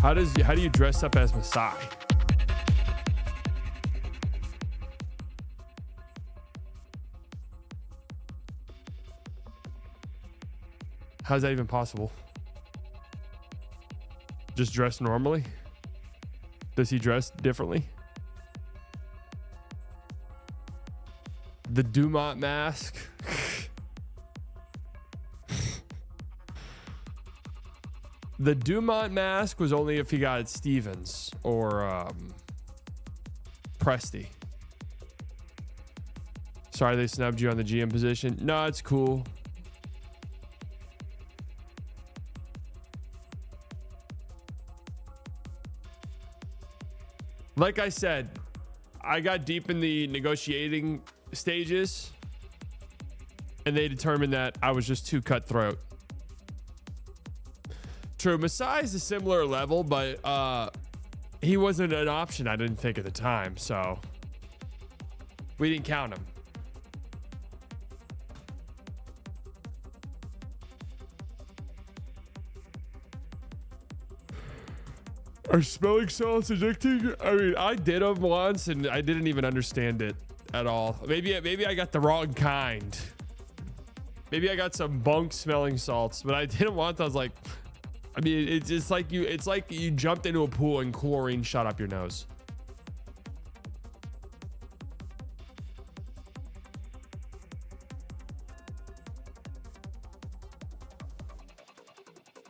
How do you dress up as Masai? How's that even possible? Just dress normally? Does he dress differently? The Dumont mask. The Dumont mask was only if he got Stevens or Presti. Sorry they snubbed you on the GM position. No, it's cool. Like I said, I got deep in the negotiating stages and they determined that I was just too cutthroat. True, Masai is a similar level, but he wasn't an option, I didn't think at the time, so we didn't count him. Are smelling salts addicting? I mean, I did them once and I didn't even understand it at all. Maybe I got the wrong kind. Maybe I got some bunk smelling salts, but I didn't want those. Like, I mean, it's like you jumped into a pool and chlorine shot up your nose.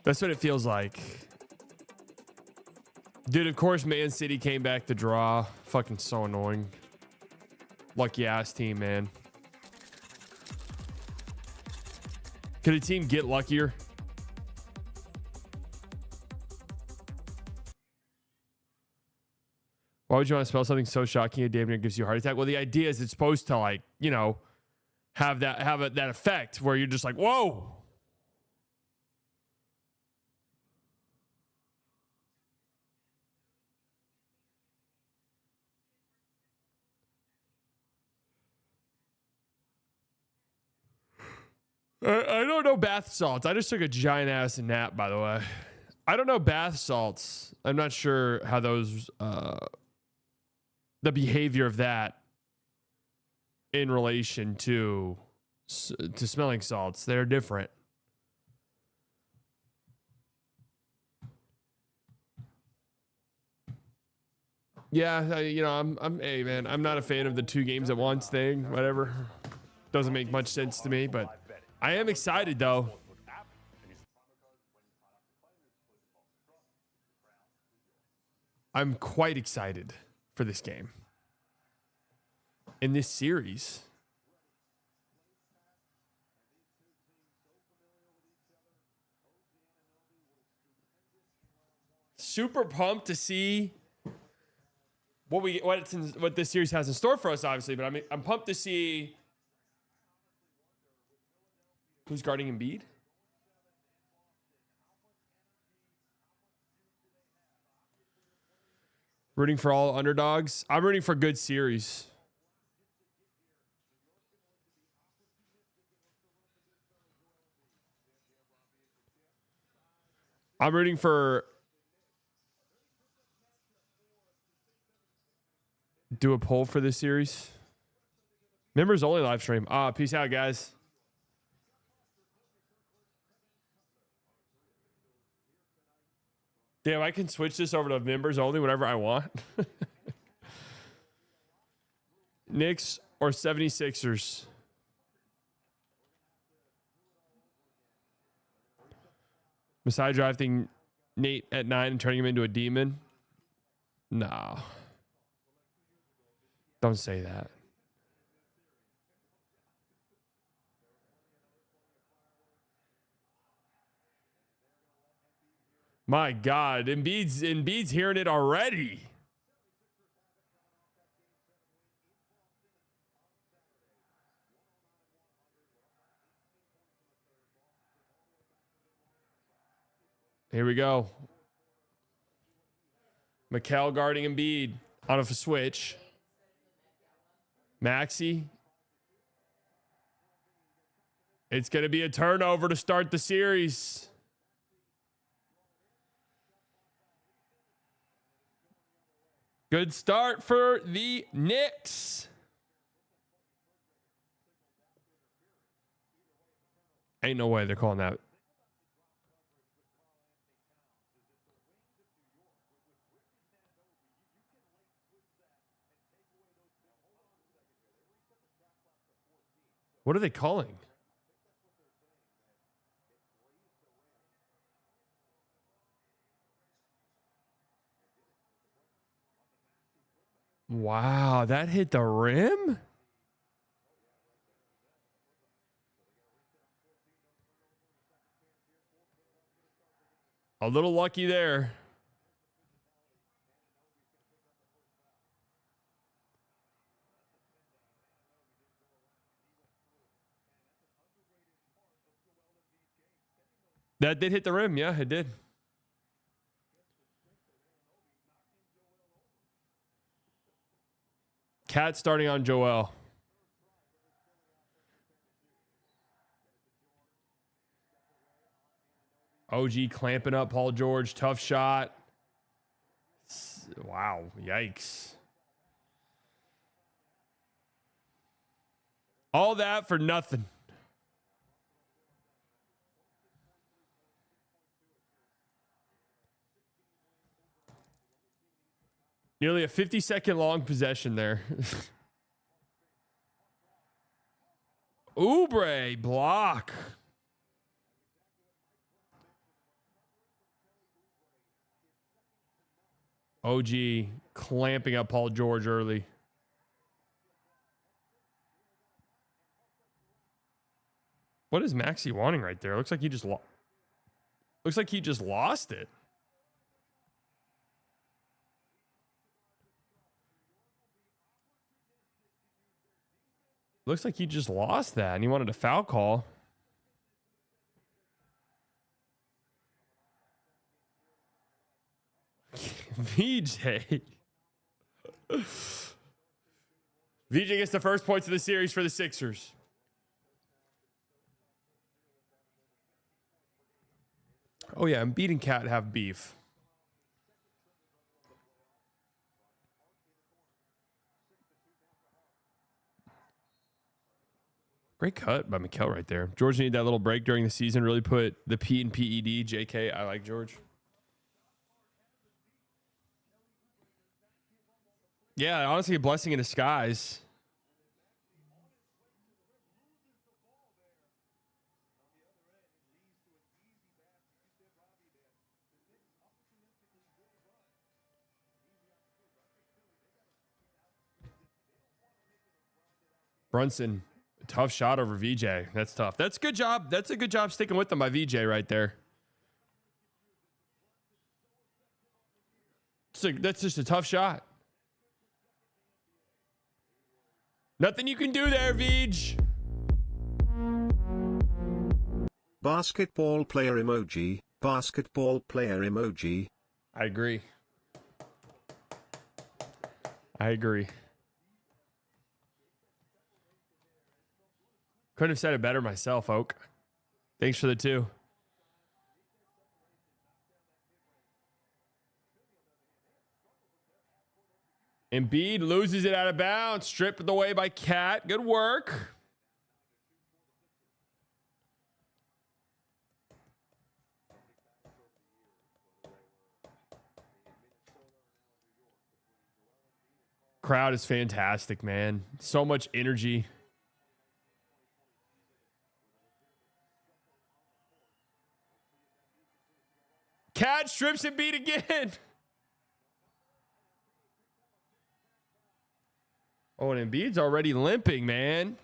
That's what it feels like. Dude, of course, Man City came back to draw. Fucking so annoying. Lucky ass team, man. Could a team get luckier? Why would you want to spell something so shocking it damn near gives you a heart attack? Well, the idea is it's supposed to, like, you know, have that effect where you're just like, whoa. I don't know bath salts. I just took a giant ass nap, by the way. I don't know bath salts. I'm not sure how those, the behavior of that in relation to smelling salts. They're different. Yeah, you know, hey man, I'm not a fan of the 2 games at once thing. Whatever, doesn't make much sense to me, but I am excited though. I'm quite excited for this game. In this series. Super pumped to see what this series has in store for us, obviously, but I'm pumped to see who's guarding Embiid. Rooting for all underdogs. I'm rooting for a good series. I'm rooting for do a poll for this series. Members only live stream. Peace out, guys. Damn, I can switch this over to members only whenever I want. Knicks or 76ers? Masai drafting Nate at 9 and turning him into a demon? No. Don't say that. My God, Embiid's hearing it already. Here we go. Mikal guarding Embiid on a switch. Maxey. It's going to be a turnover to start the series. Good start for the Knicks. Ain't no way they're calling that. What are they calling? Wow, that hit the rim? A little lucky there. That did hit the rim. Yeah, it did. Cat starting on Joel. OG clamping up Paul George. Tough shot. Wow. Yikes. All that for nothing. Nearly a 50-second long possession there. Oubre block. OG clamping up Paul George early. What is Maxey wanting right there? Looks like he just lost it. Looks like he just lost that and he wanted a foul call. VJ. VJ gets the first points of the series for the Sixers. Oh yeah, I'm beating Cat have beef. Great cut by Mikal right there. George needed that little break during the season. Really put the P in PED. JK, I like George. Yeah, honestly, a blessing in disguise. Brunson, tough shot over VJ. That's tough. That's a good job. That's a good job sticking with them by VJ right there. That's just a tough shot. Nothing you can do there, Vij. Basketball player emoji. Basketball player emoji. I agree. I agree. Couldn't have said it better myself, Oak. Thanks for the 2. Embiid loses it out of bounds. Stripped away by Cat. Good work. Crowd is fantastic, man. So much energy. Cat strips Embiid again. Oh, and Embiid's already limping, man.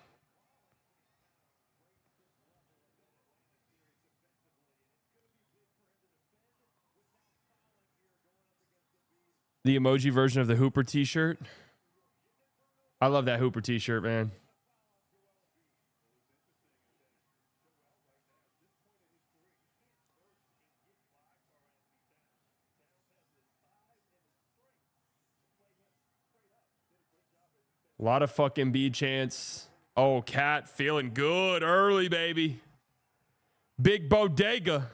The emoji version of the Hooper t-shirt. I love that Hooper t-shirt, man. A lot of fucking Embiid chants. Oh, Cat feeling good early, baby. Big bodega.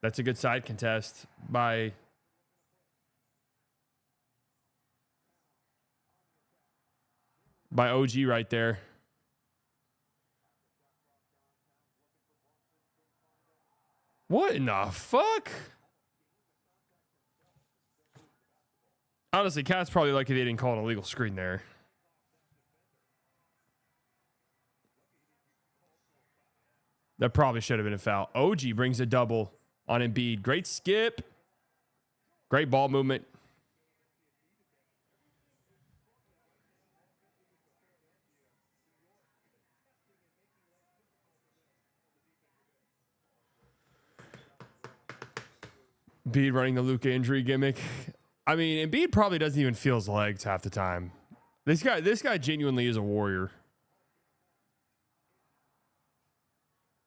That's a good side contest by OG right there. What in the fuck? Honestly, Cat's probably lucky they didn't call an illegal screen there. That probably should have been a foul. OG brings a double on Embiid. Great skip. Great ball movement. Embiid running the Luka injury gimmick. I mean, Embiid probably doesn't even feel his legs half the time. This guy genuinely is a warrior.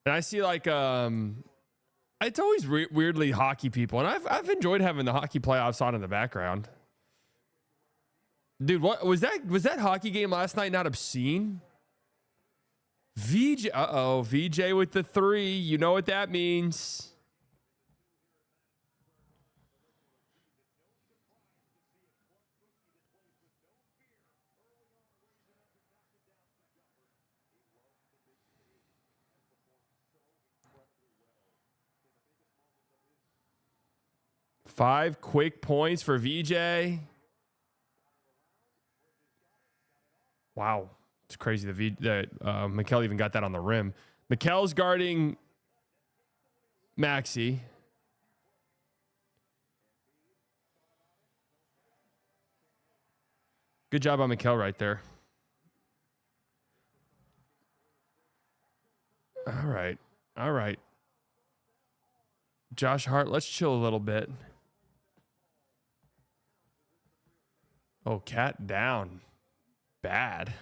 And I see like it's always weirdly hockey people, and I've enjoyed having the hockey playoffs on in the background. Dude, what was that? Was that hockey game last night not obscene? VJ, VJ with the 3. You know what that means. Five quick points for VJ. Wow. It's crazy that Mikal even got that on the rim. Mikal's guarding Maxey. Good job on Mikal right there. All right. All right. Josh Hart, let's chill a little bit. Oh, Cat down. Bad.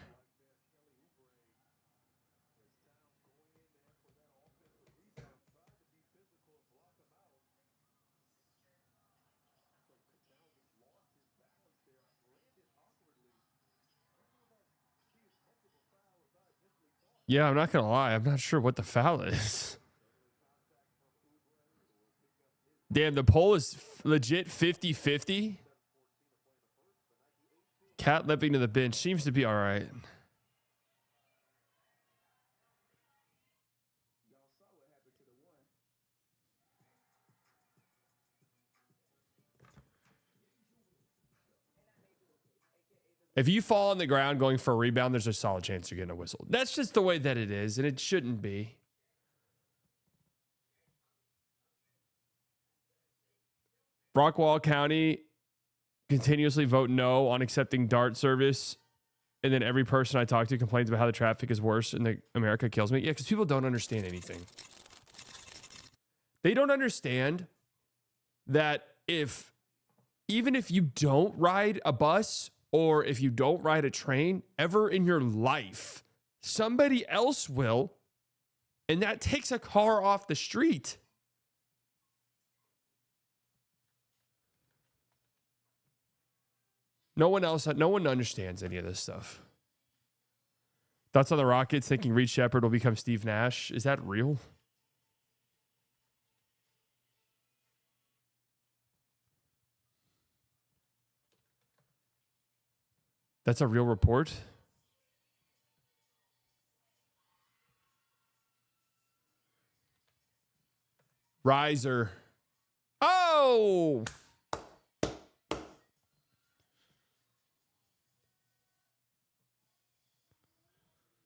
Yeah, I'm not going to lie. I'm not sure what the foul is. Damn, the poll is legit 50-50. Cat limping to the bench seems to be all right. If you fall on the ground going for a rebound, there's a solid chance you're getting a whistle. That's just the way that it is, and it shouldn't be. Rockwall County continuously vote no on accepting DART service, and then every person I talk to complains about how the traffic is worse and that America kills me. Yeah, because people don't understand anything. They don't understand that even if you don't ride a bus or if you don't ride a train ever in your life, somebody else will, and that takes a car off the street. No one understands any of this stuff. Thoughts on the Rockets thinking Reed Shepherd will become Steve Nash? Is that real? That's a real report? Riser. Oh!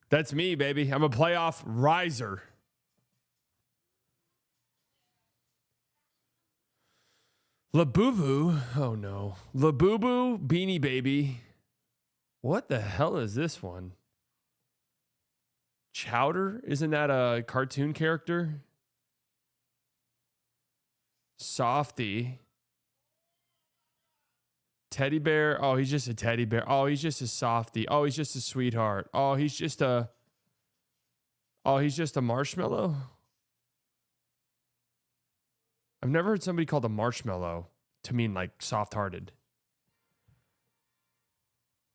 That's me, baby. I'm a playoff riser. Labubu. Oh, no. Labubu Beanie Baby. What the hell is this one? Chowder? Isn't that a cartoon character? Softy. Teddy bear. Oh, he's just a teddy bear. Oh, he's just a softy. Oh, he's just a sweetheart. Oh, he's just a marshmallow. I've never heard somebody called a marshmallow to mean like soft-hearted.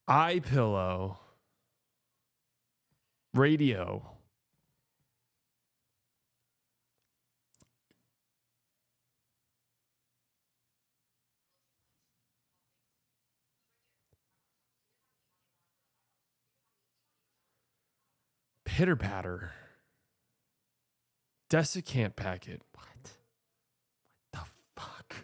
Eye pillow. Radio. pitter patter. Desiccant packet. What the fuck?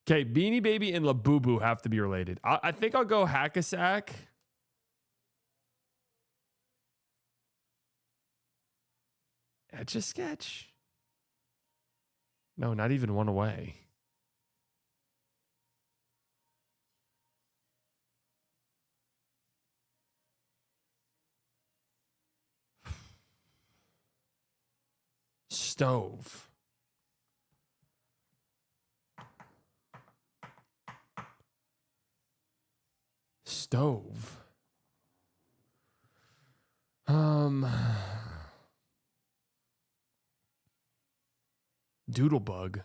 Okay, Beanie Baby and Labubu have to be related. I think I'll go Hack-a-Sack. Etch-a-Sketch? No, not even one away. Stove. Stove. Doodlebug.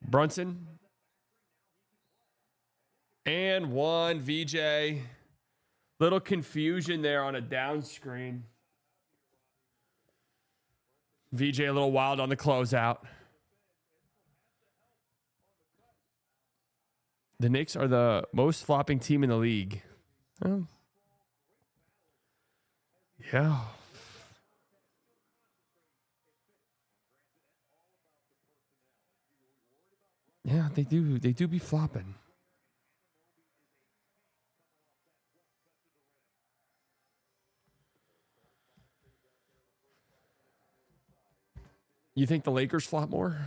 Brunson. And one VJ. Little confusion there on a down screen. VJ a little wild on the closeout. The Knicks are the most flopping team in the league. Oh. Yeah. Yeah, they do. They do be flopping. You think the Lakers flop more?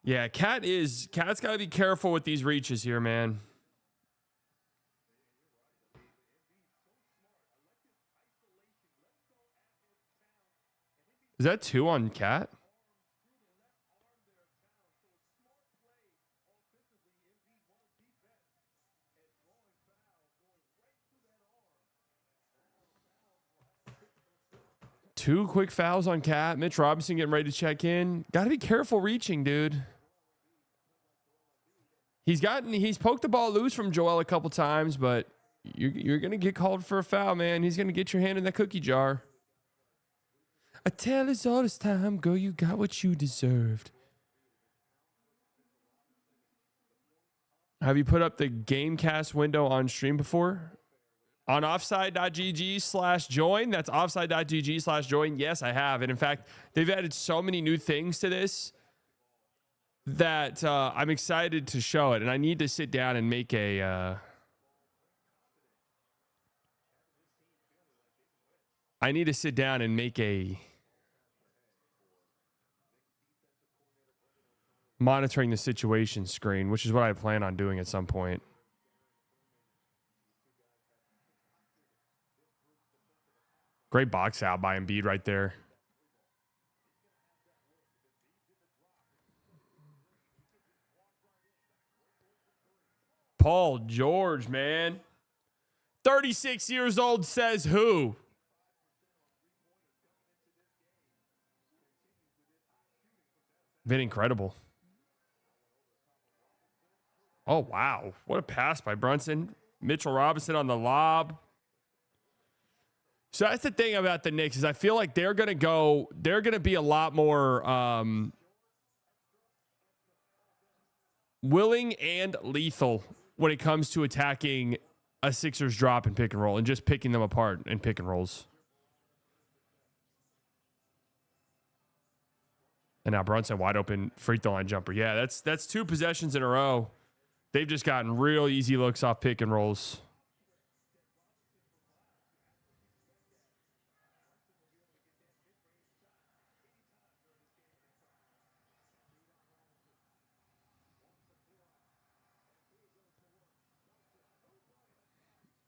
Yeah, Cat's got to be careful with these reaches here, man. Is that 2 on Cat? Two quick fouls on Cat. Mitch Robinson getting ready to check in. Got to be careful reaching, dude. He's poked the ball loose from Joel a couple times, but you're going to get called for a foul, man. He's going to get your hand in that cookie jar. I tell us all this time, girl, you got what you deserved. Have you put up the Gamecast window on stream before? On offside.gg/join. That's offside.gg/join. Yes, I have. And in fact, they've added so many new things to this that I'm excited to show it. And I need to sit down and make a... I need to sit down and make a monitoring the situation screen, which is what I plan on doing at some point. Great box out by Embiid right there. Paul George, man. 36 years old, says who? Been incredible. Oh, wow. What a pass by Brunson. Mitchell Robinson on the lob. So that's the thing about the Knicks is I feel like they're going to be a lot more willing and lethal when it comes to attacking a Sixers drop and pick and roll and just picking them apart in pick and rolls. And now Brunson wide open free throw line jumper. Yeah, that's 2 possessions in a row. They've just gotten real easy looks off pick and rolls.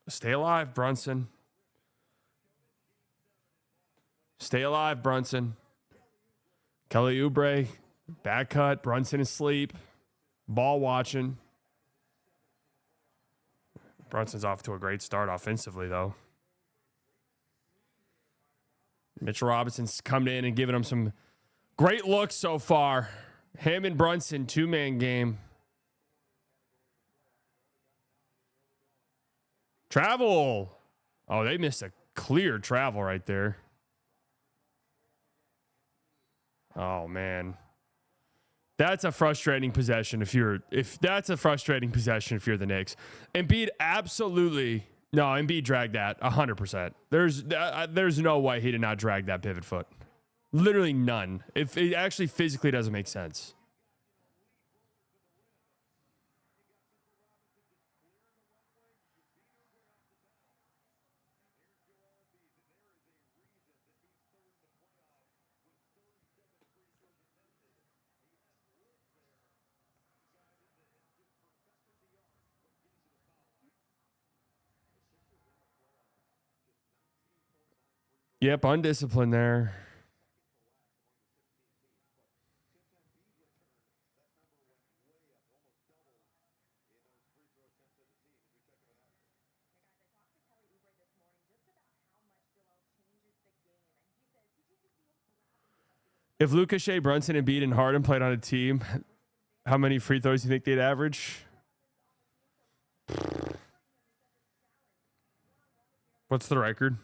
Stay alive, Brunson. Stay alive, Brunson. Kelly Oubre, back cut. Brunson asleep. Ball watching. Brunson's off to a great start offensively, though. Mitchell Robinson's coming in and giving him some great looks so far. Him and Brunson, two-man game. Travel. Oh, they missed a clear travel right there. Oh, man. That's a frustrating possession if that's a frustrating possession if you're the Knicks. Embiid absolutely Embiid dragged that 100%. There's no way he did not drag that pivot foot. Literally none. If it actually physically doesn't make sense. Yep, undisciplined there. If Lucas, Shea, Brunson, and Embiid and Harden played on a team, how many free throws do you think they'd average? What's the record?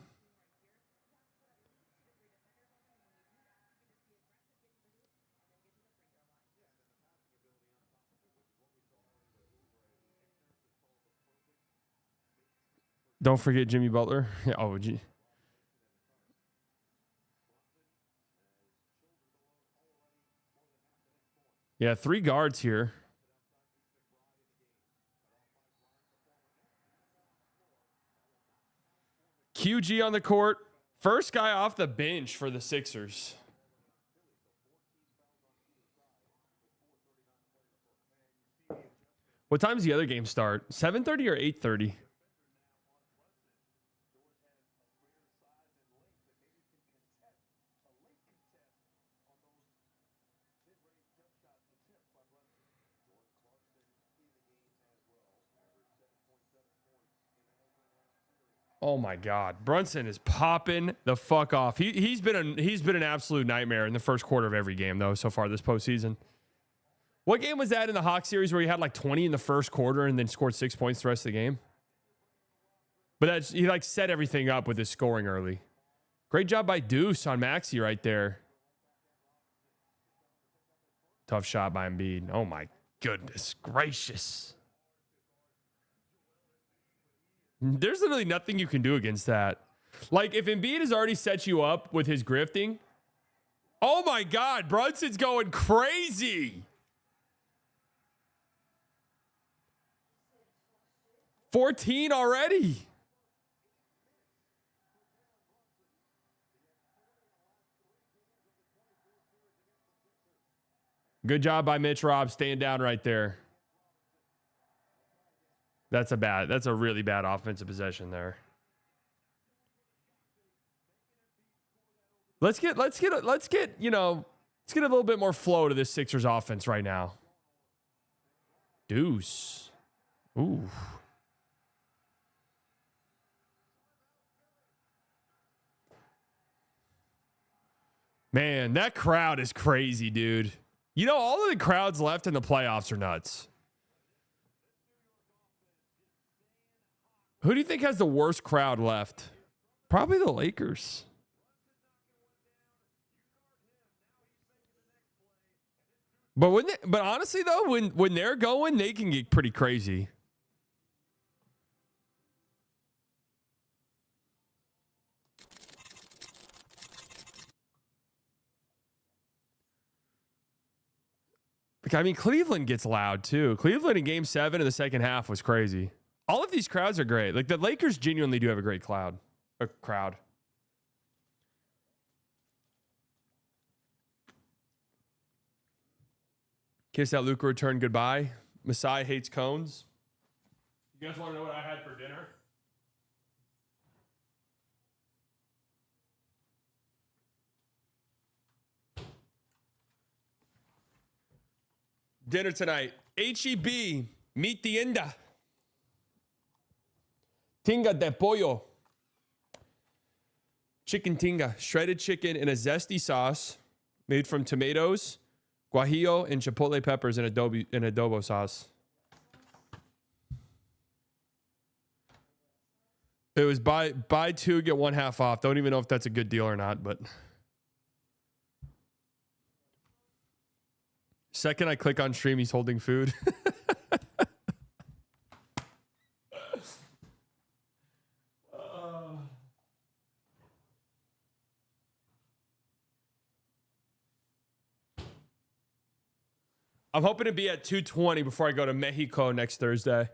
Don't forget Jimmy Butler. Yeah, oh, gee. Yeah, 3 guards here. QG on the court. First guy off the bench for the Sixers. What time does the other game start? 7:30 or 8:30? Oh my God, Brunson is popping the fuck off. He's been an absolute nightmare in the first quarter of every game though so far this postseason. What game was that in the Hawks series where he had like 20 in the first quarter and then scored 6 points the rest of the game? But he like set everything up with his scoring early. Great job by Deuce on Maxey right there. Tough shot by Embiid. Oh my goodness gracious. There's literally nothing you can do against that. Like, if Embiid has already set you up with his grifting, oh my God, Brunson's going crazy. 14 already. Good job by Mitch Rob staying down right there. That's a really bad offensive possession there. Let's get a little bit more flow to this Sixers offense right now. Deuce. Ooh. Man, that crowd is crazy, dude. You know, all of the crowds left in the playoffs are nuts. Who do you think has the worst crowd left? Probably the Lakers. But honestly though, when they're going, they can get pretty crazy. I mean, Cleveland gets loud too. Cleveland in Game 7 in the second half was crazy. All of these crowds are great. Like the Lakers genuinely do have a great crowd. Kiss that Luka return goodbye. Masai hates cones. You guys want to know what I had for dinner? Dinner tonight. HEB, meet the Inda. Tinga de pollo. Chicken tinga. Shredded chicken in a zesty sauce made from tomatoes, guajillo, and chipotle peppers in adobo sauce. It was buy two, get one half off. Don't even know if that's a good deal or not, but... Second I click on stream, he's holding food. I'm hoping to be at 220 before I go to Mexico next Thursday.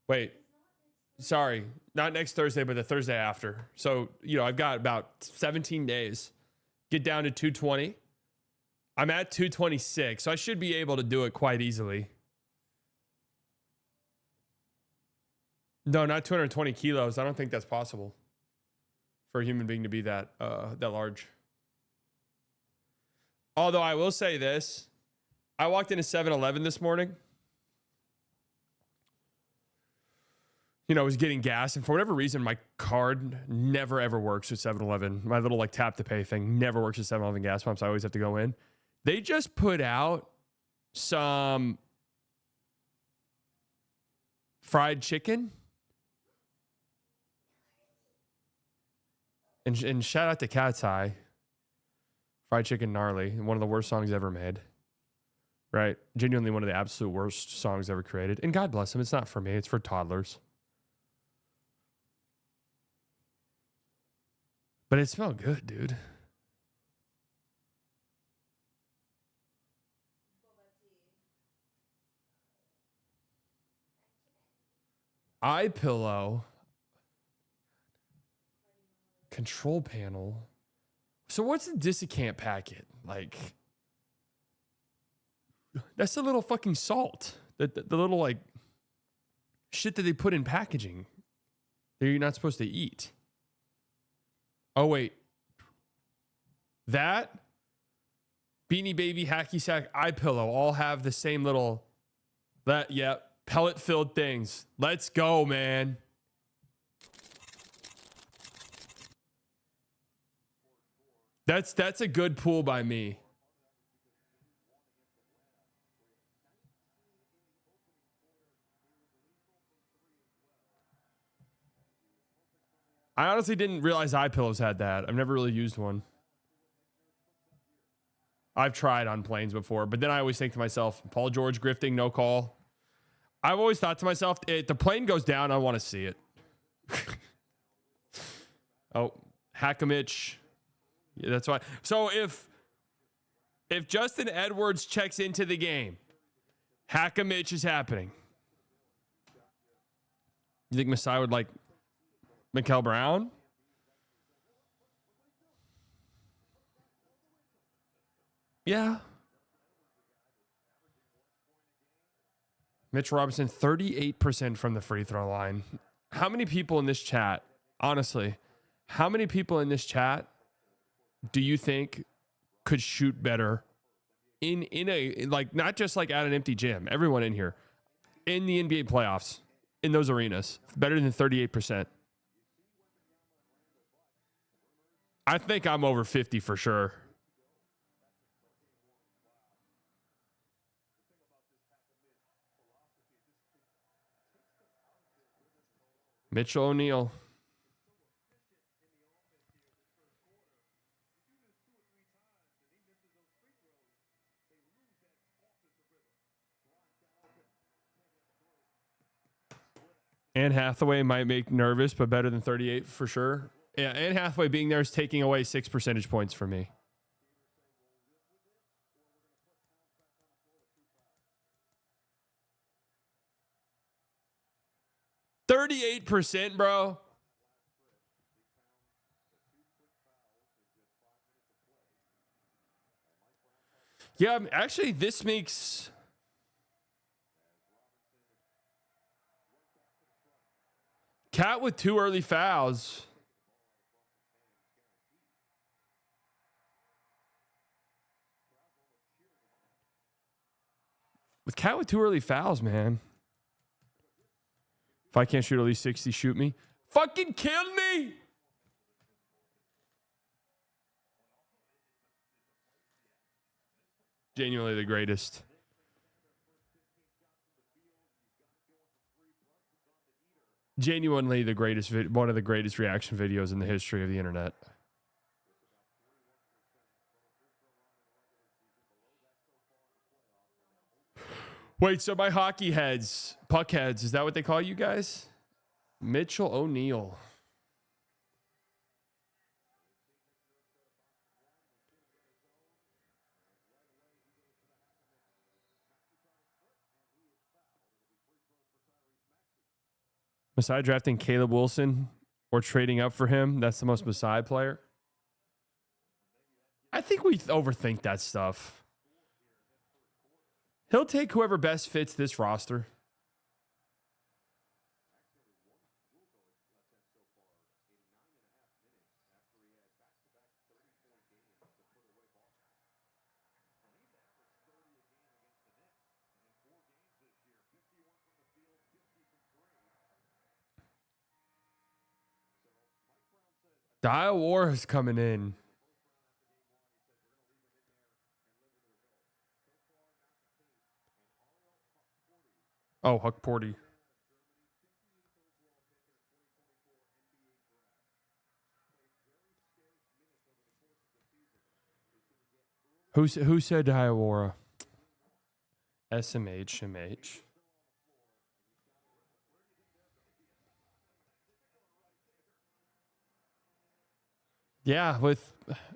Wait. Sorry. Not next Thursday, but the Thursday after. So, I've got about 17 days. Get down to 220. I'm at 226, so I should be able to do it quite easily. No, not 220 kilos. I don't think that's possible for a human being to be that large. Although I will say this. I walked into 7-Eleven this morning. I was getting gas, and for whatever reason, my card never, ever works with 7-Eleven. My little, tap to pay thing never works with 7-Eleven gas pumps. I always have to go in. They just put out some fried chicken. And shout out to Cat's Eye. Fried Chicken Gnarly. One of the worst songs ever made. Right? Genuinely one of the absolute worst songs ever created. And God bless them. It's not for me. It's for toddlers. But it smelled good, dude. Eye pillow. Control panel. So what's the Dissicant packet? That's the little fucking salt. The little shit that they put in packaging that you're not supposed to eat. Oh wait. That Beanie Baby, Hacky Sack, Eye Pillow all have the same little pellet filled things. Let's go, man. That's a good pull by me. I honestly didn't realize Eye Pillows had that. I've never really used one. I've tried on planes before, but then I always think to myself, Paul George grifting, no call. I've always thought to myself, if the plane goes down, I want to see it. Oh, Hackamich. Yeah, that's why. So if Justin Edwards checks into the game, Hackamich is happening. You think Masai would like Mikael Brown? Yeah. Mitch Robinson, 38% from the free throw line. How many people in this chat, honestly, how many people in this chat do you think could shoot better in a, not just at an empty gym, everyone in here, in the NBA playoffs, in those arenas, better than 38%? I think I'm over 50 for sure. Mitchell O'Neal. Anne Hathaway might make nervous, but better than 38 for sure. Yeah, Anne Hathaway being there is taking away 6 percentage points for me. %, bro. Yeah, actually, this makes... Cat with 2 early fouls. With Cat with 2 early fouls, man. If I can't shoot at least 60, shoot me. Fucking kill me. Genuinely the greatest. Genuinely the greatest. One of the greatest reaction videos in the history of the internet. Wait, so my hockey heads, puck heads, is that what they call you guys? Mitchell O'Neill. Masai drafting Caleb Wilson or trading up for him, that's the most Masai player. I think we overthink that stuff. He'll take whoever best fits this roster. Dial War is coming in. Oh, Huck Porty. Who said Diawara? SMH. Yeah,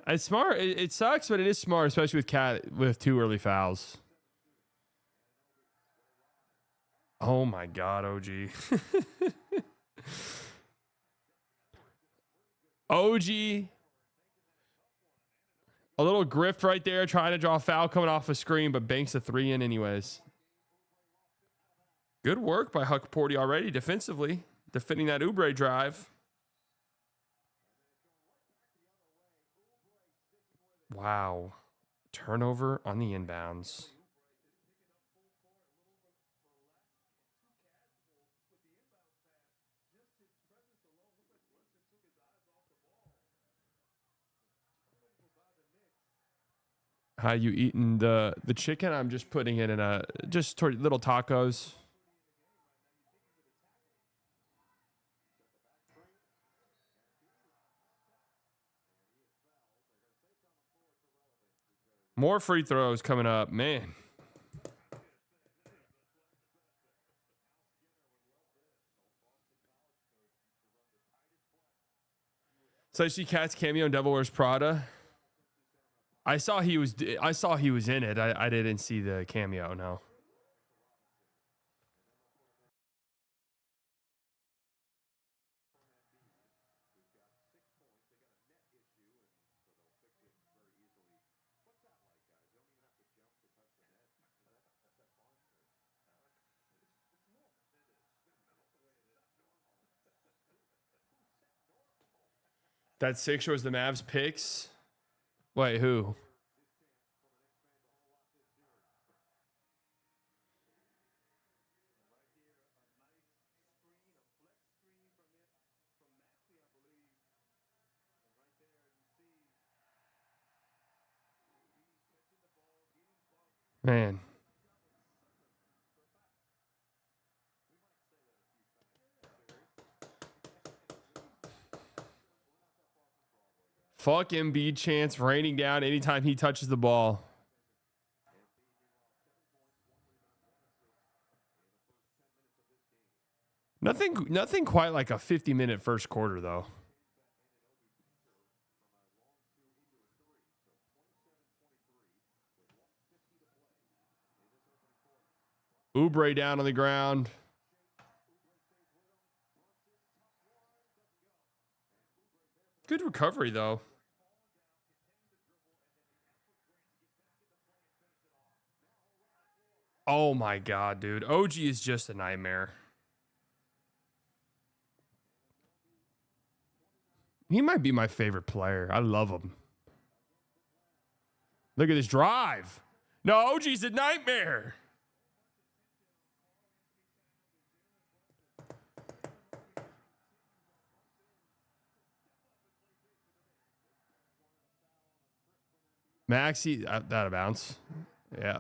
it's smart. It sucks, but it is smart, especially with Cat with 2 early fouls. Oh my God, OG. OG. A little grift right there, trying to draw a foul coming off a screen, but banks a 3 in anyways. Good work by Huck Porty already defensively, defending that Oubre drive. Wow. Turnover on the inbounds. How you eating the chicken? I'm just putting it in little tacos. More free throws coming up, man. So I see Cat's cameo in Devil Wears Prada. I saw he was in it. I didn't see the cameo, no. That 6 was the Mavs picks. Wait, who? Man. Fuck Embiid chance raining down anytime he touches the ball. Nothing quite like a 50-minute first quarter, though. Oubre down on the ground. Good recovery, though. Oh, my God, dude. OG is just a nightmare. He might be my favorite player. I love him. Look at this drive. No, OG's a nightmare. Maxi, that out of bounds. Yeah.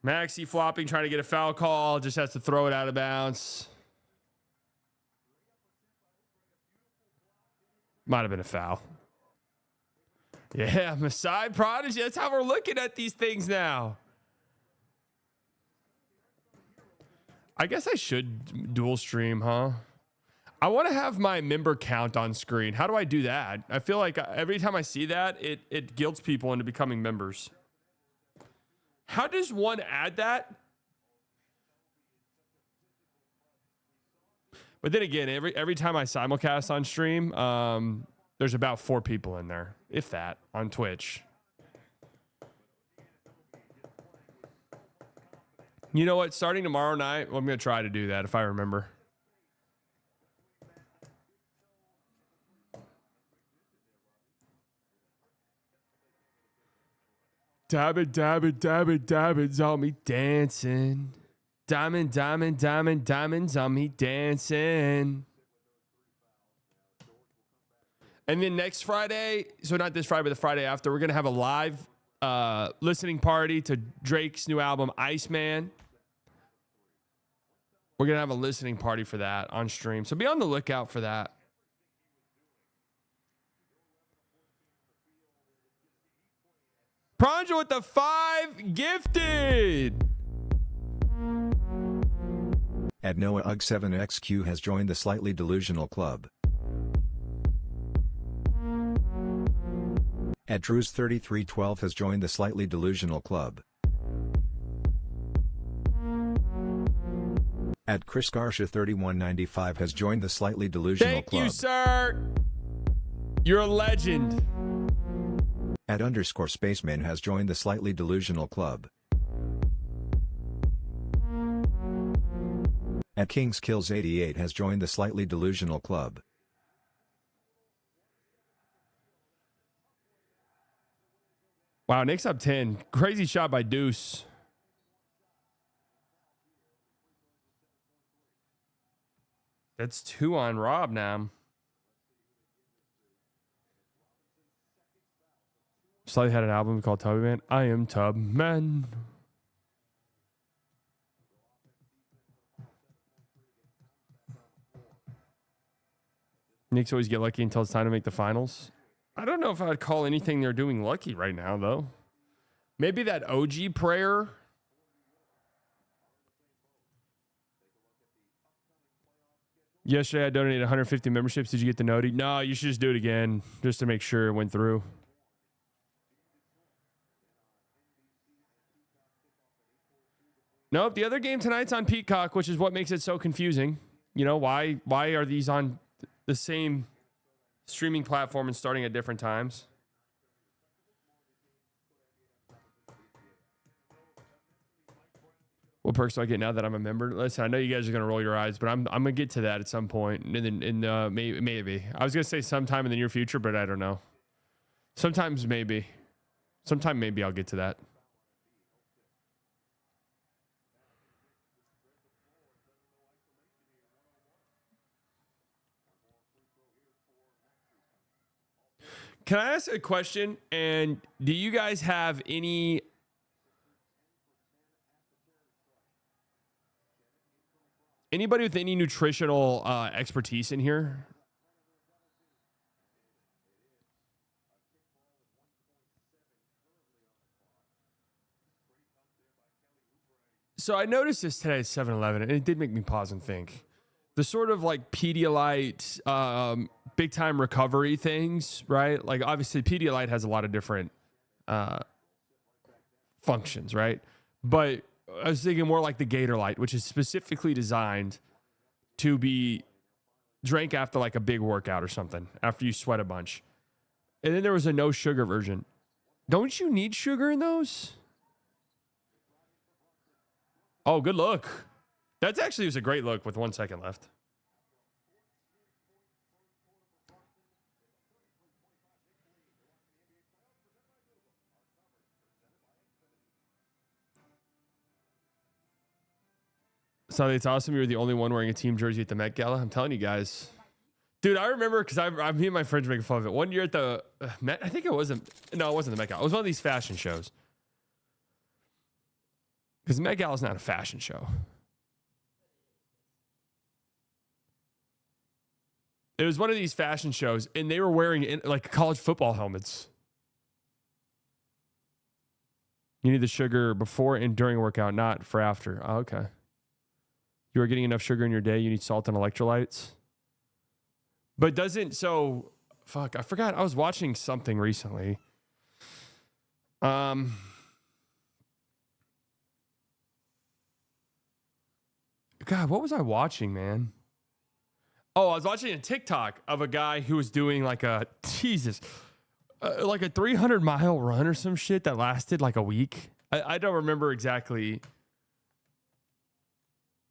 Maxi flopping, trying to get a foul call. Just has to throw it out of bounds. Might have been a foul. Yeah, Masai Prodigy. That's how we're looking at these things now. I guess I should dual stream, huh? I want to have my member count on screen. How do I do that? I feel like every time I see that, it guilts people into becoming members. How does one add that? But then again, every time I simulcast on stream, there's about 4 people in there, if that, on Twitch. You know what? Starting tomorrow night, well, I'm going to try to do that if I remember. Dab it, dab it, dab it, dab it's on me dancing. Diamond, diamond, diamond, diamonds on me dancing. And then next Friday, so not this Friday, but the Friday after, we're going to have a live listening party to Drake's new album, Iceman. We're going to have a listening party for that on stream. So be on the lookout for that. Pranjo with the 5 gifted. At Noah UG7XQ has joined the Slightly Delusional Club. At Drews3312 has joined the Slightly Delusional Club. At Chris Garsha3195 has joined the Slightly Delusional Club. Thank you, sir. You're a legend. At _Spaceman has joined the Slightly Delusional Club. At Kingskills88 has joined the Slightly Delusional Club. Wow, Knicks up 10. Crazy shot by Deuce. That's 2 on Rob now. Slightly had an album called Tubby Man. I am Tub Man. Knicks always get lucky until it's time to make the finals. I don't know if I'd call anything they're doing lucky right now, though. Maybe that OG prayer. Yesterday, I donated 150 memberships. Did you get the noti? No, you should just do it again just to make sure it went through. Nope, the other game tonight's on Peacock, which is what makes it so confusing. You know, why are these on the same streaming platform and starting at different times? What perks do I get now that I'm a member? Listen, I know you guys are gonna roll your eyes, but I'm gonna get to that at some point. And then maybe I was gonna say sometime in the near future, but I don't know. Sometime maybe I'll get to that. Can I ask a question? And do you guys have anybody with any nutritional expertise in here? So I noticed this today at 7-Eleven, and it did make me pause and think. The sort of like Pedialyte, big time recovery things, right? Like obviously Pedialyte has a lot of different functions, right? But I was thinking more like the Gatorlyte, which is specifically designed to be drank after like a big workout or something, after you sweat a bunch. And then there was a no sugar version. Don't you need sugar in those? Oh, good look. That's actually was a great look with 1 second left. So it's awesome. You're the only one wearing a team jersey at the Met Gala. I'm telling you guys, Dude, I remember because me and my friends were making fun of it. One year at the Met, I think it wasn't. No, it wasn't the Met Gala. It was one of these fashion shows. Because the Met Gala is not a fashion show. It was one of these fashion shows, and they were wearing like college football helmets. You need the sugar before and during a workout, not for after. Oh, okay. You are getting enough sugar in your day. You need salt and electrolytes. But fuck, I forgot. I was watching something recently. God, what was I watching, man? Oh, I was watching a TikTok of a guy who was doing like a 300-mile run or some shit that lasted like a week. I don't remember exactly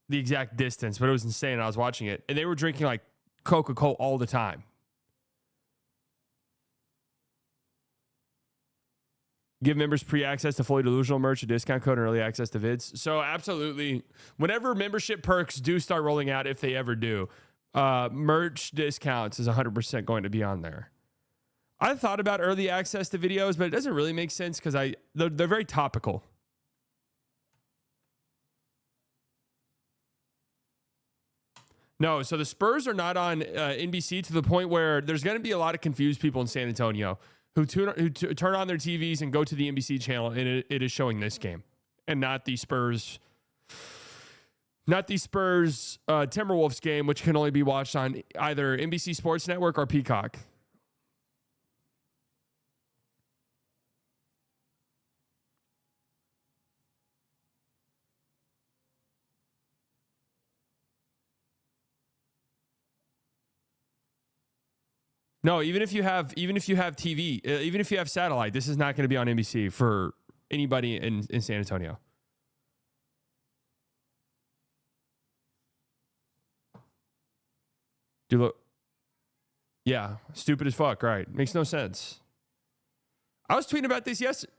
the exact distance, but it was insane. I was watching it, and they were drinking like Coca-Cola all the time. Give members pre-access to fully delusional merch, a discount code, and early access to vids. So absolutely, whenever membership perks do start rolling out, if they ever do, merch discounts is 100% going to be on there. I thought about early access to videos, but it doesn't really make sense because they're very topical. No, so the Spurs are not on NBC to the point where there's going to be a lot of confused people in San Antonio who turn on their TVs and go to the NBC channel, and it is showing this game and not the Spurs Timberwolves game, which can only be watched on either NBC Sports Network or Peacock. No, even if you have TV, even if you have satellite, this is not going to be on NBC for anybody in San Antonio. Do look. Yeah, stupid as fuck, right? Makes no sense. I was tweeting about this yesterday.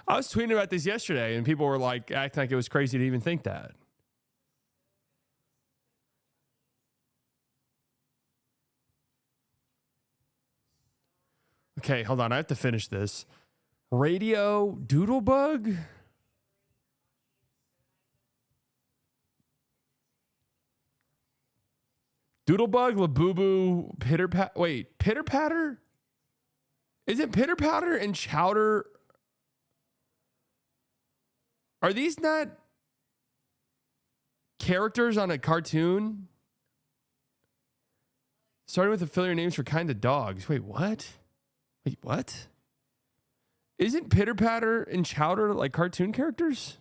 I was tweeting about this yesterday, and people were like acting like it was crazy to even think that. Okay, hold on. I have to finish this. Radio Doodlebug? Doodlebug, Labubu, Pitter Pat. Wait, Pitter Patter? Is it Pitter Patter and Chowder? Are these not characters on a cartoon? Starting with the filler names for kind of dogs. Wait, what? Wait, what? Isn't Pitter Patter and Chowder like cartoon characters?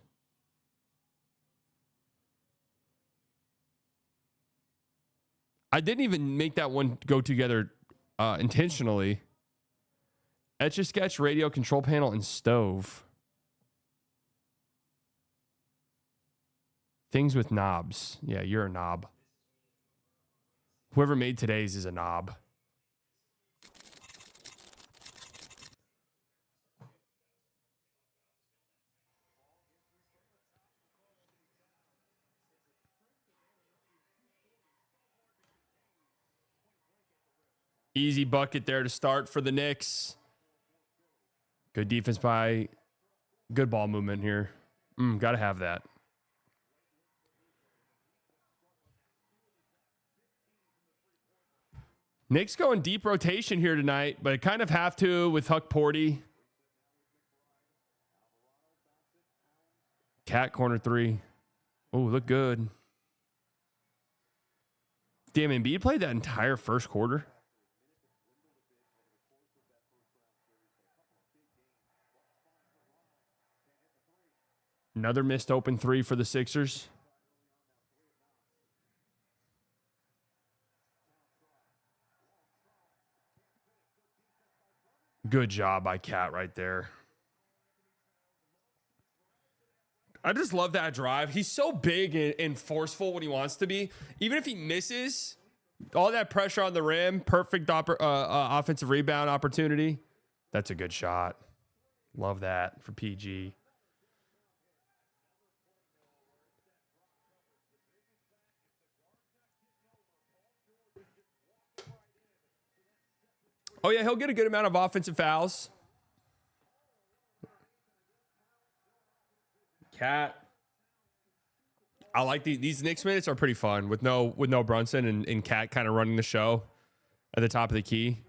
I didn't even make that one go together intentionally. Etch-a-Sketch, radio, control panel, and stove. Things with knobs. Yeah, you're a knob. Whoever made today's is a knob. Easy bucket there to start for the Knicks. Good defense by good ball movement here. Got to have that. Knicks going deep rotation here tonight, but I kind of have to with Huck Porty. Cat corner three. Oh, look good. Damn, Embiid played that entire first quarter. Another missed open three for the Sixers. Good job by Cat right there. I just love that drive. He's so big and forceful when he wants to be. Even if he misses, all that pressure on the rim, perfect offensive rebound opportunity. That's a good shot. Love that for PG. Oh, yeah, he'll get a good amount of offensive fouls. Cat. I like these Knicks minutes are pretty fun with no Brunson and Cat kind of running the show at the top of the key.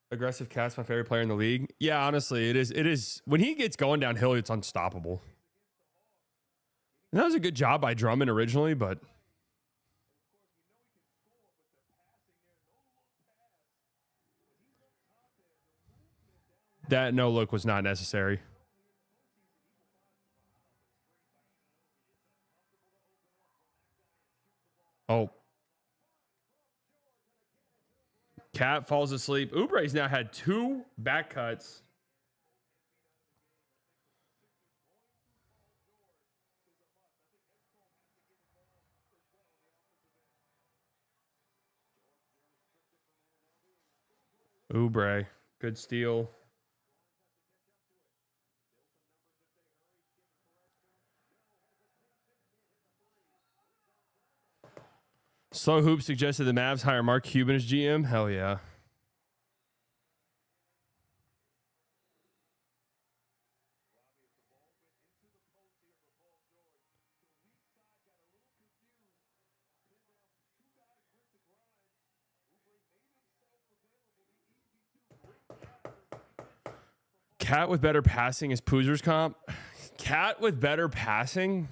Aggressive Cat's my favorite player in the league. Yeah, honestly, it is. When he gets going downhill, it's unstoppable. And that was a good job by Drummond originally, but that no look was not necessary. Oh. Cat falls asleep. Oubre's now had 2 back cuts. Oubre. Good steal. Slow Hoop suggested the Mavs hire Mark Cuban as GM. Hell yeah. Cat with better passing is Poozer's comp. Cat with better passing?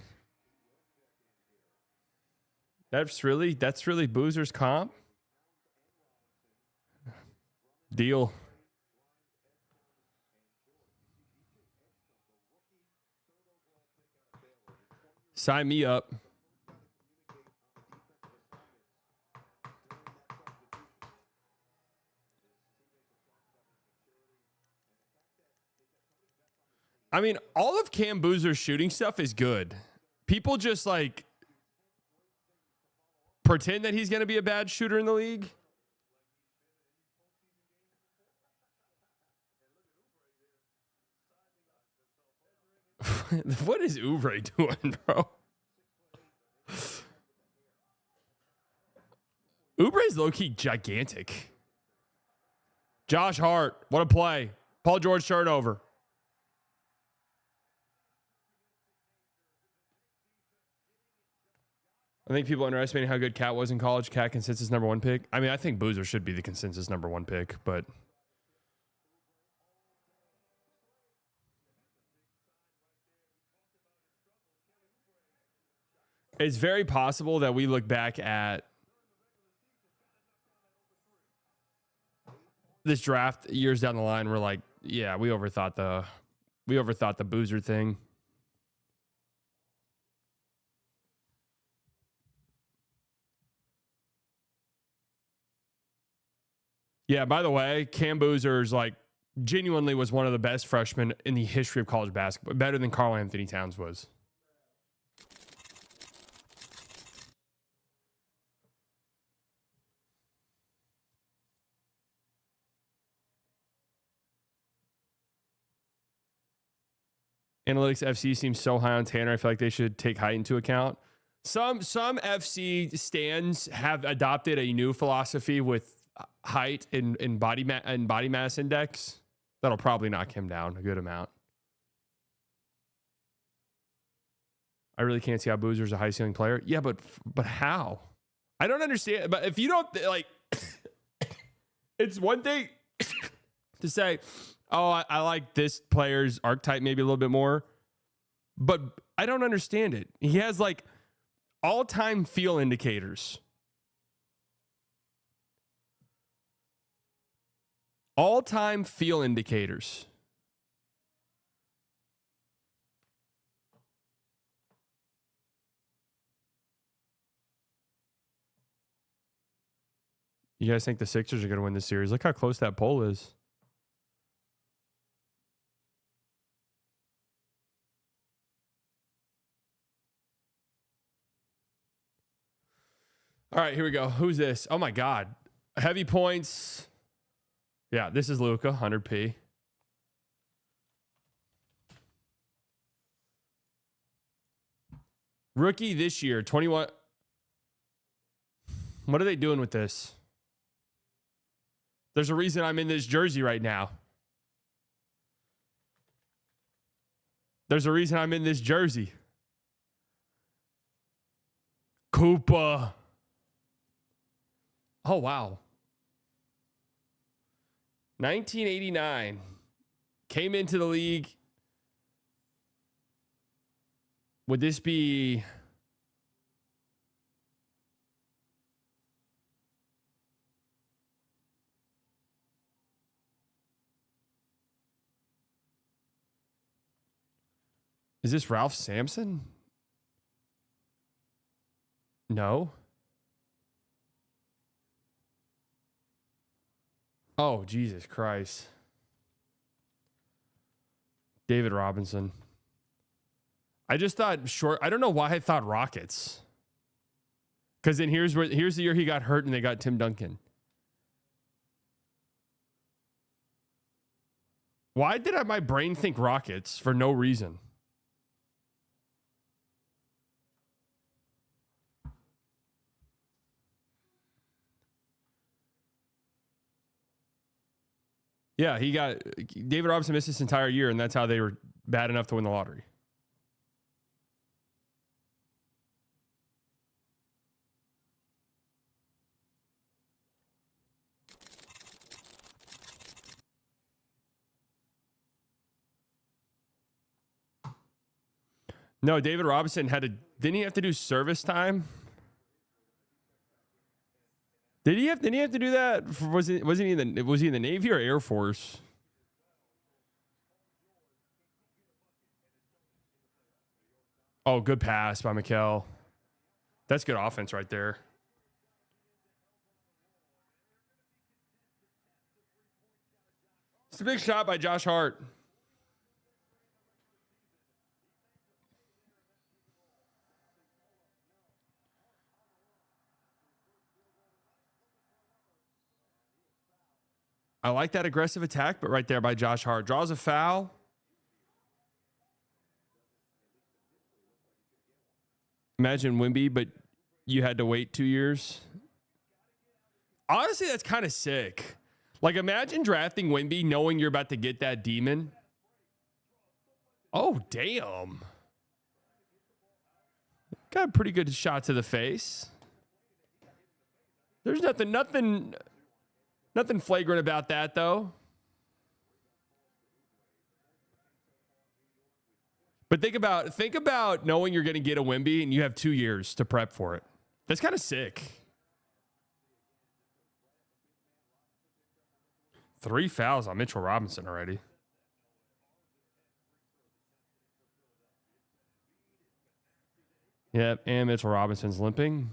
That's really Boozer's comp? Deal. Sign me up. I mean, all of Cam Boozer's shooting stuff is good. People just like pretend that he's going to be a bad shooter in the league. What is Oubre doing, bro? Oubre's low-key gigantic. Josh Hart, what a play. Paul George turnover. I think people are underestimating how good Cat was in college. Cat consensus number 1 pick. I mean, I think Boozer should be the consensus number 1 pick, but it's very possible that we look back at this draft years down the line. We're like, yeah, we overthought the Boozer thing. Yeah, by the way, Cam Boozer's like genuinely was one of the best freshmen in the history of college basketball. Better than Karl Anthony Towns was. Analytics FC seems so high on Tanner. I feel like they should take height into account. Some FC stands have adopted a new philosophy with height and body mass index that'll probably knock him down a good amount. I really can't see how Boozer's a high ceiling player. Yeah, but how? I don't understand. But if you don't like, it's one thing to say, oh, I like this player's archetype maybe a little bit more, but I don't understand it. He has like all-time feel indicators. All-time feel indicators. You guys think the Sixers are going to win this series? Look how close that poll is. All right, here we go. Who's this? Oh, my God. Heavy points. Yeah, this is Luka, 100p. Rookie this year, 21. What are they doing with this? There's a reason I'm in this jersey right now. There's a reason I'm in this jersey. Koopa. Oh, wow. 1989. Came into the league. Would this be... Is this Ralph Sampson? No. Oh, Jesus Christ. David Robinson. I just thought short. I don't know why I thought Rockets. Because then here's the year he got hurt and they got Tim Duncan. Why did my brain think Rockets for no reason? Yeah, David Robinson missed this entire year, and that's how they were bad enough to win the lottery. No, David Robinson didn't he have to do service time? Did he have to do that? Was he in the Navy or Air Force? Oh, good pass by Mikal. That's good offense right there. It's a big shot by Josh Hart. I like that aggressive attack, but right there by Josh Hart. Draws a foul. Imagine Wemby, but you had to wait 2 years. Honestly, that's kind of sick. Like, imagine drafting Wemby knowing you're about to get that demon. Oh, damn. Got a pretty good shot to the face. There's nothing flagrant about that, though. But think about knowing you're going to get a Wemby and you have 2 years to prep for it. That's kind of sick. 3 fouls on Mitchell Robinson already. Yep, and Mitchell Robinson's limping.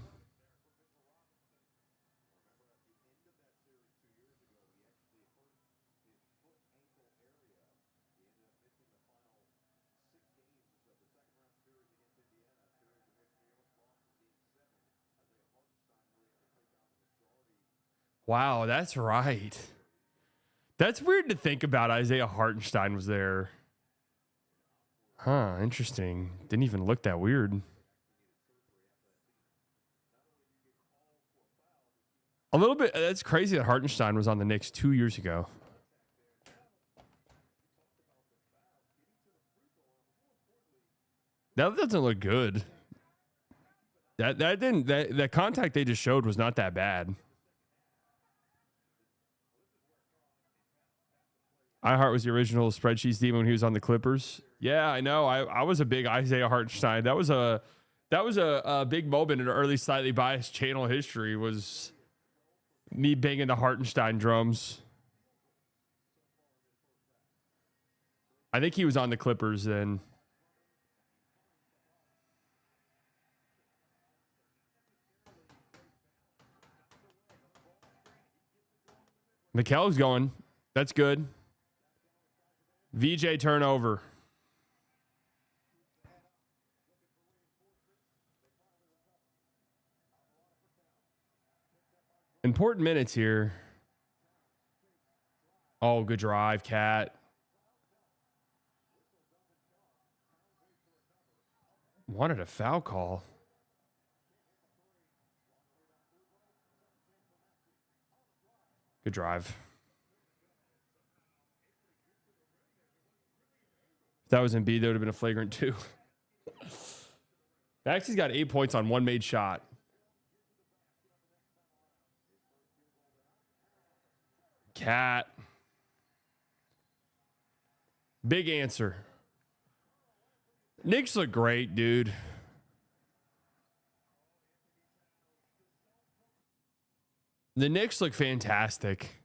Wow, that's right. That's weird to think about. Isaiah Hartenstein was there. Huh, interesting. Didn't even look that weird. A little bit. That's crazy that Hartenstein was on the Knicks 2 years ago. That doesn't look good. That contact they just showed was not that bad. iHeart was the original spreadsheets demon when he was on the Clippers. Yeah, I know. I was a big Isaiah Hartenstein. That was a big moment in early slightly biased channel history. Was me banging the Hartenstein drums. I think he was on the Clippers then. Mikel's going. That's good. VJ turnover. Important minutes here. Oh, good drive, Cat. Wanted a foul call. Good drive. If that was Embiid, that would have been a flagrant 2. Maxey's got 8 points on one made shot. Cat. Big answer. Knicks look great, dude. The Knicks look fantastic.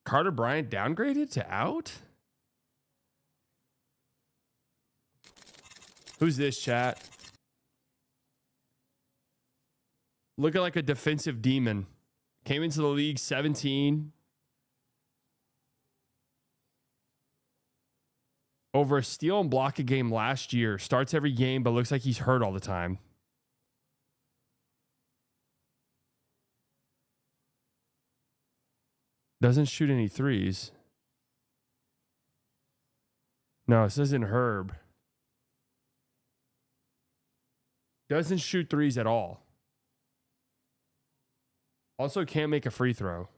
Carter Bryant downgraded to out? Who's this, chat? Looking like a defensive demon. Came into the league 17. Over a steal and block a game last year. Starts every game, but looks like he's hurt all the time. Doesn't shoot any threes. No, this isn't Herb. Doesn't shoot threes at all. Also can't make a free throw.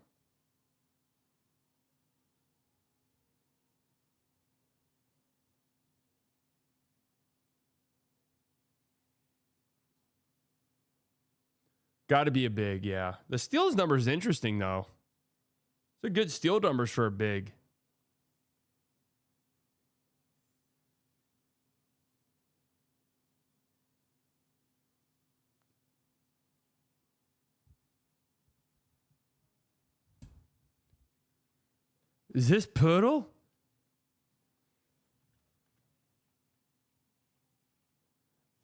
Got to be a big, yeah. The steals number is interesting, though. It's a good steal numbers for a big. Is this Poodle?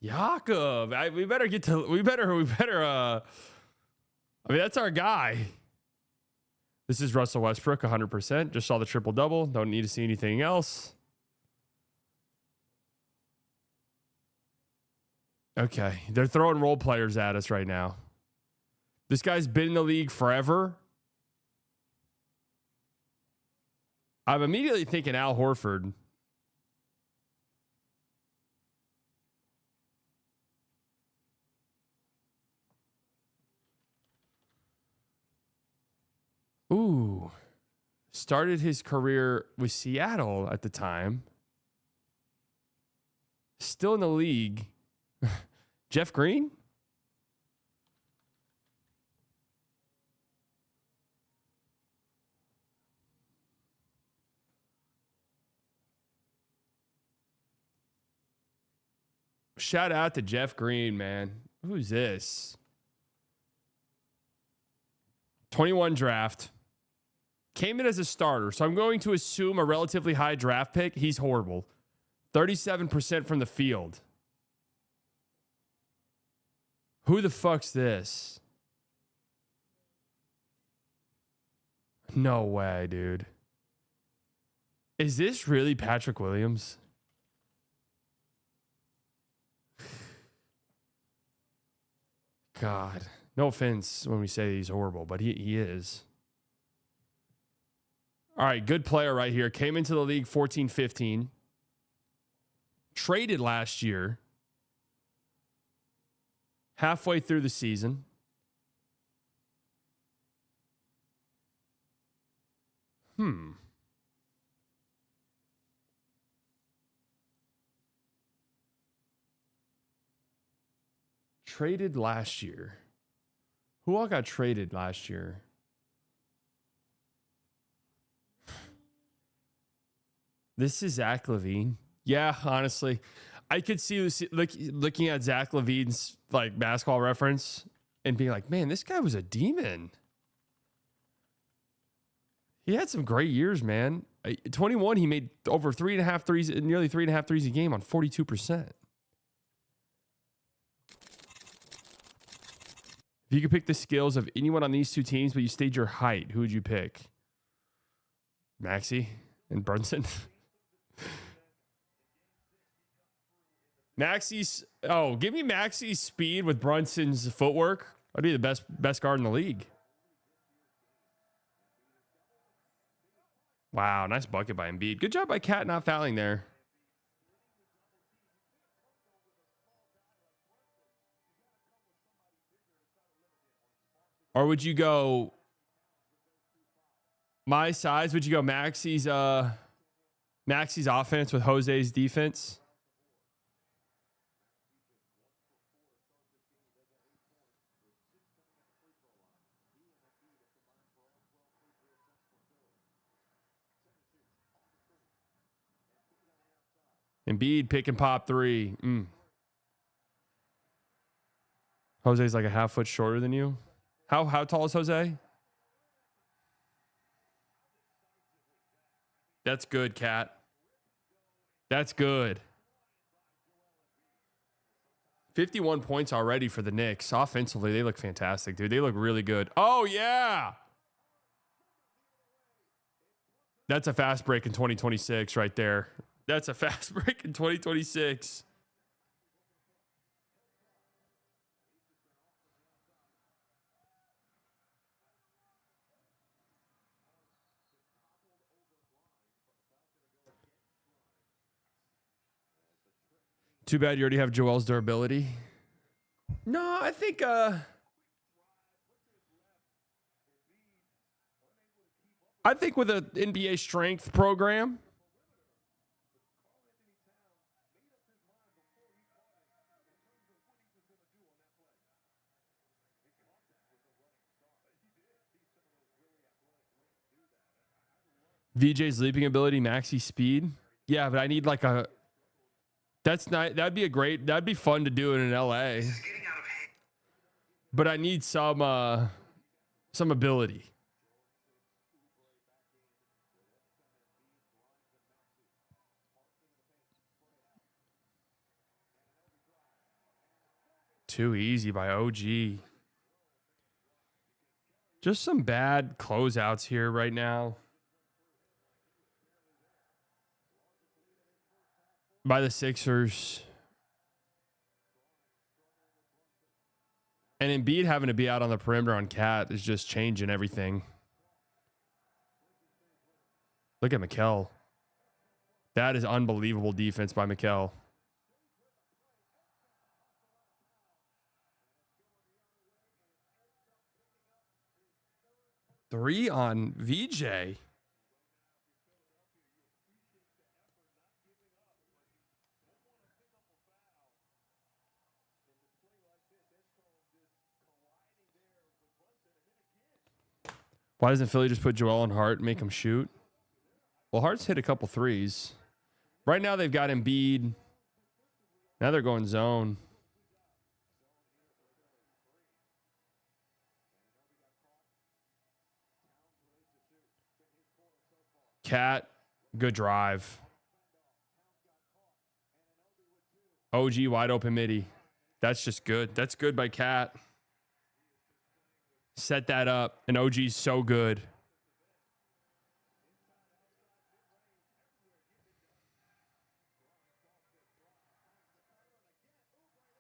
Jakob. We better get to. We better. I mean, that's our guy. This is Russell Westbrook, 100%. Just saw the triple double. Don't need to see anything else. Okay, they're throwing role players at us right now. This guy's been in the league forever. I'm immediately thinking Al Horford. Ooh. Started his career with Seattle at the time. Still in the league. Jeff Green? Shout out to Jeff Green, man. Who's this? 21 draft. Came in as a starter, so I'm going to assume a relatively high draft pick. He's horrible. 37% from the field. Who the fuck's this? No way, dude. Is this really Patrick Williams? God. No offense when we say he's horrible, but he is. All right, good player right here. Came into the league 14-15. Traded last year. Halfway through the season. Traded last year. Who all got traded last year? This is Zach LaVine. Yeah, honestly. I could see looking at Zach LaVine's like basketball reference and being like, man, this guy was a demon. He had some great years, man. 21, he made over 3.5 threes, nearly 3.5 threes a game on 42%. If you could pick the skills of anyone on these two teams, but you stayed your height, who would you pick? Maxey and Brunson? Maxey's, give me Maxey's speed with Brunson's footwork. I'd be the best guard in the league. Wow, nice bucket by Embiid. Good job by Cat not fouling there. Or would you go my size? Would you go Maxi's offense with Jose's defense? Embiid pick and pop three. Jose's like a half foot shorter than you. How tall is Jose? That's good, Cat. That's good. 51 points already for the Knicks. Offensively, they look fantastic, dude. They look really good. Oh, yeah. That's a fast break in 2026 right there. That's a fast break in 2026. Too bad you already have Joel's durability. No, I think with an NBA strength program, VJ's leaping ability, Maxi speed. Yeah, but I need like a. That's not. That'd be a great. That'd be fun to do in LA. But I need some ability. Too easy by OG. Just some bad closeouts here right now. By the Sixers. And Embiid having to be out on the perimeter on Cat is just changing everything. Look at Mikal. That is unbelievable defense by Mikal. Three on VJ. Why doesn't Philly just put Joel and Hart and make him shoot? Well, Hart's hit a couple threes. Right now they've got Embiid. Now they're going zone. Cat, good drive. OG wide open midi. That's just good. That's good by Cat. Set that up. And OG's so good.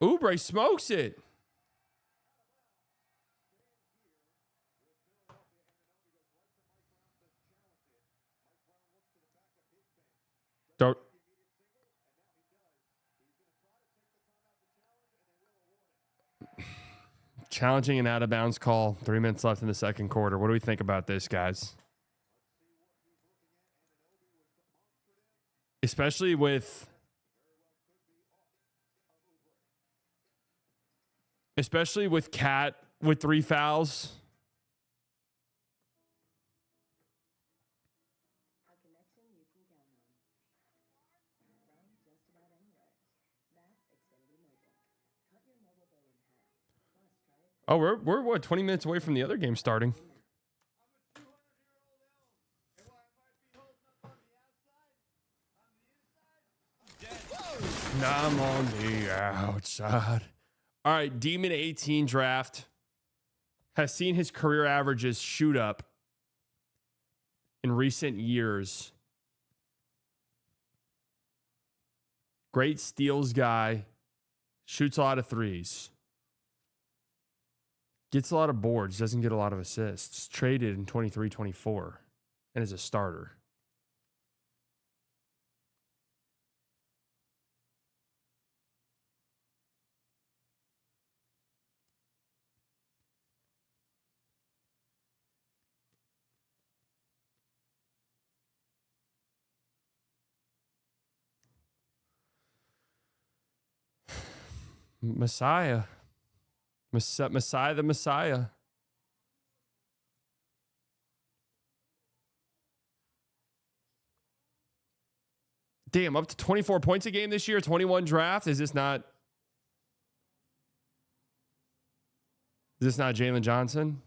Oubre smokes it. Don't. Challenging an out of bounds call. 3 minutes left in the second quarter. What do we think about this, guys? Especially with Cat with 3 fouls. Oh, we're what, 20 minutes away from the other game starting. I'm on the outside. All right, Demon 18 draft has seen his career averages shoot up in recent years. Great steals guy, shoots a lot of threes. Gets a lot of boards, doesn't get a lot of assists. Traded in 23-24 and is a starter. Messiah. Messiah the Messiah. Damn, up to 24 points a game this year, 21 draft. Is this not Jalen Johnson?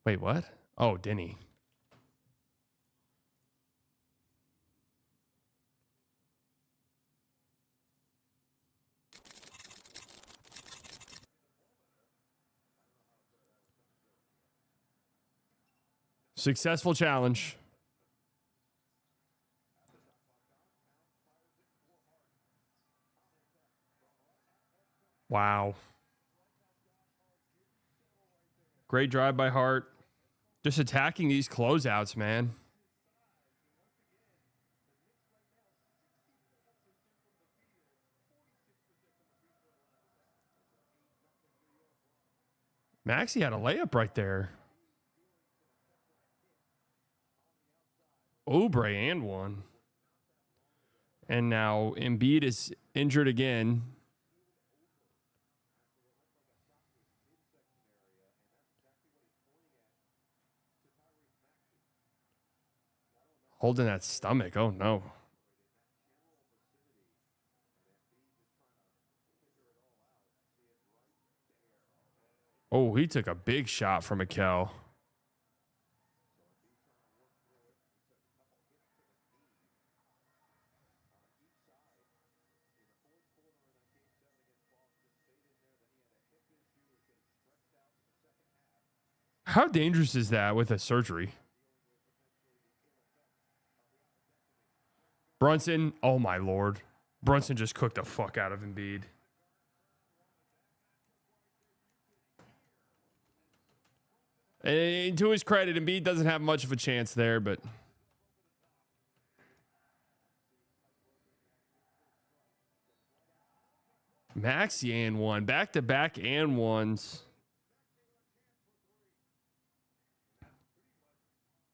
Wait, what? Oh, Denny. Successful challenge. Wow. Great drive by Hart. Just attacking these closeouts, man. Maxey had a layup right there. Oubre and one. And now Embiid is injured again. Holding that stomach. Oh, no. Oh, he took a big shot from Mikal. How dangerous is that with a surgery? Brunson, oh my lord. Brunson just cooked the fuck out of Embiid. And to his credit, Embiid doesn't have much of a chance there, but Maxey and one. Back-to-back and ones.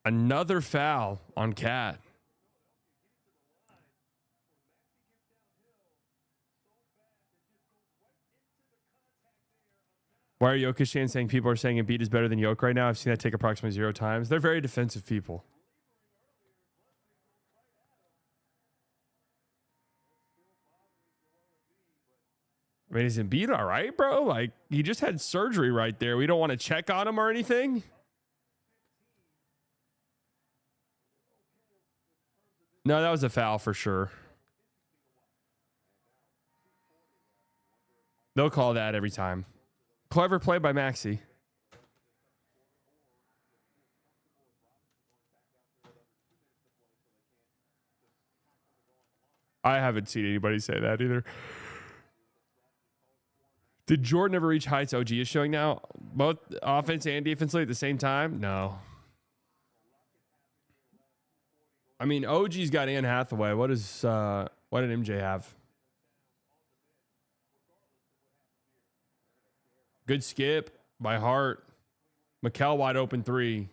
Another foul on Cat. Why are Jokic fans saying people are saying Embiid is better than Jokic right now? I've seen that take approximately 0 times. They're very defensive people. I mean, is Embiid all right, bro? Like, he just had surgery right there. We don't want to check on him or anything. No, that was a foul for sure. They'll call that every time. Clever play by Maxey. I haven't seen anybody say that either. Did Jordan ever reach heights OG is showing now? Both offense and defensively at the same time? No. I mean, OG's got Anne Hathaway. What did MJ have? Good skip by Hart. Mikal wide open 3.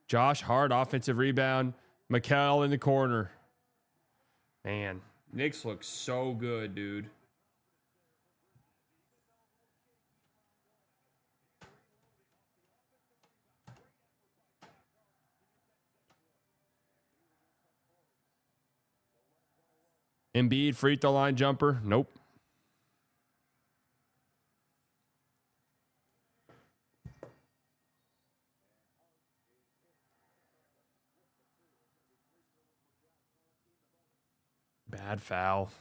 Josh Hart offensive rebound. Mikal in the corner. Man, Knicks look so good, dude. Embiid free throw line jumper. Nope. Bad foul.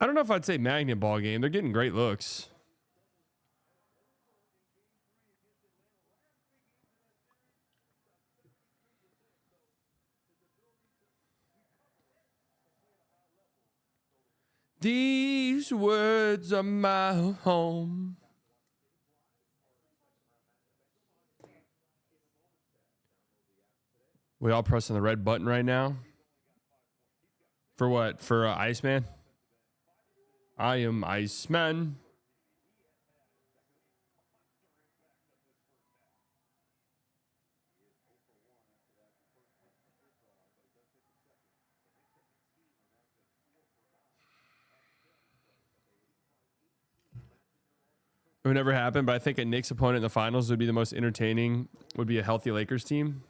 I don't know if I'd say magnet ball game. They're getting great looks. These words are my home. We all pressing the red button right now. For what? For Iceman? I am Iceman. It would never happen, but I think a Knicks opponent in the finals would be the most entertaining, would be a healthy Lakers team.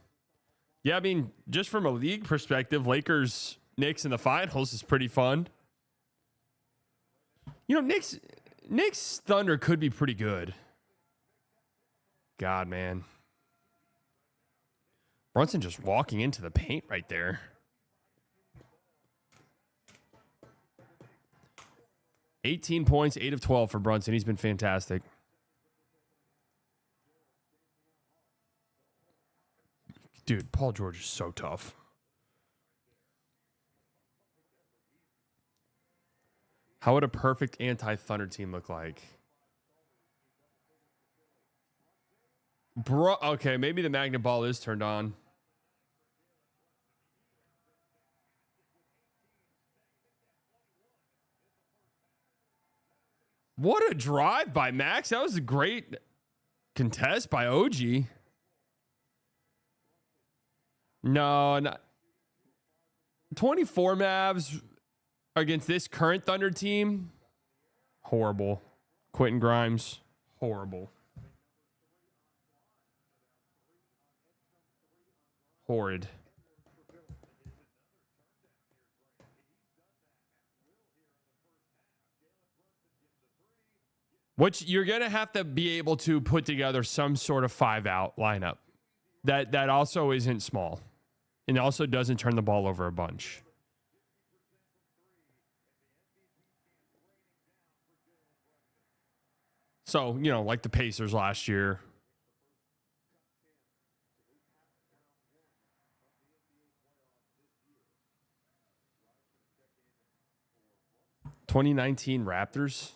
Yeah, I mean, just from a league perspective, Lakers, Knicks in the finals is pretty fun. You know, Knicks Thunder could be pretty good. God, man. Brunson just walking into the paint right there. $18 points, 8 of 12 for Brunson. He's been fantastic. Dude, Paul George is so tough. How would a perfect anti-Thunder team look like? Bro, okay, maybe the magnet ball is turned on. What a drive by Max. That was a great contest by OG. No, not 24 Mavs against this current Thunder team. Horrible. Quentin Grimes. Horrible. Horrid. Which you're going to have to be able to put together some sort of 5-out lineup. That also isn't small. And also doesn't turn the ball over a bunch. So, you know, like the Pacers last year. '19 Raptors.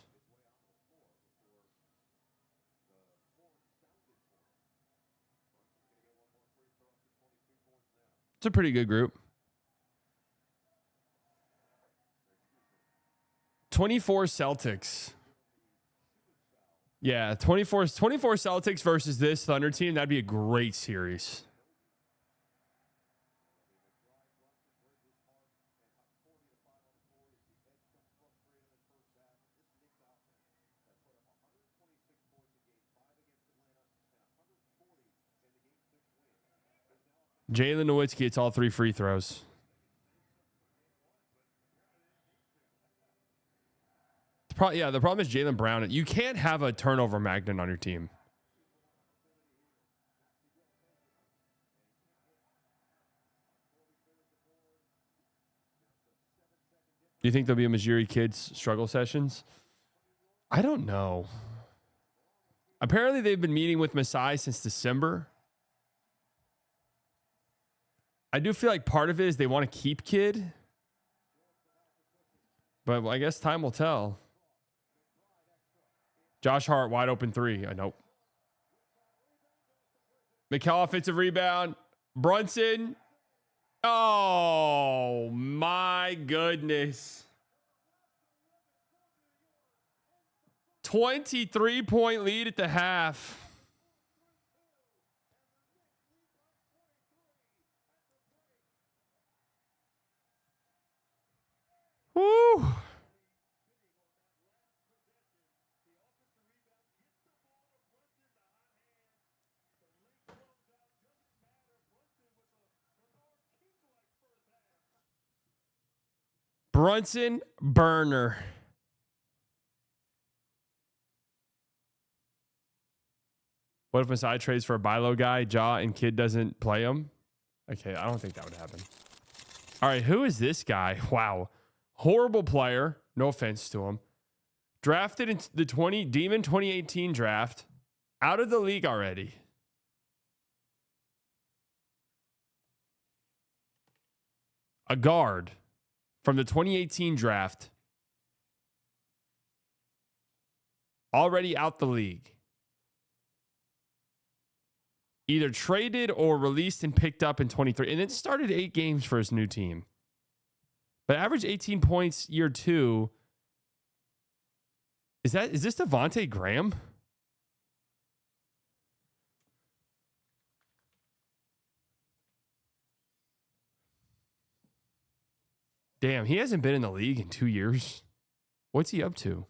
It's a pretty good group. 24 Celtics. Yeah, 24 Celtics versus this Thunder team. That'd be a great series. Jalen Nowitzki gets all 3 free throws. The problem is Jaylen Brown. You can't have a turnover magnet on your team. Do you think there'll be a Missouri Kids struggle sessions? I don't know. Apparently, they've been meeting with Masai since December. I do feel like part of it is they want to keep Kid. But I guess time will tell. Josh Hart, wide open 3. I know. Mikal, offensive rebound. Brunson. Oh, my goodness. 23-point lead at the half. Woo. Brunson burner. What if Masai trades for a Bilo guy, Ja, and Kid doesn't play him? Okay, I don't think that would happen. All right, who is this guy? Wow. Horrible player. No offense to him. Drafted in the Demon 2018 draft. Out of the league already. A guard from the 2018 draft. Already out the league. Either traded or released and picked up in 23. And it started 8 games for his new team. But average 18 points year 2. Is this Devontae Graham? Damn, he hasn't been in the league in 2 years. What's he up to?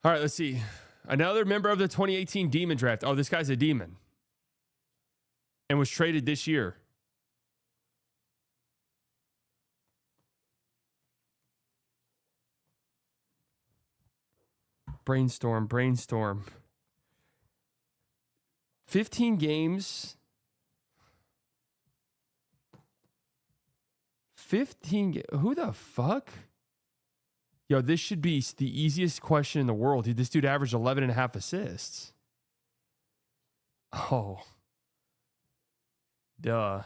All right, let's see. Another member of the 2018 Demon Draft. Oh, this guy's a demon. And was traded this year. Brainstorm. 15 games. 15. Who the fuck? Yo, this should be the easiest question in the world. This dude averaged 11 and a half assists. Oh. Duh.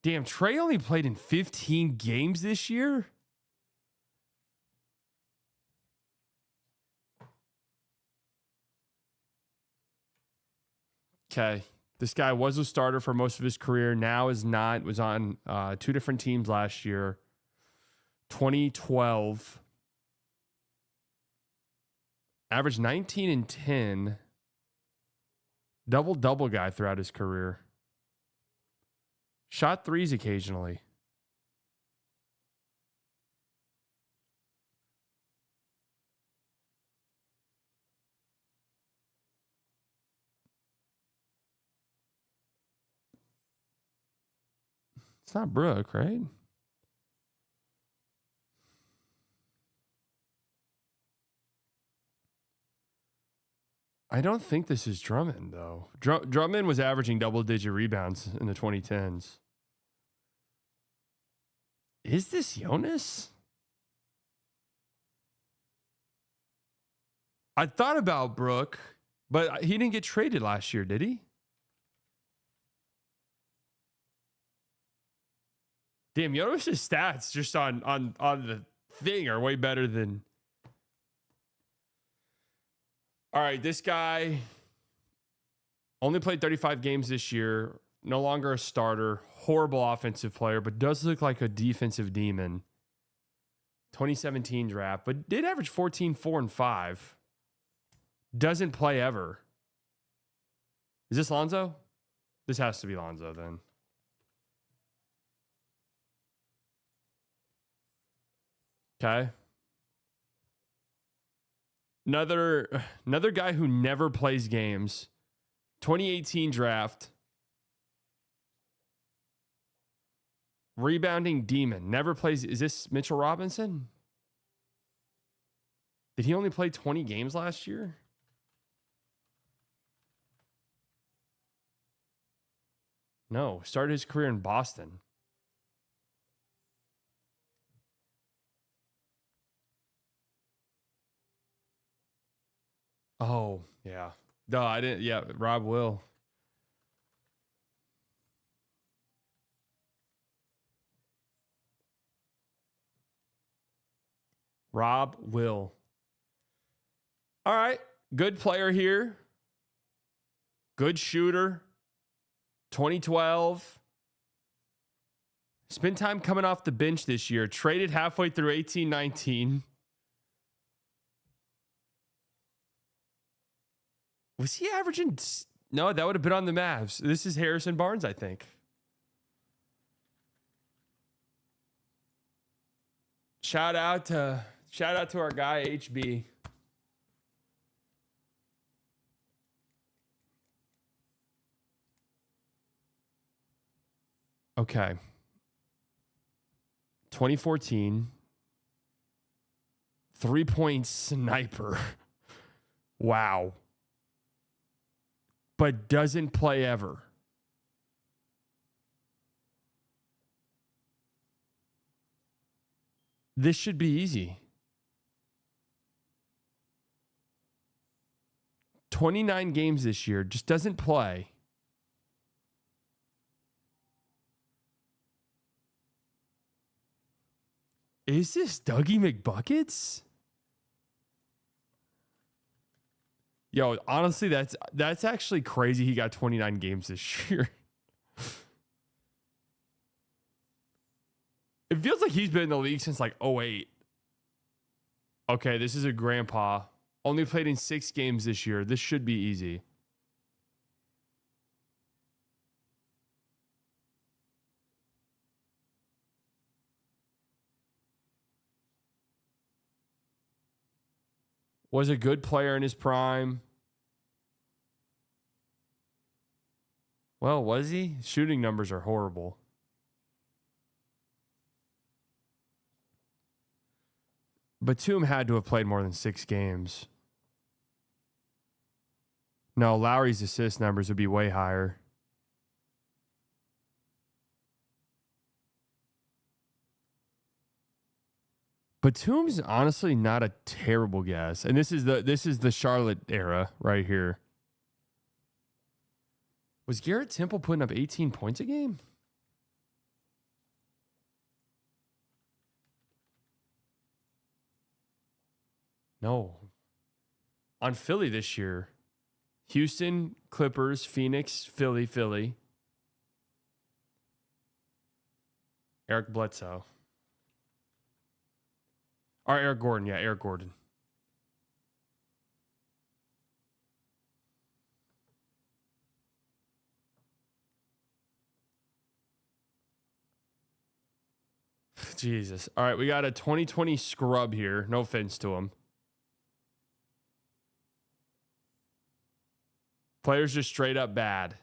Damn, Trey only played in 15 games this year? Okay. This guy was a starter for most of his career. Now is not. Was on 2 different teams last year. 2012. Averaged 19 and 10. Double guy throughout his career. Shot threes occasionally. It's not Brooke, right? I don't think this is Drummond, though. Drummond was averaging double-digit rebounds in the 2010s. Is this Jonas? I thought about Brooke, but he didn't get traded last year, did he? Damn, Jonas' stats just on the thing are way better than... All right, this guy only played 35 games this year. No longer a starter. Horrible offensive player, but does look like a defensive demon. 2017 draft, but did average 14, 4, and 5. Doesn't play ever. Is this Lonzo? This has to be Lonzo then. Okay. Another guy who never plays games. 2018 draft. Rebounding demon. Never plays. Is this Mitchell Robinson? Did he only play 20 games last year? No. Started his career in Boston. Oh, yeah. No, I didn't. Yeah, Rob Will. Rob Will. All right. Good player here. Good shooter. 2012. Spent time coming off the bench this year. Traded halfway through 18-19. Was he averaging? No, that would have been on the Mavs. This is Harrison Barnes, I think. Shout out to our guy HB. Okay. 2014. 3-point sniper. Wow. But doesn't play ever. This should be easy. 29 games this year, just doesn't play. Is this Dougie McBuckets? Yo, honestly, that's actually crazy. He got 29 games this year. It feels like he's been in the league since like '08. Okay, this is a grandpa. Only played in 6 games this year. This should be easy. Was a good player in his prime. Well, was he? Shooting numbers are horrible. Batum had to have played more than 6 games. No, Lowry's assist numbers would be way higher. Batum's honestly not a terrible guess. And this is the Charlotte era right here. Was Garrett Temple putting up 18 points a game? No. On Philly this year. Houston, Clippers, Phoenix, Philly. Eric Bledsoe. Or Eric Gordon. Yeah, Eric Gordon. Jesus. All right, we got a 2020 scrub here. No offense to him. Players just straight up bad.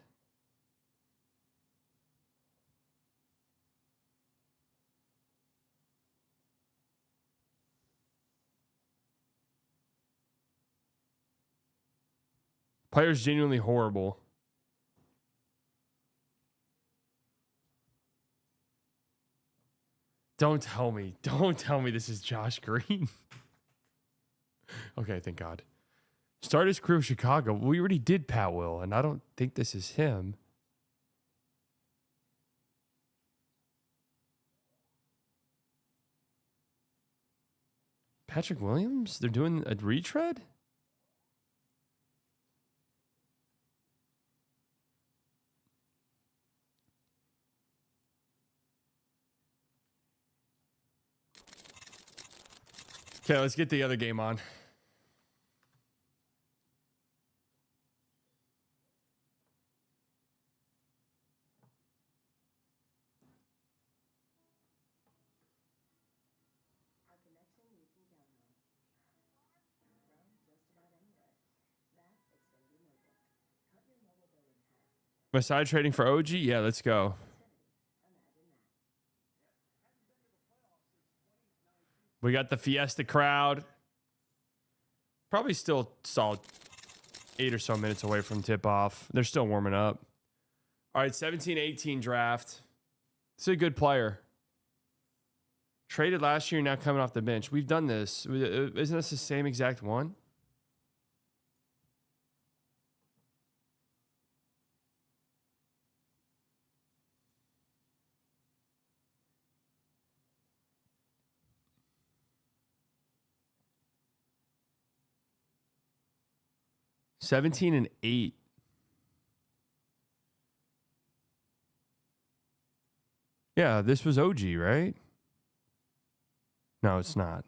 Players genuinely horrible. Don't tell me. Don't tell me this is Josh Green. Okay, thank God. Started his career with Chicago. We already did Pat Will, and I don't think this is him. Patrick Williams? They're doing a retread? Okay, let's get the other game on. Besides trading for OG? Yeah, let's go. We got the Fiesta crowd. Probably still solid 8 or so minutes away from tip-off. They're still warming up. All right, 17-18 draft. It's a good player. Traded last year, now coming off the bench. We've done this. Isn't this the same exact one? (17-8). Yeah, this was OG, right? No, it's not.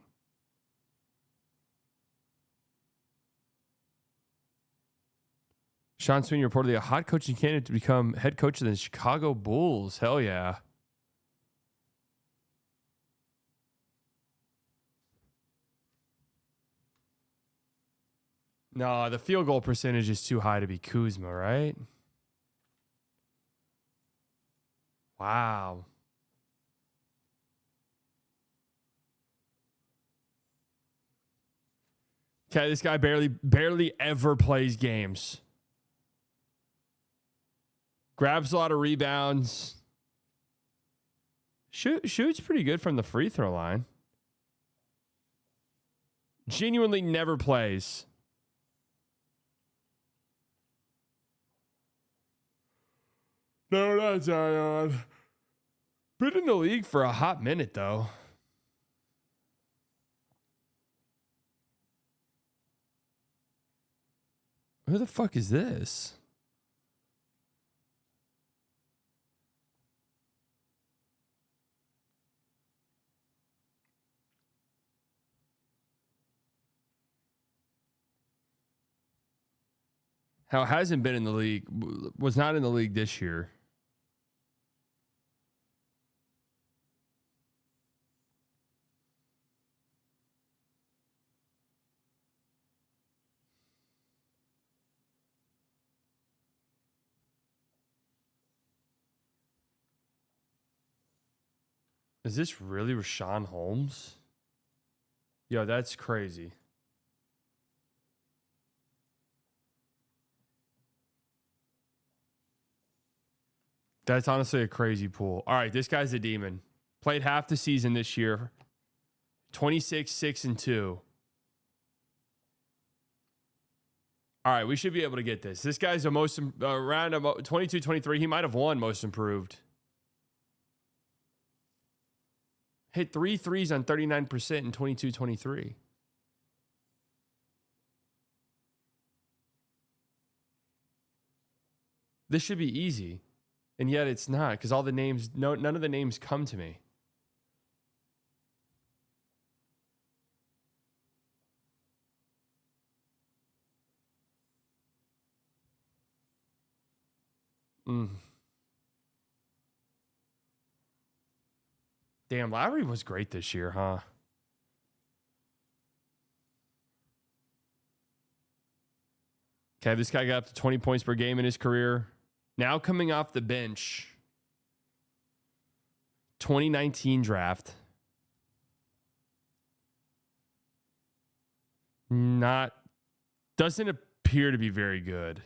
Sean Sweeney reportedly a hot coaching candidate to become head coach of the Chicago Bulls. Hell yeah. No, the field goal percentage is too high to be Kuzma, right? Wow. Okay, this guy barely ever plays games. Grabs a lot of rebounds. Shoots pretty good from the free throw line. Genuinely never plays. No, not Zion. Been in the league for a hot minute, though. Who the fuck is this? How hasn't been in the league, was not in the league this year. Is this really Rashawn Holmes? Yo, that's crazy. That's honestly a crazy pool. All right, this guy's a demon. Played half the season this year. 26, 6, and 2. All right, we should be able to get this. This guy's the most around 22, 23. He might have won most improved. Hit 3 threes on 39% in 22, 23. This should be easy. And yet it's not, because all the names, none of the names come to me. Damn, Lowry was great this year, huh? Okay, this guy got up to 20 points per game in his career. Now coming off the bench. 2019 draft. Doesn't appear to be very good.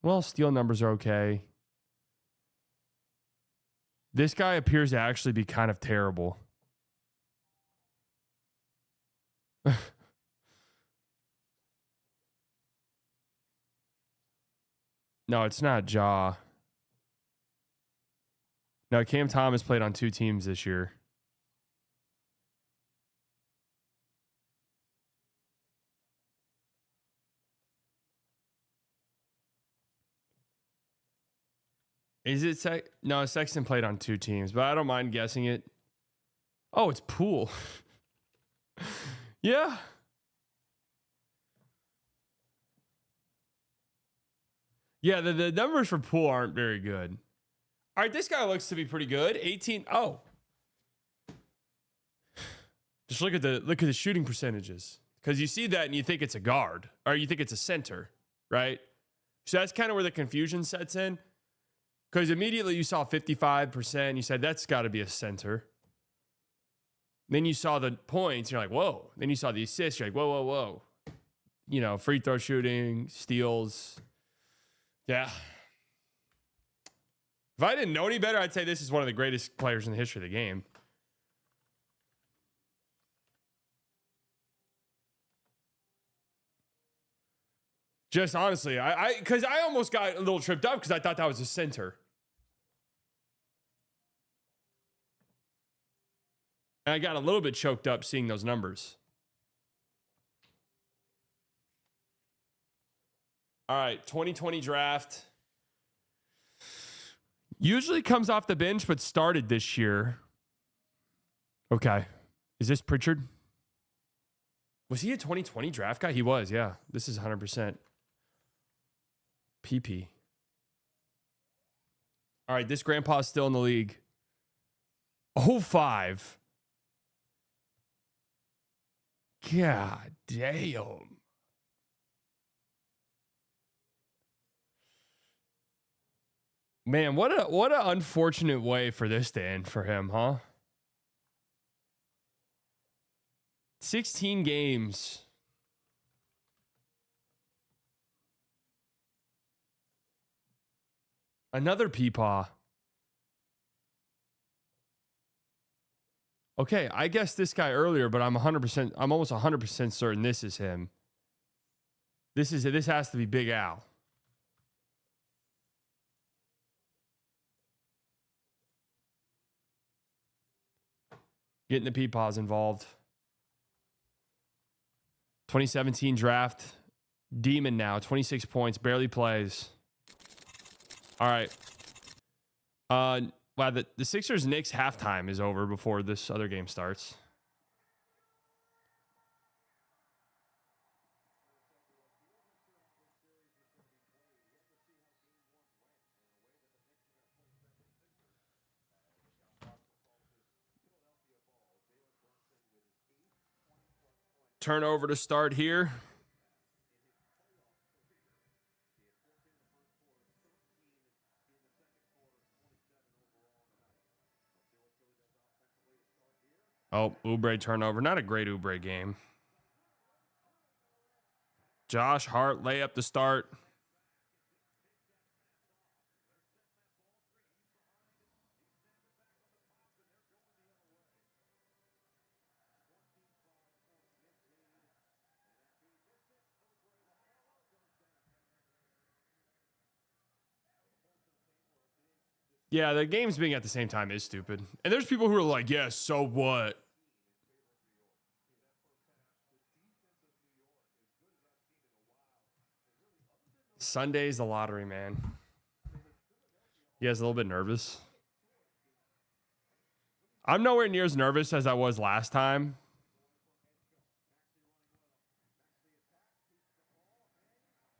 Well, steal numbers are okay. This guy appears to actually be kind of terrible. No, it's not Ja. No, Cam Thomas played on 2 teams this year. Is it No, Sexton played on 2 teams, but I don't mind guessing it. Oh, it's Poole. Yeah. Yeah, the numbers for Poole aren't very good. All right, this guy looks to be pretty good. 18. Oh. Just look at the shooting percentages. Because you see that and you think it's a guard. Or you think it's a center, right? So that's kind of where the confusion sets in. Because immediately you saw 55%. You said, that's got to be a center. Then you saw the points. You're like, whoa. Then you saw the assists. You're like, whoa, whoa, whoa. You know, free throw shooting, steals. Yeah. If I didn't know any better, I'd say this is one of the greatest players in the history of the game. Just honestly, because I almost got a little tripped up because I thought that was a center. And I got a little bit choked up seeing those numbers. All right, 2020 draft. Usually comes off the bench, but started this year. Okay. Is this Pritchard? Was he a 2020 draft guy? He was, yeah. This is 100%. PP. All right, this grandpa's still in the league. 05. God damn. Man, what an unfortunate way for this to end for him, huh? 16 games. Another Peepaw. Okay, I guessed this guy earlier, but I'm almost 100% certain this is him. This has to be Big Al. Getting the Peepaws involved. 2017 draft. Demon now. 26 points. Barely plays. All right. Wow, the Sixers Knicks halftime is over before this other game starts. Turnover to start here. Oh, Oubre turnover. Not a great Oubre game. Josh Hart layup to start. Yeah, the games being at the same time is stupid. And there's people who are like, yeah, so what? Sunday's the lottery, man. You guys a little bit nervous? I'm nowhere near as nervous as I was last time.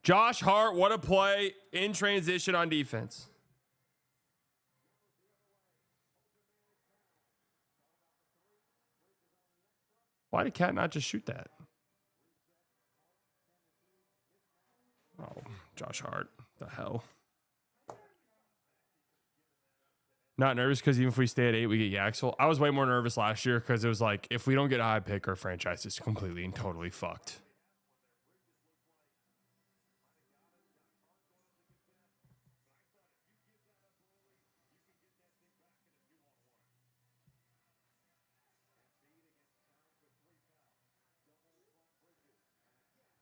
Josh Hart, what a play in transition on defense. Why did Cat not just shoot that? Oh, Josh Hart. The hell? Not nervous because even if we stay at 8, we get Yaxel. I was way more nervous last year because it was like, if we don't get a high pick, our franchise is completely and totally fucked.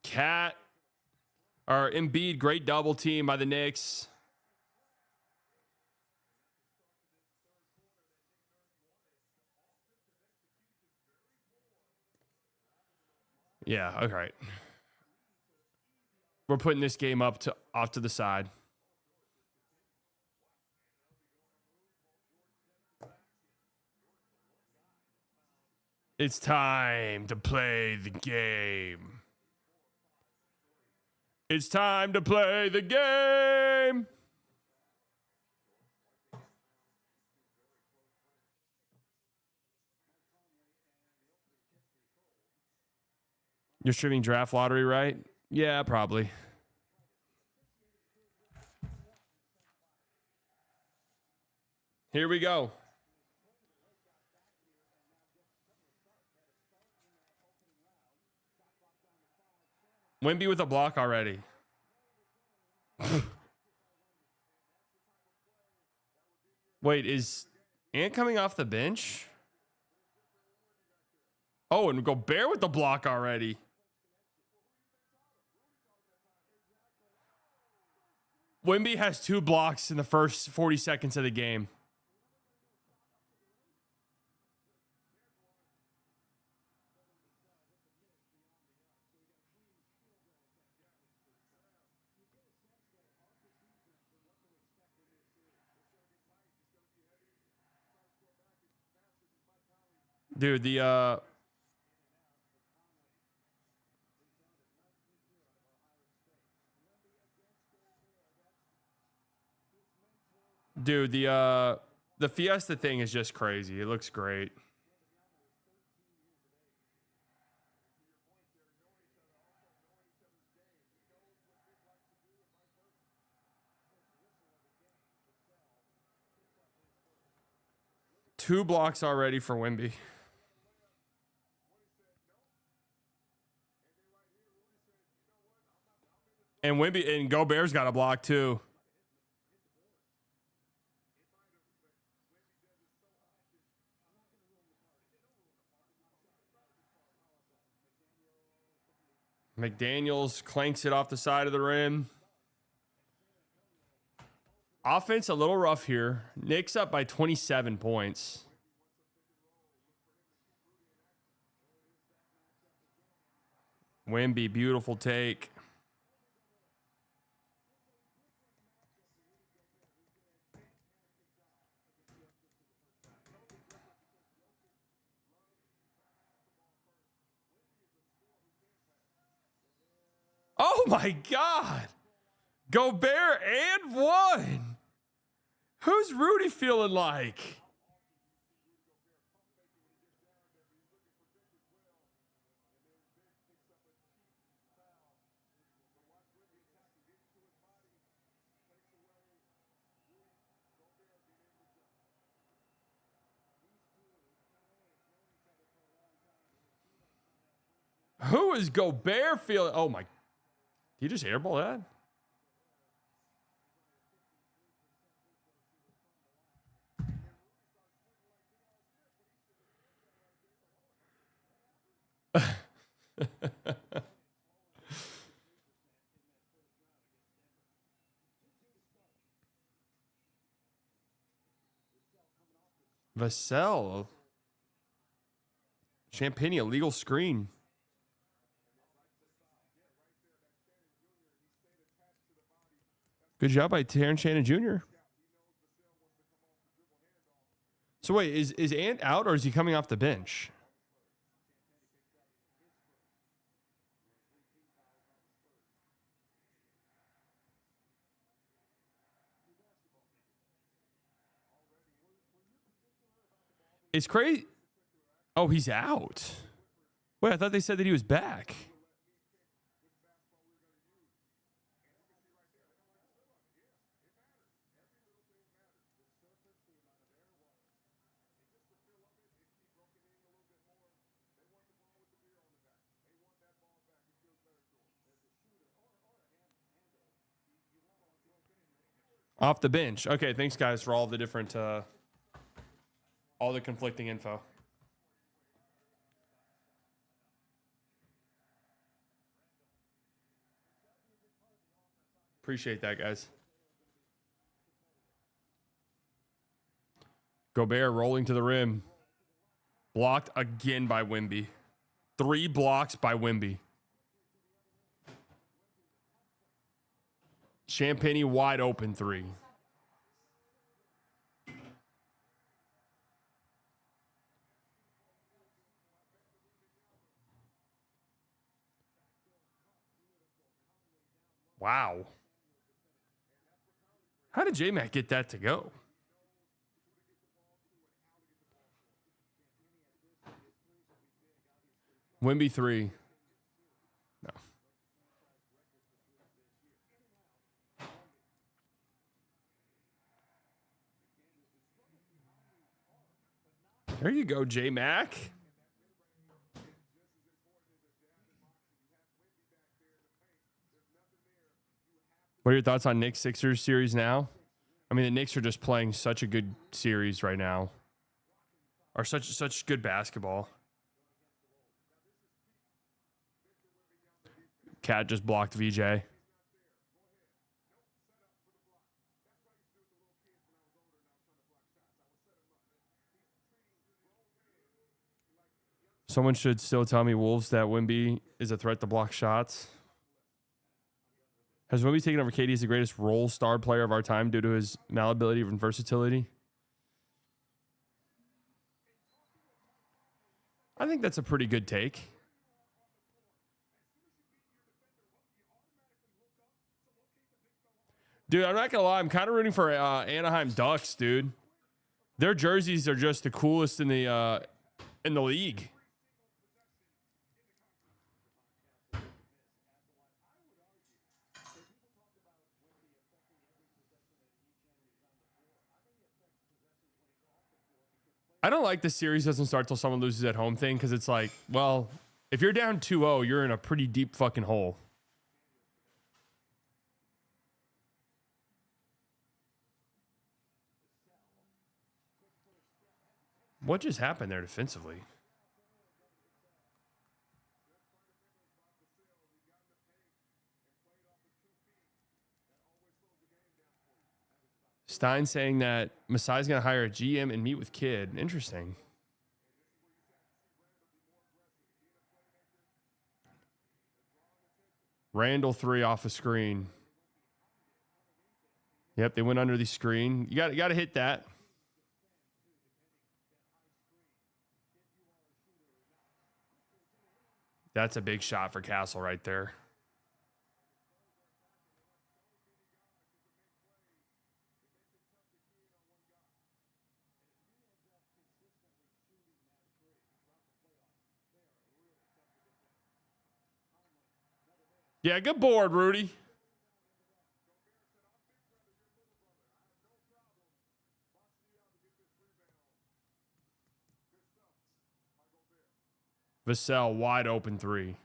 Cat or Embiid, great double team by the Knicks. Yeah, okay. We're putting this game off to the side. It's time to play the game. It's time to play the game. You're streaming draft lottery, right? Yeah, probably. Here we go. Wemby with a block already. Wait, is Ant coming off the bench? Oh, and Gobert with the block already. Wemby has 2 blocks in the first 40 seconds of the game. Dude, the Fiesta thing is just crazy. It looks great. Two blocks already for Wemby. And Wemby and Gobert's got a block too. McDaniels clanks it off the side of the rim. Offense a little rough here. Knicks up by 27 points. Wemby, beautiful take. Oh my God. Gobert and 1. Who's Rudy feeling like? Who is Gobert feeling? Oh my. Did you just airball that? Vassell. Champagne, illegal screen. Good job by Terrence Shannon Jr. So wait, is Ant out or is he coming off the bench? It's crazy. Oh, he's out. Wait, I thought they said that he was back. Off the bench. Okay, thanks guys for all the different all the conflicting info. Appreciate that, guys. Gobert rolling to the rim. Blocked again by Wemby. 3 blocks by Wemby. Champagne wide open 3. Wow. How did J-Mac get that to go? Wemby 3. No. There you go, J-Mac. What are your thoughts on Knicks Sixers series now? I mean, the Knicks are just playing such a good series right now. Or such good basketball. Cat just blocked VJ. Someone should still tell me, Wolves, that Wemby is a threat to block shots. Has Wemby taken over KD as the greatest role star player of our time due to his malleability and versatility? I think that's a pretty good take. Dude, I'm not going to lie. I'm kind of rooting for Anaheim Ducks, dude. Their jerseys are just the coolest in the league. I don't like the series doesn't start till someone loses at home thing because it's like, well, if you're down 2-0, you're in a pretty deep fucking hole. What just happened there defensively? Stein saying that Masai's going to hire a GM and meet with Kidd. Interesting. Randall 3 off a screen. Yep, they went under the screen. You got to hit that. That's a big shot for Castle right there. Yeah, good board, Rudy. Vassell, wide open 3.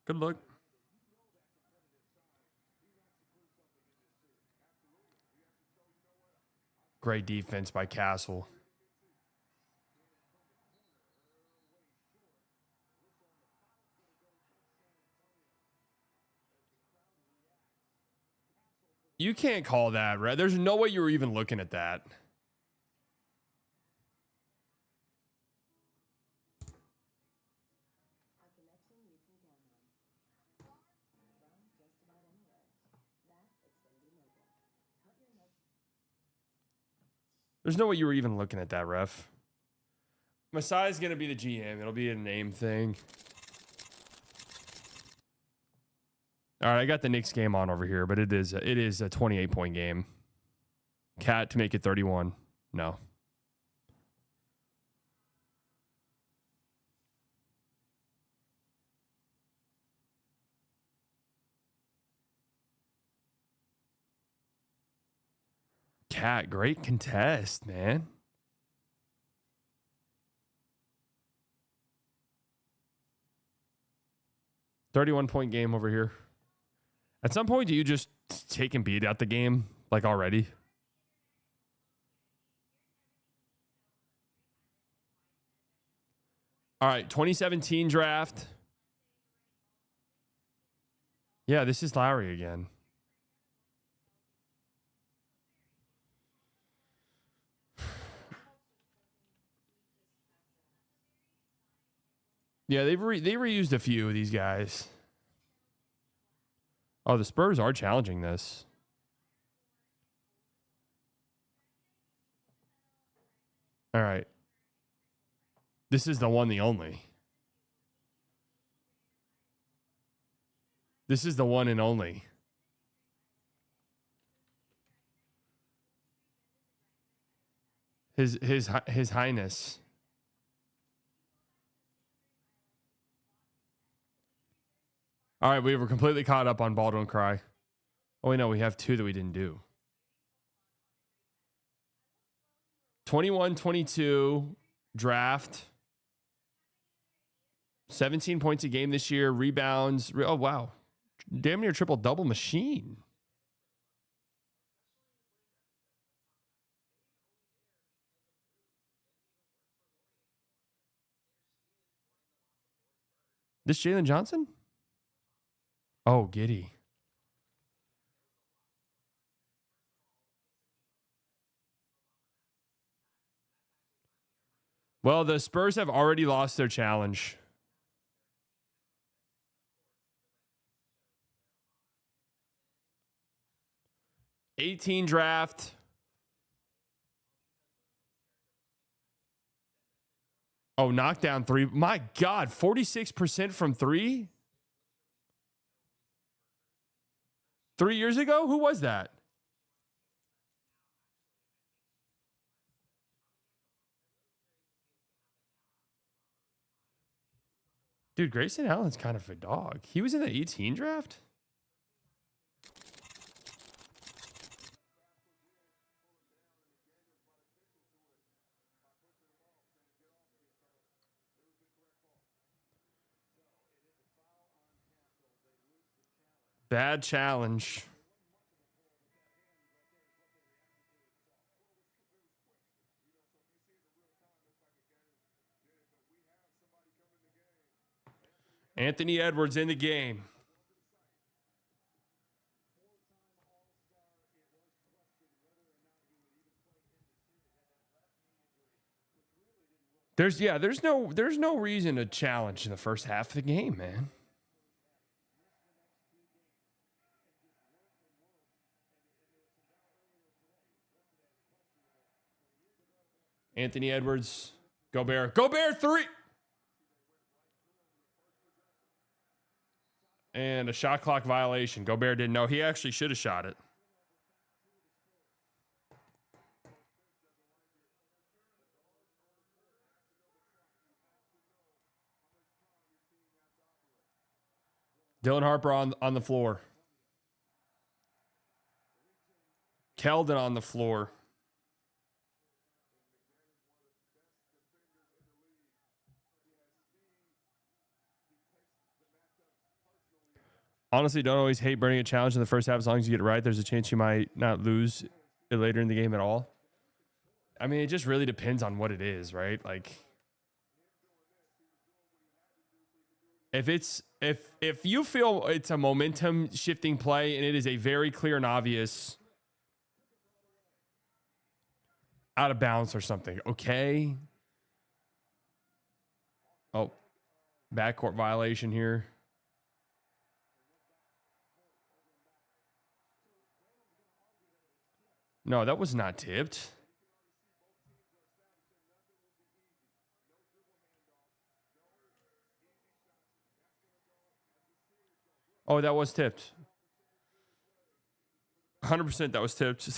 Good look. Great defense by Castle. You can't call that, right? There's no way you were even looking at that. There's no way you were even looking at that, ref. Masai's going to be the GM. It'll be a name thing. All right, I got the Knicks game on over here, but it is a 28-point game. Cat to make it 31. No. Cat, great contest, man. $31-point game over here. At some point, do you just take and beat out the game, like already? All right, 2017 draft. Yeah, this is Lowry again. Yeah, they reused a few of these guys. Oh, the Spurs are challenging this. All right. This is the one, the only. This is the one and only. His Highness. All right, we were completely caught up on Ball Don't Cry. Oh, wait, no, we have two that we didn't do. 21-22 draft. 17 points a game this year. Rebounds. Oh, wow. Damn near triple-double machine. This Jalen Johnson? Oh, giddy. Well, the Spurs have already lost their challenge. '18 draft. Oh, knockdown three. My God, 46% from three? 3 years ago? Who was that? Dude, Grayson Allen's kind of a dog. He was in the 18 draft? Bad challenge. Anthony Edwards in the game. There's no reason to challenge in the first half of the game, man. Anthony Edwards, Gobert. Gobert three. And a shot clock violation. Gobert didn't know. He actually should have shot it. Dylan Harper on the floor. Keldon on the floor. Honestly, don't always hate burning a challenge in the first half. As long as you get it right, there's a chance you might not lose it later in the game at all. I mean, it just really depends on what it is, right? Like, if you feel it's a momentum shifting play and it is a very clear and obvious out of bounds or something, okay. Oh, backcourt violation here. No, that was not tipped. Oh, that was tipped. 100% that was tipped.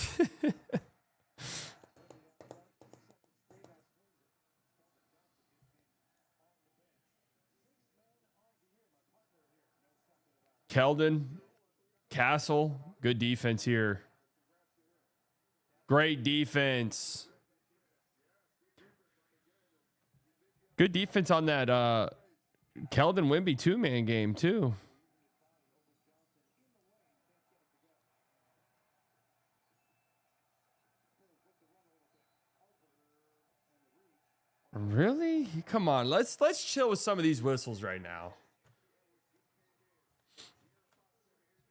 Keldon, Castle, good defense here. Great defense. Good defense on that Keldon Wimby two-man game, too. Really? Come on. Let's chill with some of these whistles right now.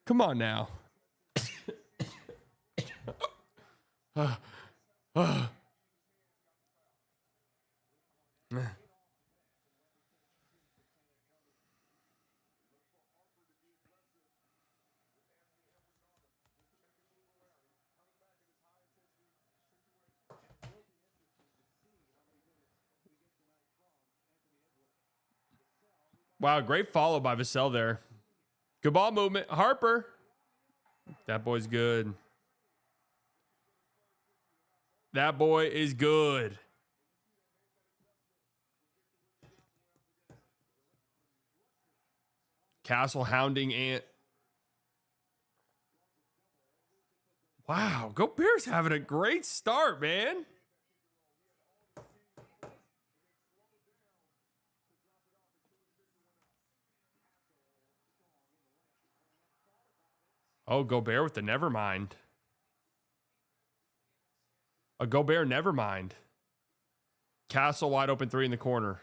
Come on now. Wow, great follow by Vassell there. Good ball movement. Harper. That boy's good. That boy is good. Castle hounding Ant. Wow, Go Bears having a great start, man. Oh, Gobert with the nevermind. A Gobert nevermind. Castle wide open three in the corner.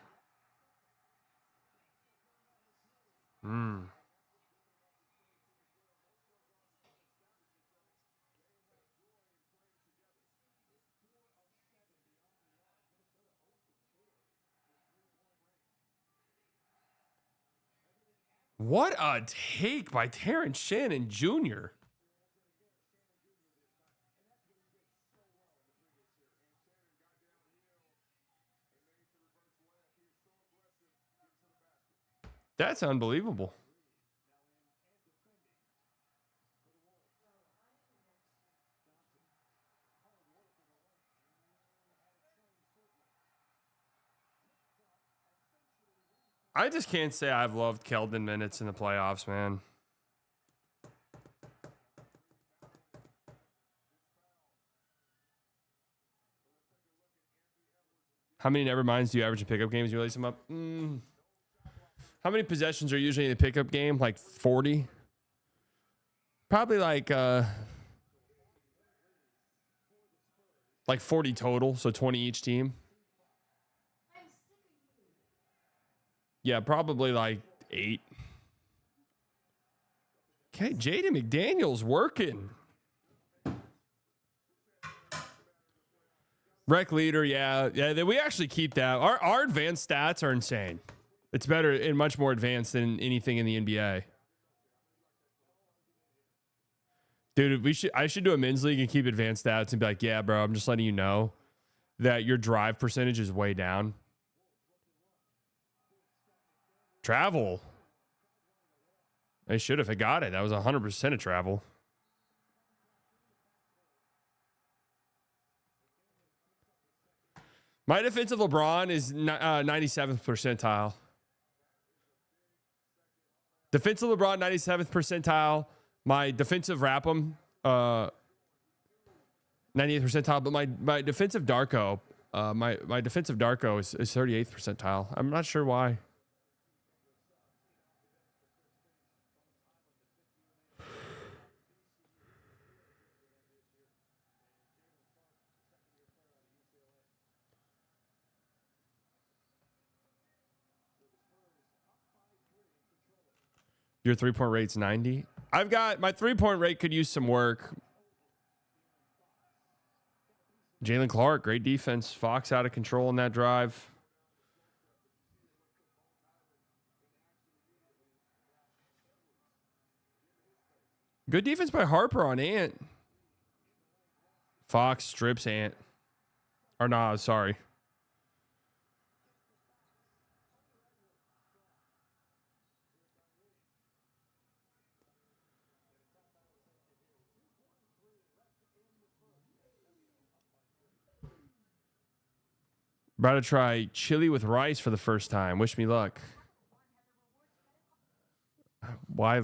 What a take by Terrence Shannon Jr. That's unbelievable. I just can't say I've loved Keldon minutes in the playoffs, man. How many neverminds do you average in pickup games? You release them up? How many possessions are usually in the pickup game? Like 40? Probably like 40 total, so 20 each team. Yeah, probably like 8. Okay, Jaden McDaniels working. Rec leader, yeah. We actually keep that. Our advanced stats are insane. It's better and much more advanced than anything in the NBA. Dude, I should do a men's league and keep advanced stats and be like, yeah, bro, I'm just letting you know that your drive percentage is way down. Travel. They should have got it. That was 100% of travel. My defensive LeBron is 97th percentile. Defensive LeBron, 97th percentile. My defensive Rapham, 98th percentile. But my defensive Darko, my defensive Darko is 38th percentile. I'm not sure why. Your 3-point rate's 90. I've got my 3-point rate could use some work. Jalen Clark, great defense. Fox out of control in that drive. Good defense by Harper on Ant. Fox strips Ant. Or nah, sorry. About to try chili with rice for the first time. Wish me luck. Why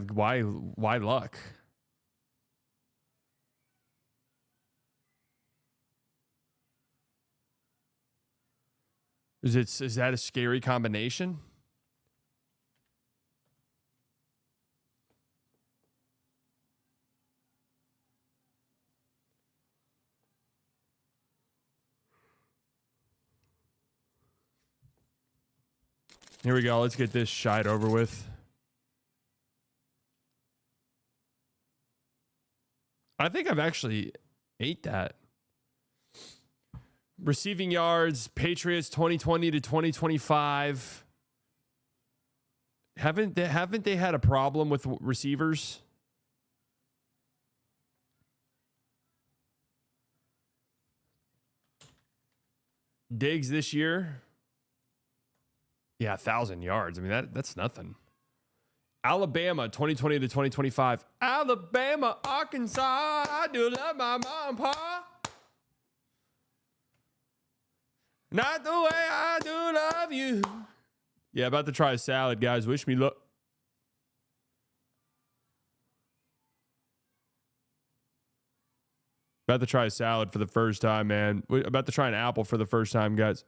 luck? Is that a scary combination? Here we go. Let's get this shite over with. I think I've actually ate that. Receiving yards, Patriots 2020 to 2025. Haven't they had a problem with receivers? Diggs this year. Yeah, 1,000 yards. I mean, that's nothing. Alabama 2020 to 2025. Alabama, Arkansas. I do love my mom and pa. Not the way I do love you. Yeah, about to try a salad, guys. Wish me luck. About to try a salad for the first time, man. About to try an apple for the first time, guys.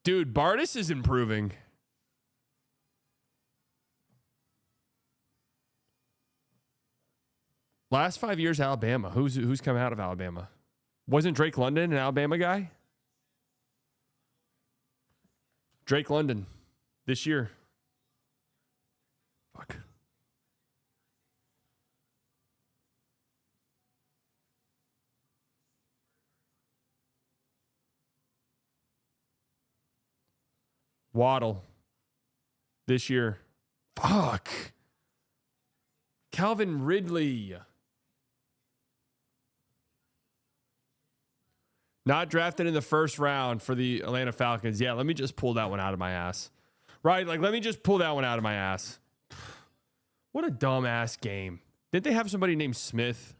Dude, Bardis is improving. Last 5 years, Alabama. Who's come out of Alabama? Wasn't Drake London an Alabama guy? Drake London this year. Fuck. Waddle this year. Fuck. Calvin Ridley. Not drafted in the first round for the Atlanta Falcons. Yeah, let me just pull that one out of my ass. Right? Like, let me just pull that one out of my ass. What a dumbass game. Didn't they have somebody named Smith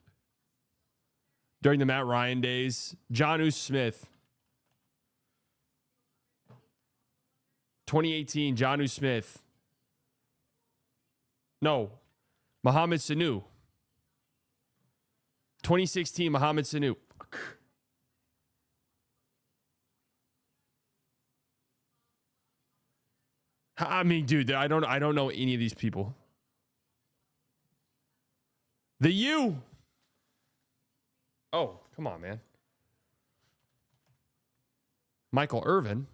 during the Matt Ryan days? Jonnu Smith. 2018, Jonnu Smith. No. Mohamed Sanu. 2016, Mohamed Sanu. Fuck. I mean, dude, I don't know any of these people. The U. Oh, come on, man. Michael Irvin.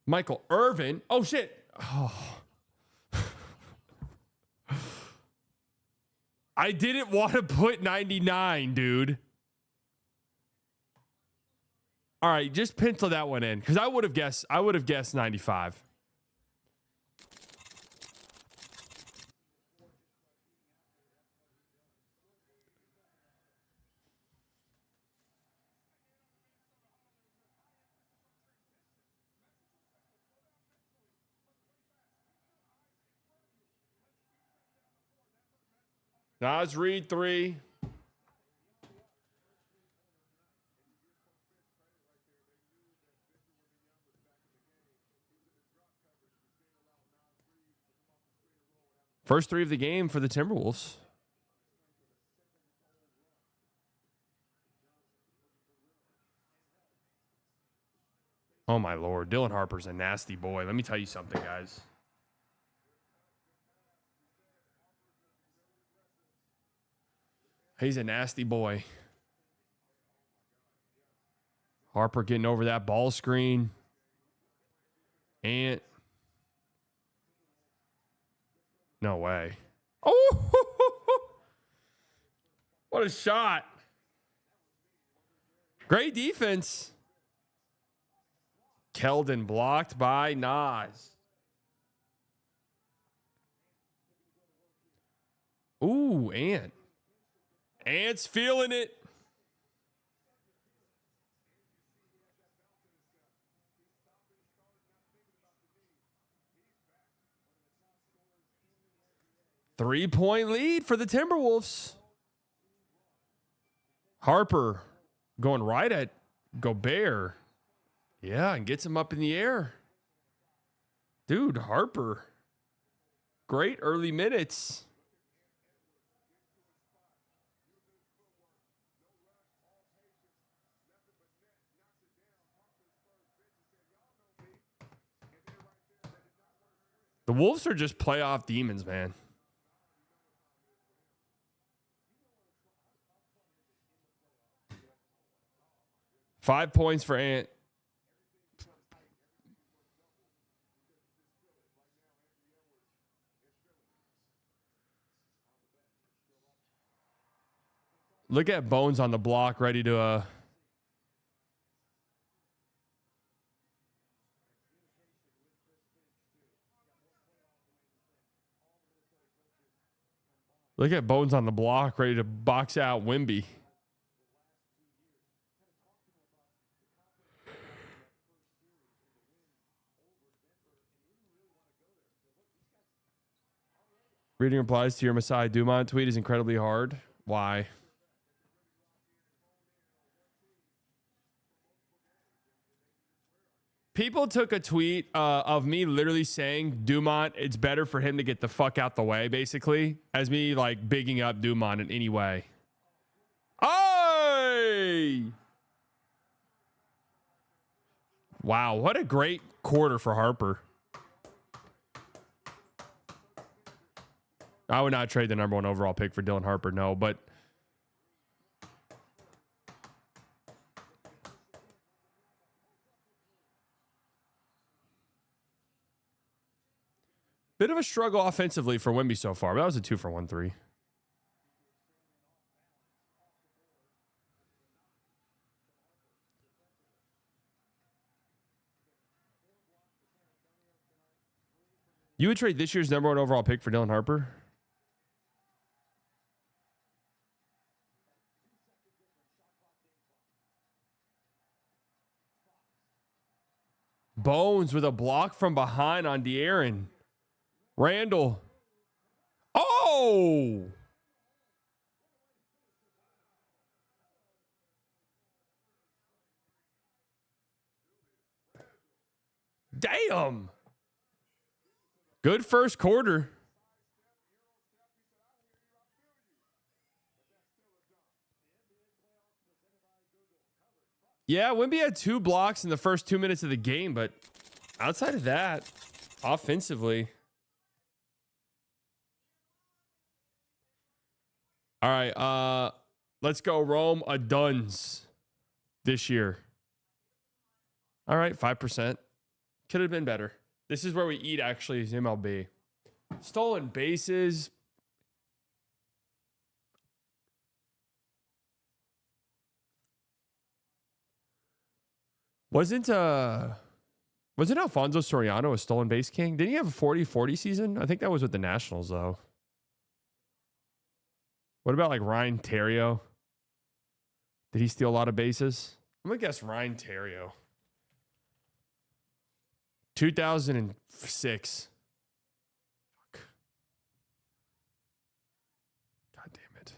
Michael Irvin. Oh, shit. Oh. I didn't want to put 99, dude. All right, just pencil that one in because I would have guessed 95. Nas Reed 3. First 3 of the game for the Timberwolves. Oh, my Lord. Dylan Harper's a nasty boy. Let me tell you something, guys. He's a nasty boy. Harper getting over that ball screen. And no way. Oh, what a shot. Great defense. Keldon blocked by Nas. Ooh, Ant. Ant's feeling it. Three-point lead for the Timberwolves. Harper going right at Gobert. Yeah, and gets him up in the air. Dude, Harper. Great early minutes. The Wolves are just playoff demons, man. Five points for Ant. Look at Bones on the block, ready to look at Bones on the block, ready to box out Wemby. Reading replies to your Masai Dumont tweet is incredibly hard. Why? People took a tweet of me literally saying Dumont, it's better for him to get the fuck out the way, basically, as me like bigging up Dumont in any way. Oh! Wow, what a great quarter for Harper. I would not trade the number 1 overall pick for Dylan Harper, no, but bit of a struggle offensively for Wemby so far, but that was a 2-for-1 3. You would trade this year's number 1 overall pick for Dylan Harper? Bones with a block from behind on De'Aaron. Randall. Oh! Damn. Good first quarter. Yeah, Wemby had 2 blocks in the first 2 minutes of the game, but outside of that, offensively. All right, let's go Rome a Duns this year. All right, 5%. Could have been better. This is where we eat, actually, is MLB. Stolen bases. Wasn't Alfonso Soriano a stolen base king? Didn't he have a 40-40 season? I think that was with the Nationals, though. What about like Ryan Terrio? Did he steal a lot of bases? I'm going to guess Ryan Terrio. 2006. Fuck. God damn it.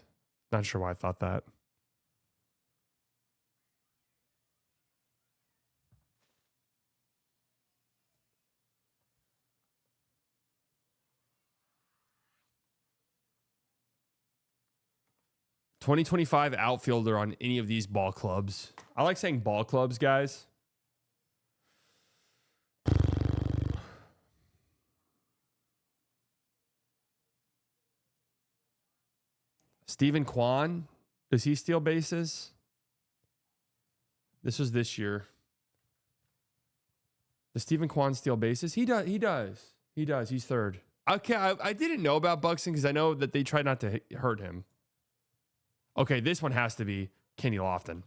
Not sure why I thought that. .2025 outfielder on any of these ball clubs. I like saying ball clubs, guys. Stephen Kwan. Does he steal bases? This was this year. Does Stephen Kwan steal bases? He does. He does. He does. He's third. Okay, I didn't know about Buxton because I know that they try not to hurt him. Okay, this one has to be Kenny Lofton.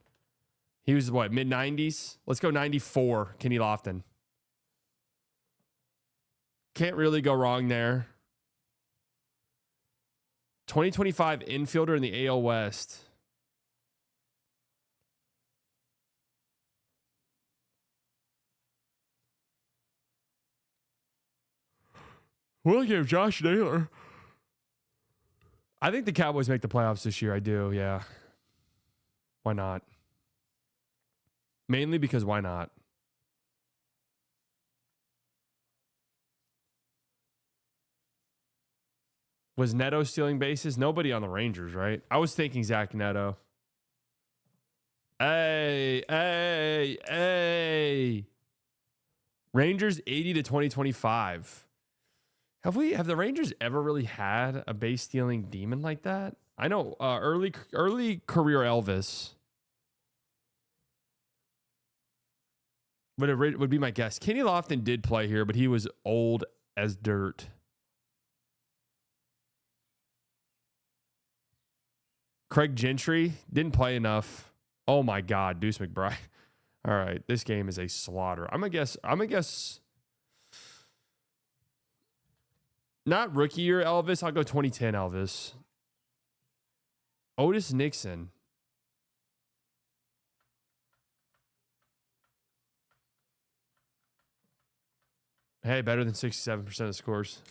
He was what, mid-90s? Let's go 94, Kenny Lofton. Can't really go wrong there. 2025 infielder in the AL West. We'll give Josh Naylor. I think the Cowboys make the playoffs this year. I do, yeah. Why not? Mainly because why not? Was Neto stealing bases? Nobody on the Rangers, right? I was thinking Zach Neto. Hey. Rangers 80 to 2025. Have the Rangers ever really had a base stealing demon like that? I know early career Elvis would be my guess. Kenny Lofton did play here, but he was old as dirt. Craig Gentry didn't play enough. Oh my God, Deuce McBride. All right, this game is a slaughter. I'm gonna guess. Not rookie year Elvis. I'll go 2010 Elvis. Otis Nixon. Hey, better than 67% of scores.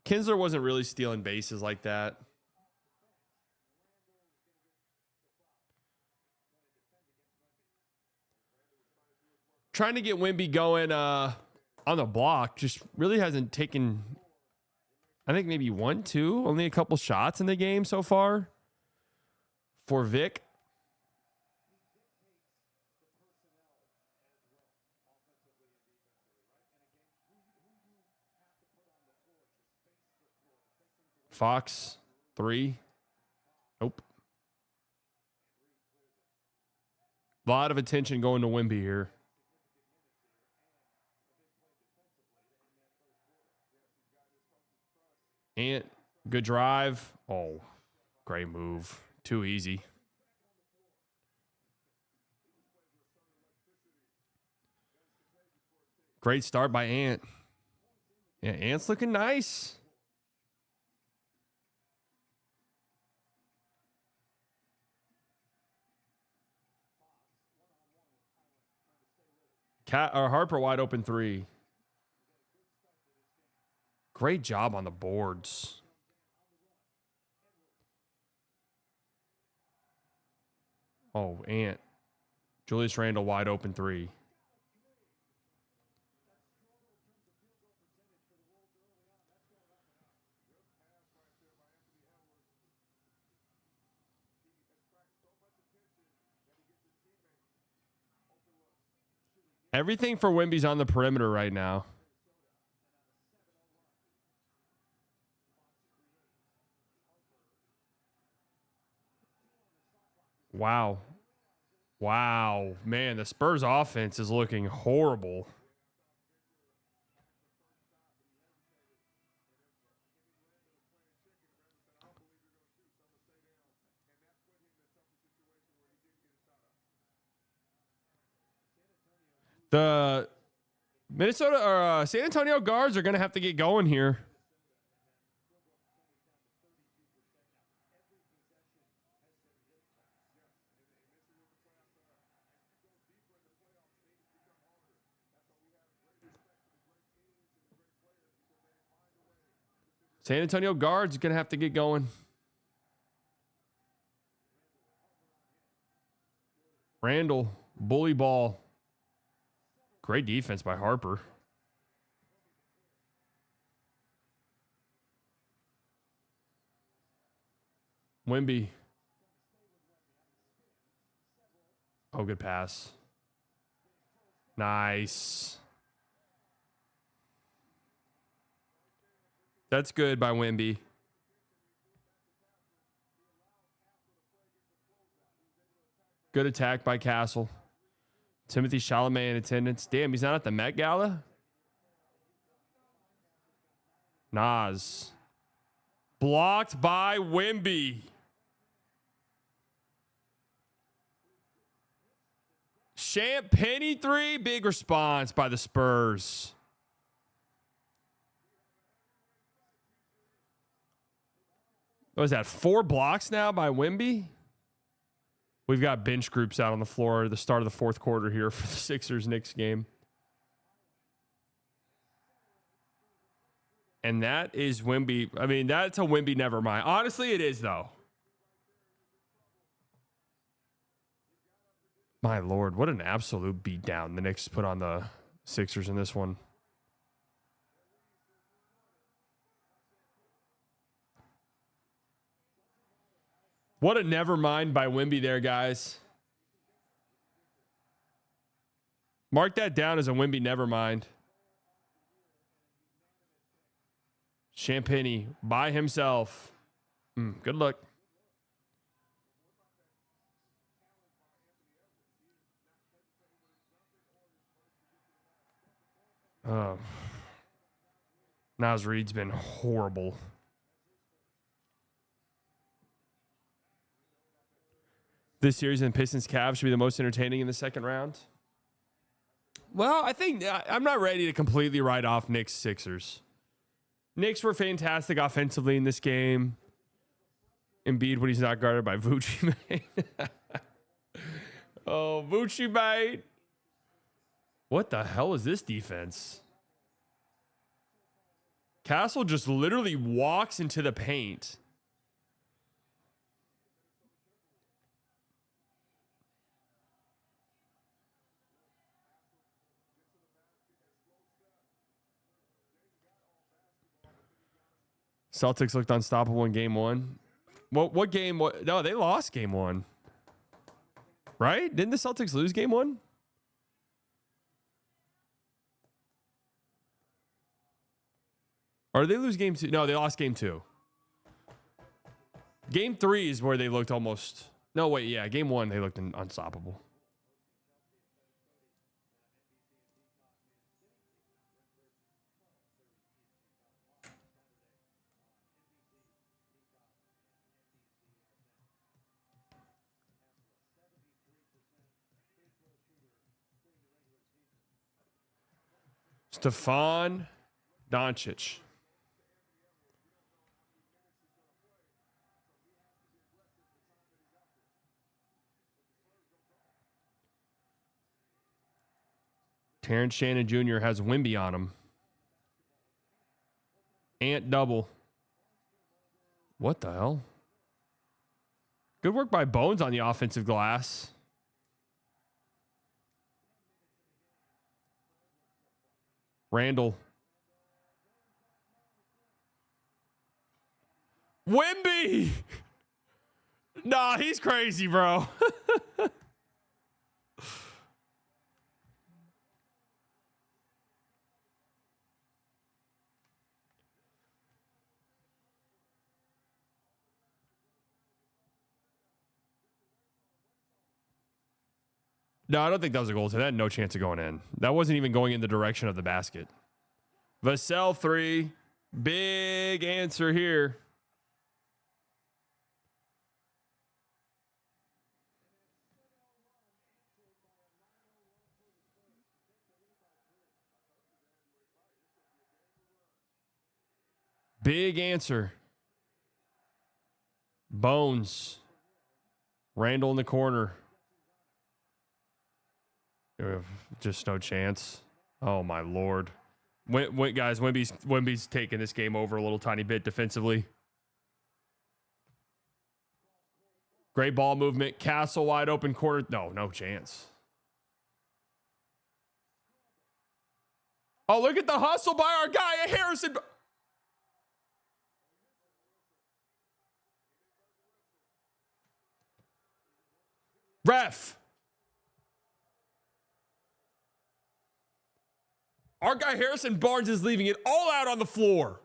Kinsler wasn't really stealing bases like that. Trying to get Wemby going on the block just really hasn't taken, I think maybe 1, 2, only a couple shots in the game so far for Vic. Fox, 3. Nope. A lot of attention going to Wemby here. Ant, good drive. Oh, great move. Too easy. Great start by Ant. Yeah, Ant's looking nice. Harper wide open 3. Great job on the boards. Oh, Ant. Julius Randle wide open 3. Everything for Wemby's on the perimeter right now. Wow. Wow. Man, the Spurs offense is looking horrible. The Minnesota or San Antonio guards are going to have to get going here. San Antonio guards are going to have to get going. Randall, bully ball. Great defense by Harper. Wemby. Oh, good pass. Nice. That's good by Wemby. Good attack by Castle. Timothy Chalamet in attendance. Damn, he's not at the Met Gala? Nas. Blocked by Wemby. Champagny 3. Big response by the Spurs. What is that? 4 blocks now by Wemby? We've got bench groups out on the floor at the start of the fourth quarter here for the Sixers-Knicks game. And that is Wemby. I mean, that's a Wemby never mind. Honestly, it is, though. My Lord, what an absolute beatdown the Knicks put on the Sixers in this one. What a never mind by Wemby there, guys. Mark that down as a Wemby never mind. Champagny by himself. Good luck. Naz Reid's been horrible. This series in Pistons Cavs should be the most entertaining in the second round. Well, I think I'm not ready to completely write off Knicks Sixers. Knicks were fantastic offensively in this game. Embiid when he's not guarded by Vucci, mate. Oh, Vucci, mate. What the hell is this defense? Castle just literally walks into the paint. Celtics looked unstoppable in game 1. What game? No, they lost game 1. Right? Didn't the Celtics lose game 1? Or did they lose game 2? No, they lost game 2. Game 3 is where they looked almost... No, wait, yeah. Game 1, they looked unstoppable. Stefan Doncic. Terrence Shannon Jr. has Wemby on him. Ant double. What the hell? Good work by Bones on the offensive glass. Randall. Wemby! Nah, he's crazy, bro. No, I don't think that was a goal. So that had no chance of going in. That wasn't even going in the direction of the basket. Vassell 3. Big answer here. Big answer. Bones. Randall in the corner. Just no chance. Oh, my Lord. Guys, Wemby's taking this game over a little tiny bit defensively. Great ball movement. Castle wide open corner. No chance. Oh, look at the hustle by our guy, Harrison. Ref. Our guy Harrison Barnes is leaving it all out on the floor.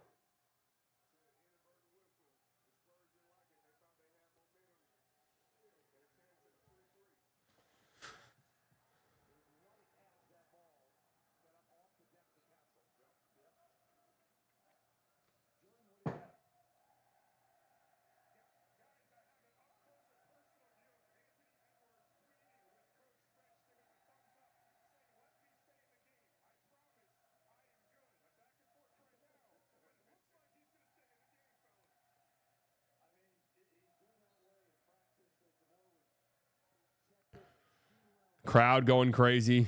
Crowd going crazy.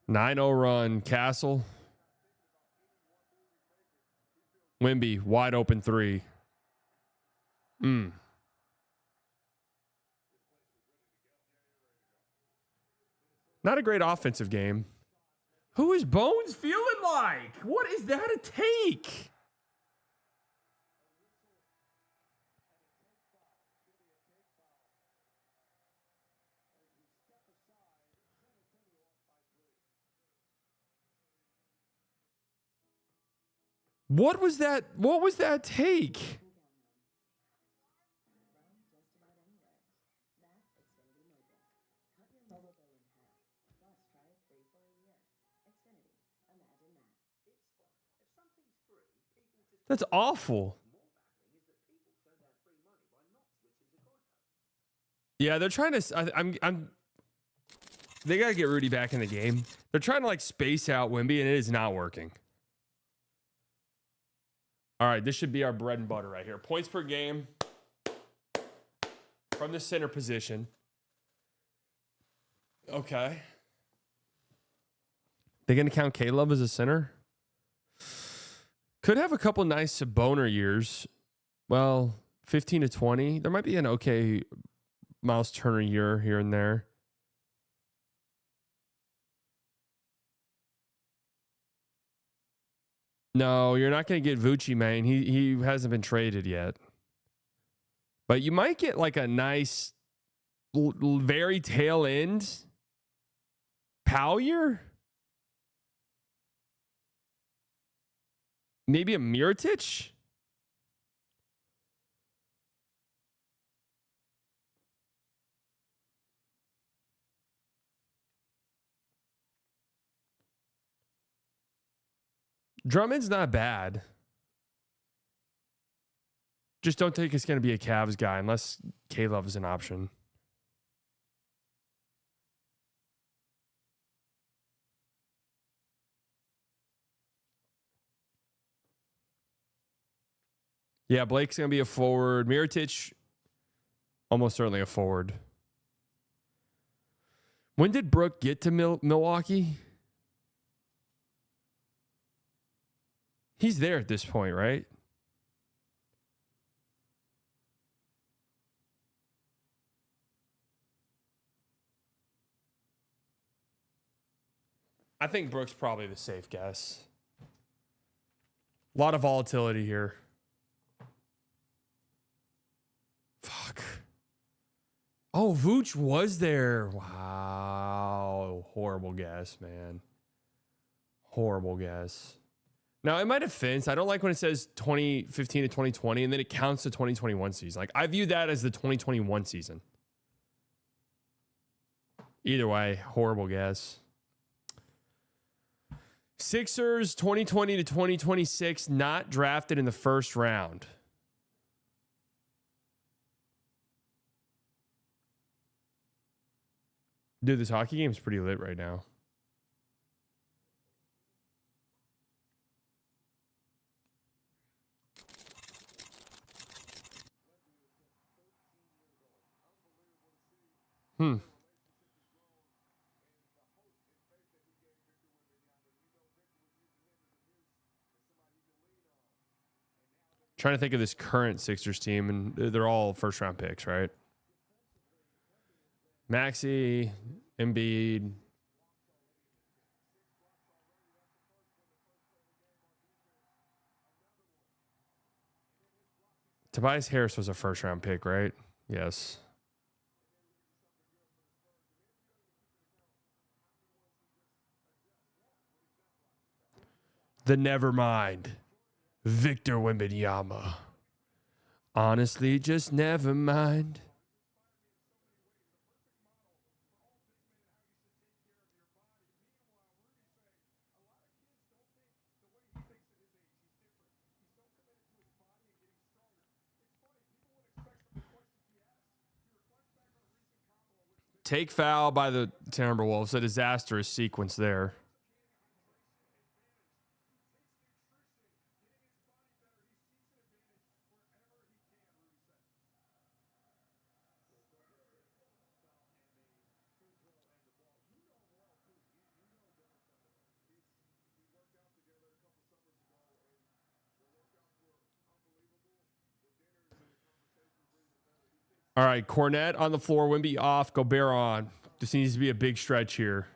9-0 run. Castle. Wemby, wide open three. Not a great offensive game. Who is Bones feeling like? What is that a take? What was that? What was that take? That's awful. Yeah, they're trying to. They gotta get Rudy back in the game. They're trying to like space out Wemby, and it is not working. All right, this should be our bread and butter right here. Points per game from the center position. Okay. They gonna count Caleb as a center? Could have a couple nice Saboner years. Well, 15 to 20. There might be an okay Miles Turner year here and there. No, you're not going to get Vucci, man. He hasn't been traded yet. But you might get like a nice, very tail end Powell year. Maybe a Mirotic. Drummond's not bad. Just don't think it's going to be a Cavs guy unless Caleb is an option. Yeah, Blake's going to be a forward. Mirotic, almost certainly a forward. When did Brook get to Milwaukee? He's there at this point, right? I think Brook's probably the safe guess. A lot of volatility here. Fuck. Oh, Vooch was there. Wow. Horrible guess, man. Horrible guess. Now, in my defense, I don't like when it says 2015 to 2020 and then it counts the 2021 season. Like, I view that as the 2021 season. Either way, horrible guess. Sixers 2020 to 2026, not drafted in the first round. Dude, this hockey game is pretty lit right now. Trying to think of this current Sixers team, and they're all first round picks, right? Maxey, Embiid. Tobias Harris was a first round pick, right? Yes. The Nevermind. Victor Wembanyama. Honestly, just never mind. Take foul by the Timberwolves. A disastrous sequence there. All right, Cornette on the floor. Wemby off. Gobert on. This needs to be a big stretch here.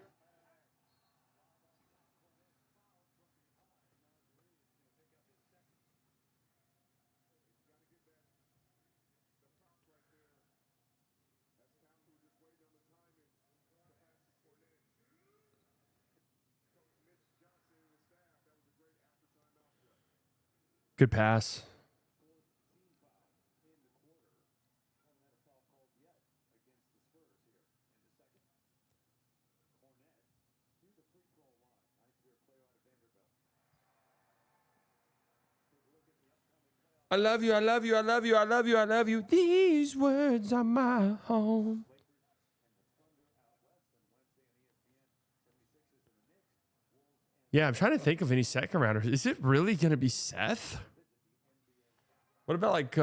Good pass. I love you, I love you, I love you, I love you, I love you. These words are my home. Yeah, I'm trying to think of any second rounders. Is it really going to be Seth? What about like,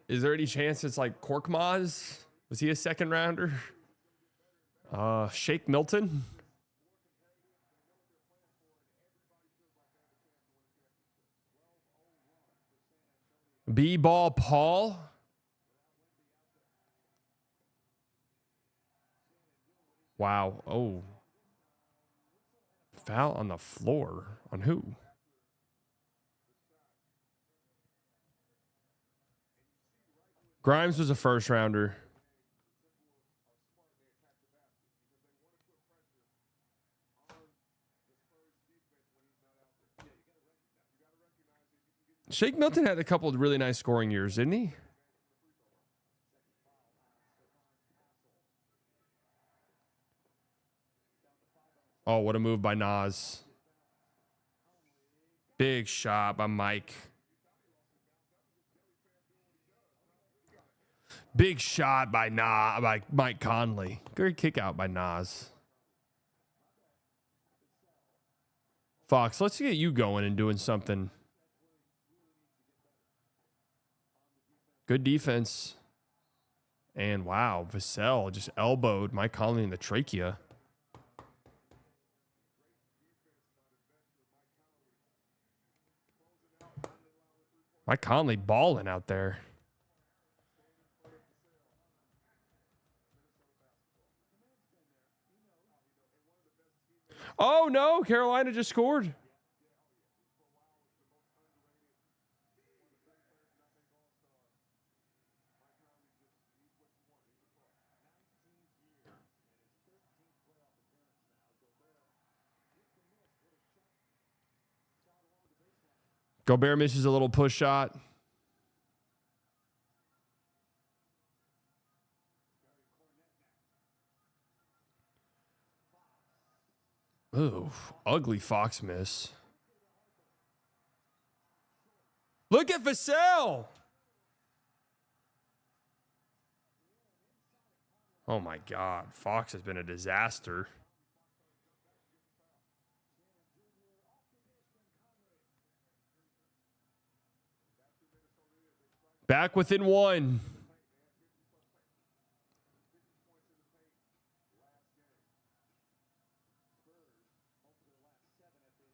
is there any chance it's like Korkmaz? Was he a second rounder? Shake Milton? B-Ball Paul? Wow. Oh. Foul on the floor. On who? Grimes was a first rounder. Shake Milton had a couple of really nice scoring years, didn't he? Oh, what a move by Nas. Big shot by Mike. Big shot by Mike Conley. Good kick out by Nas. Fox, let's get you going and doing something. Good defense. And wow, Vassell just elbowed Mike Conley in the trachea. Mike Conley balling out there. Oh, no. Carolina just scored. Gobert misses a little push shot. Ooh, ugly Fox miss. Look at Vassell. Oh my God. Fox has been a disaster. Back within one.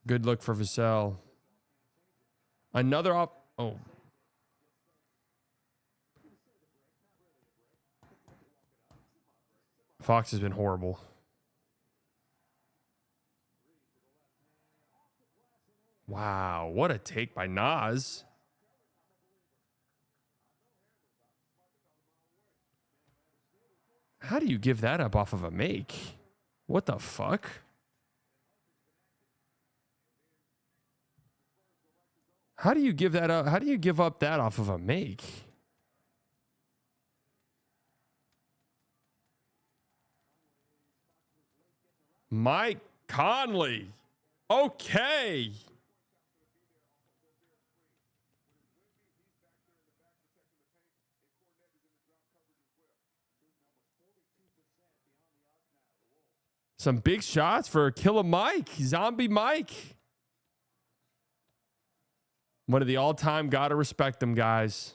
Good look for Vassell. Another op. Oh. Fox has been horrible. Wow. What a take by Nas. How do you give that up off of a make? What the fuck? How do you give that up? How do you give up that off of a make? Mike Conley. Okay. Some big shots for Killer Mike. Zombie Mike. One of the all-time, gotta respect them guys.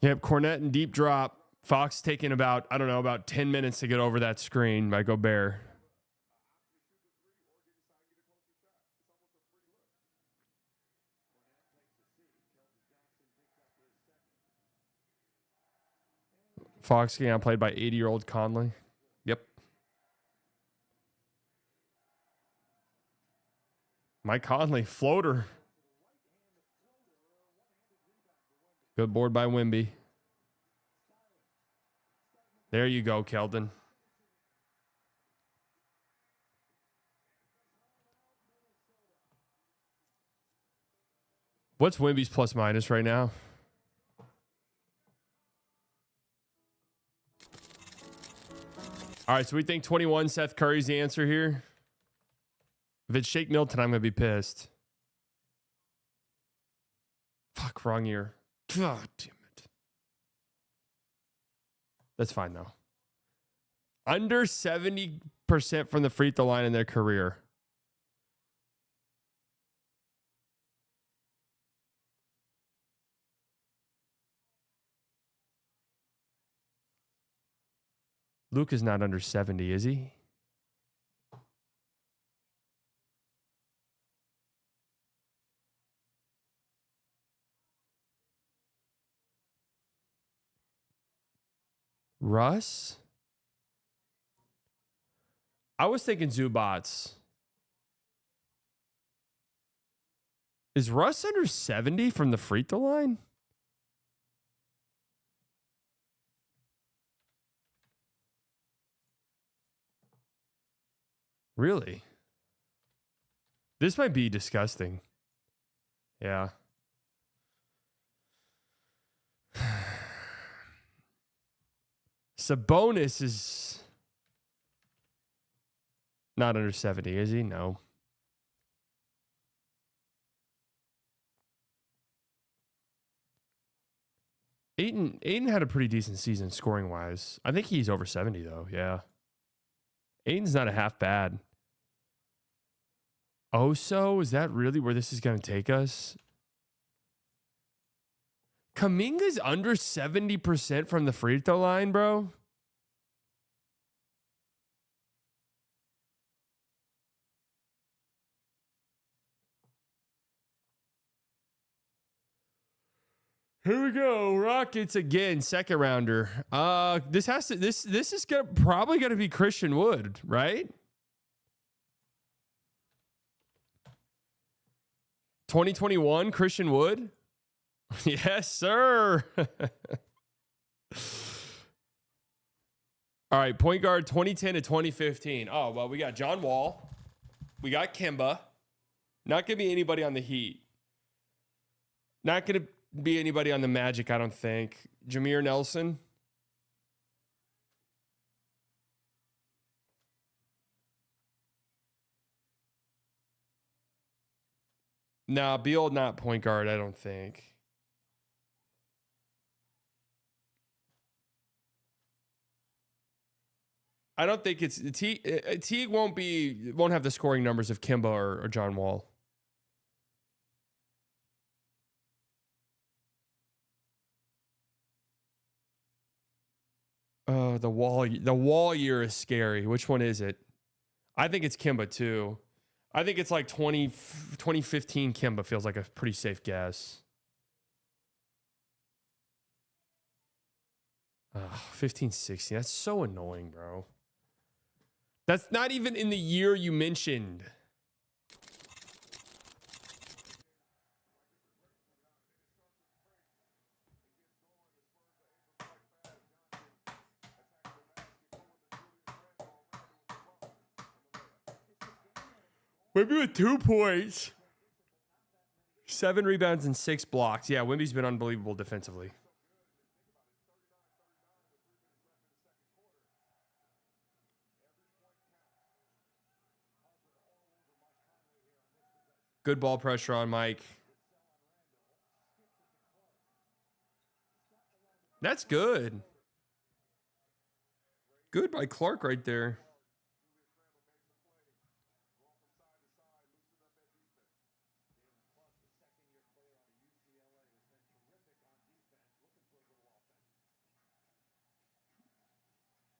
Yep, Cornette and deep drop. Fox taking about, I don't know, about 10 minutes to get over that screen by Gobert. Fox getting outplayed by 80-year-old Conley. Yep. Mike Conley, floater. Good board by Wemby. There you go, Keldon. What's Wemby's plus minus right now? All right, so we think 21 Seth Curry's the answer here. If it's Shake Milton, I'm going to be pissed. Fuck, wrong year. God damn it. That's fine, though. Under 70% from the free throw line in their career. Luke is not under 70, is he? Russ? I was thinking Zubats. Is Russ under 70 from the free throw line? Really? This might be disgusting. Yeah. Sabonis is not under 70, is he? No. Aiden had a pretty decent season scoring wise. I think he's over 70 though. Yeah. Aiden's not a half bad. Oh, so is that really where this is going to take us? Kuminga's under 70% from the free throw line, bro. Here we go, Rockets again, second rounder. This is probably gonna be Christian Wood, right? 2021 Christian Wood. Yes, sir. All right, point guard 2010 to 2015. Oh, well, we got John Wall. We got Kemba. Not going to be anybody on the Heat. Not going to be anybody on the Magic, I don't think. Jameer Nelson. Nah, Beal not point guard, I don't think. I don't think it's Teague won't have the scoring numbers of Kemba or John Wall. Oh, the wall year is scary. Which one is it? I think it's Kemba too. I think it's like 2015 Kemba feels like a pretty safe guess. 15, 16. That's so annoying, bro. That's not even in the year you mentioned. Wemby with 2 points. 7 rebounds and 6 blocks. Yeah, Wemby's been unbelievable defensively. Good ball pressure on Mike. That's good. Good by Clark right there.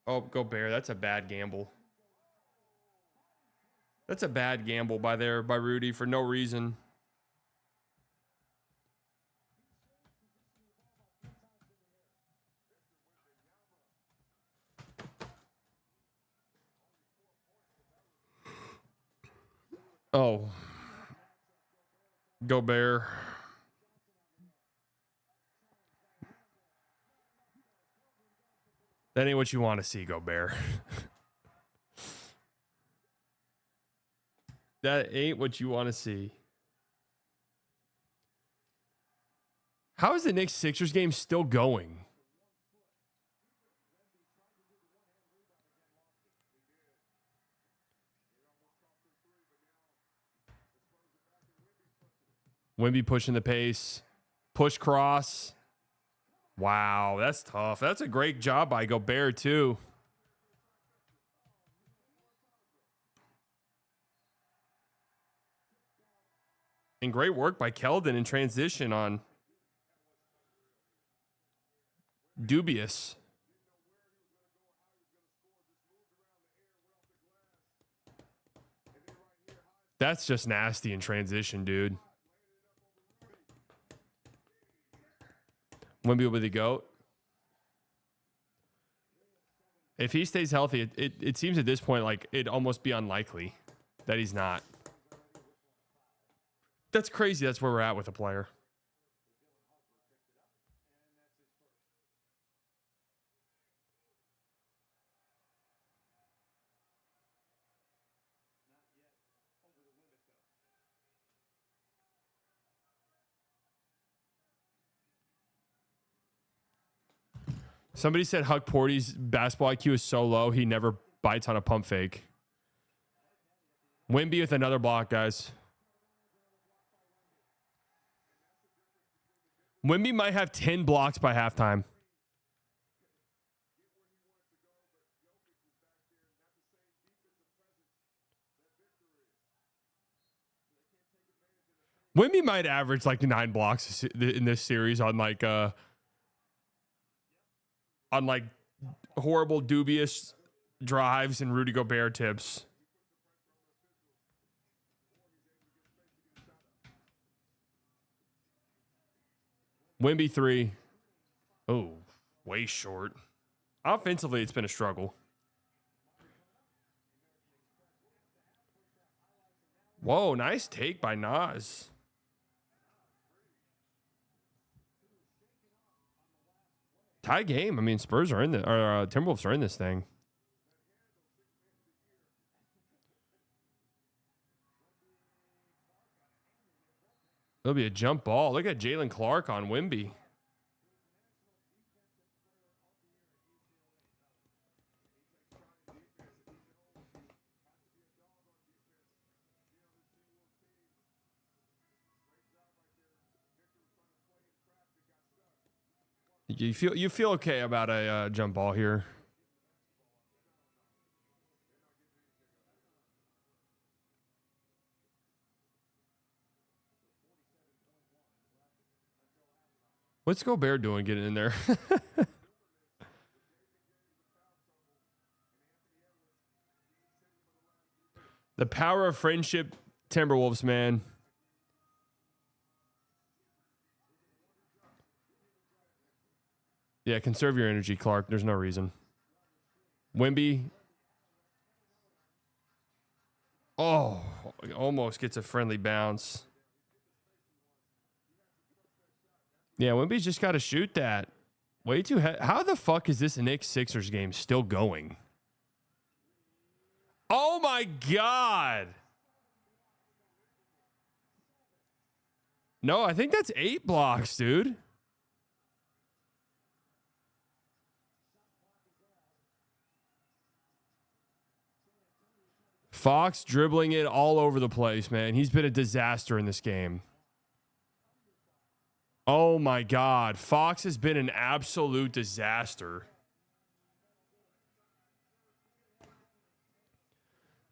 Oh, Gobert. That's a bad gamble. That's a bad gamble by Rudy for no reason. Oh. Gobert. That ain't what you want to see, Gobert. That ain't what you want to see. How is the Knicks Sixers game still going? Wemby pushing the pace. Push cross. Wow, that's tough. That's a great job by Gobert, too. And great work by Keldon in transition on Dubious. That's just nasty in transition, dude. Wemby will be the GOAT. If he stays healthy, it seems at this point like it'd almost be unlikely that he's not. That's crazy. That's where we're at with a player. Somebody said Huck Porty's basketball IQ is so low, he never bites on a pump fake. Wemby with another block, guys. Wemby might have 10 blocks by halftime. Wemby might average like 9 blocks in this series on like horrible, dubious drives and Rudy Gobert tips. Wemby 3. Oh, way short. Offensively, it's been a struggle. Whoa, nice take by Nas. Tie game. I mean, Spurs are in the Timberwolves are in this thing. It'll be a jump ball. Look at Jalen Clark on Wemby. You feel okay about a jump ball here? What's Gobert doing getting in there? The power of friendship, Timberwolves, man. Yeah, conserve your energy, Clark. There's no reason. Wemby. Oh, almost gets a friendly bounce. Yeah, Wemby's just got to shoot that. Way too how the fuck is this Knicks Sixers game still going? Oh my God. No, I think that's 8 blocks, dude. Fox dribbling it all over the place, man. He's been a disaster in this game. Oh my God. Fox has been an absolute disaster.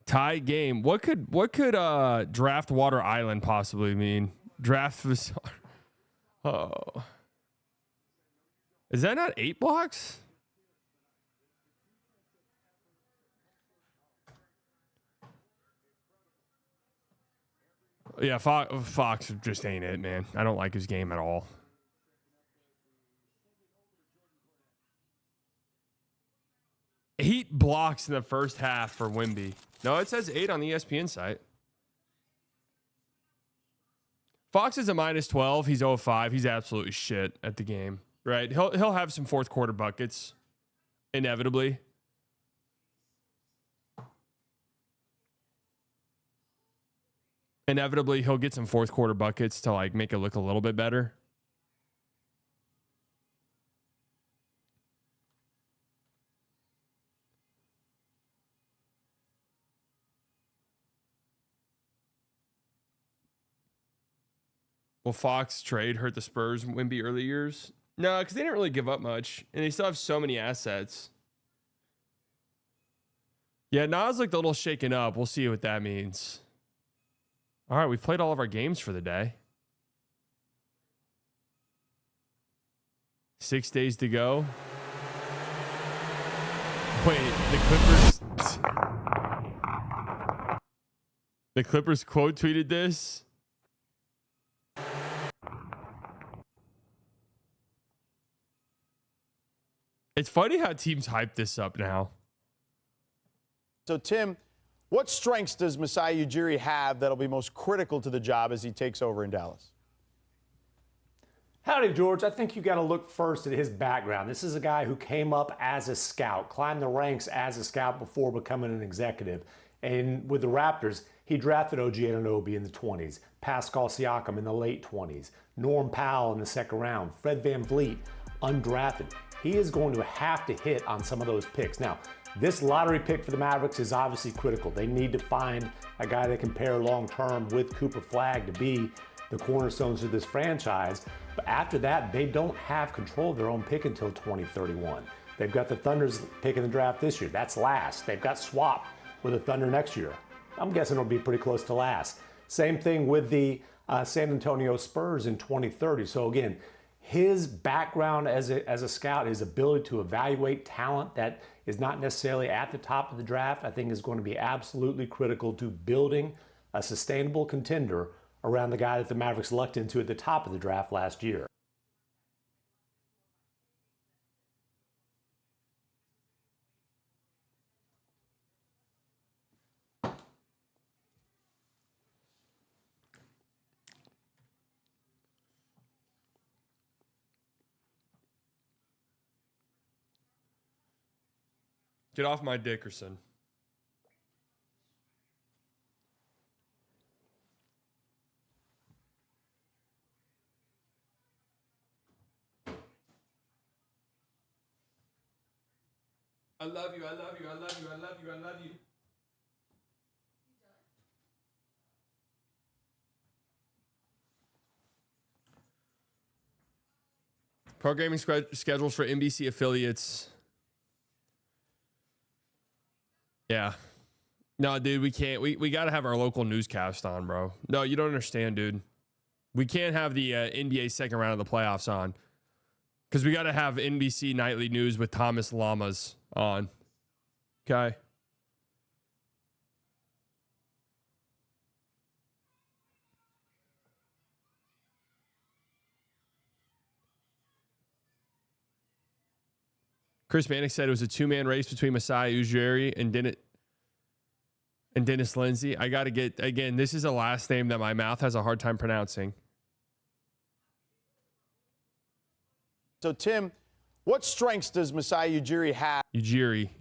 Tie game. What could Draft Water Island possibly mean? Draft was oh. Is that not 8 blocks? Yeah, Fox just ain't it, man. I don't like his game at all. Eight blocks in the first half for Wemby. No, it says 8 on the ESPN site. Fox is a -12. He's 0-5. He's absolutely shit at the game, right? He'll have some fourth quarter buckets, inevitably. Inevitably, he'll get some fourth quarter buckets to like make it look a little bit better. Will Fox trade hurt the Spurs Wemby early years? No, because they didn't really give up much, and they still have so many assets. Yeah, Nas looked a little shaken up. We'll see what that means. All right, we've played all of our games for the day. 6 days to go. Wait, the Clippers quote tweeted this. It's funny how teams hype this up now. So, Tim, what strengths does Masai Ujiri have that'll be most critical to the job as he takes over in Dallas? Howdy, George. I think you got to look first at his background. This is a guy who came up as a scout, climbed the ranks as a scout before becoming an executive. And with the Raptors, he drafted OG Anunoby in the 20s, Pascal Siakam in the late 20s, Norm Powell in the second round, Fred VanVleet, undrafted. He is going to have to hit on some of those picks. Now, this lottery pick for the Mavericks is obviously critical. They need to find a guy that can pair long-term with Cooper Flagg to be the cornerstones of this franchise. But after that, they don't have control of their own pick until 2031. They've got the Thunder's pick in the draft this year. That's last. They've got swap with the Thunder next year. I'm guessing it'll be pretty close to last. Same thing with the San Antonio Spurs in 2030. So again, his background as a scout, his ability to evaluate talent that is not necessarily at the top of the draft, I think is going to be absolutely critical to building a sustainable contender around the guy that the Mavericks lucked into at the top of the draft last year. Get off my Dickerson. I love you, I love you, I love you, I love you, I love you. Programming schedules for NBC affiliates. Yeah. No, dude, we can't. We got to have our local newscast on, bro. No, you don't understand, dude. We can't have the NBA second round of the playoffs on because we got to have NBC Nightly News with Thomas Lamas on. Okay. Chris Mannix said it was a two-man race between Masai Ujiri and Dennis Lindsay. I got to get, again, this is a last name that my mouth has a hard time pronouncing. So, Tim, what strengths does Masai Ujiri have? Ujiri.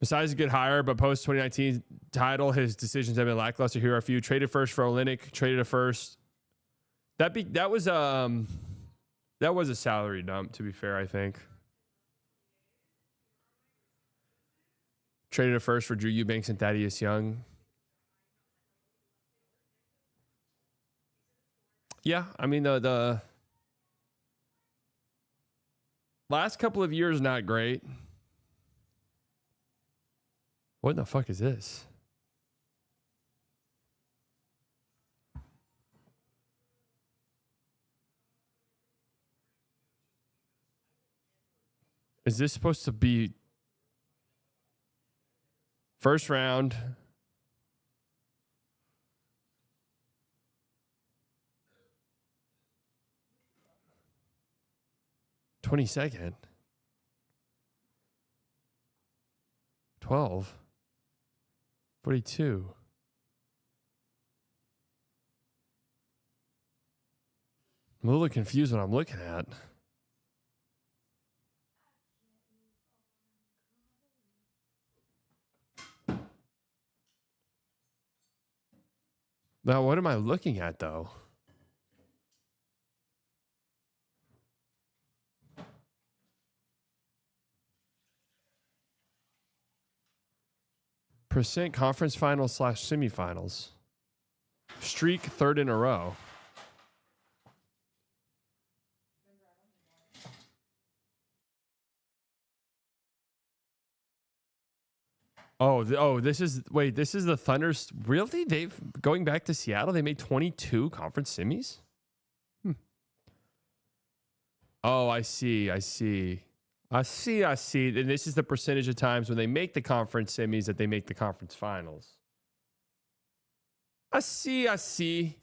Masai's a good hire, but post 2019 title, his decisions have been lackluster. Here are a few. Traded first for Olynyk. Traded a first. That was a salary dump, to be fair, I think. Traded a first for Drew Eubanks and Thaddeus Young. Yeah, I mean, the last couple of years, not great. What in the fuck is this? Is this supposed to be first round? 22nd. 12. 42. I'm a little confused what I'm looking at. Now, what am I looking at, though? Percent conference finals / semifinals. Streak third in a row. This is the Thunder's. Really? They've going back to Seattle, they made 22 conference semis? Oh, I see. And this is the percentage of times when they make the conference semis that they make the conference finals. I see.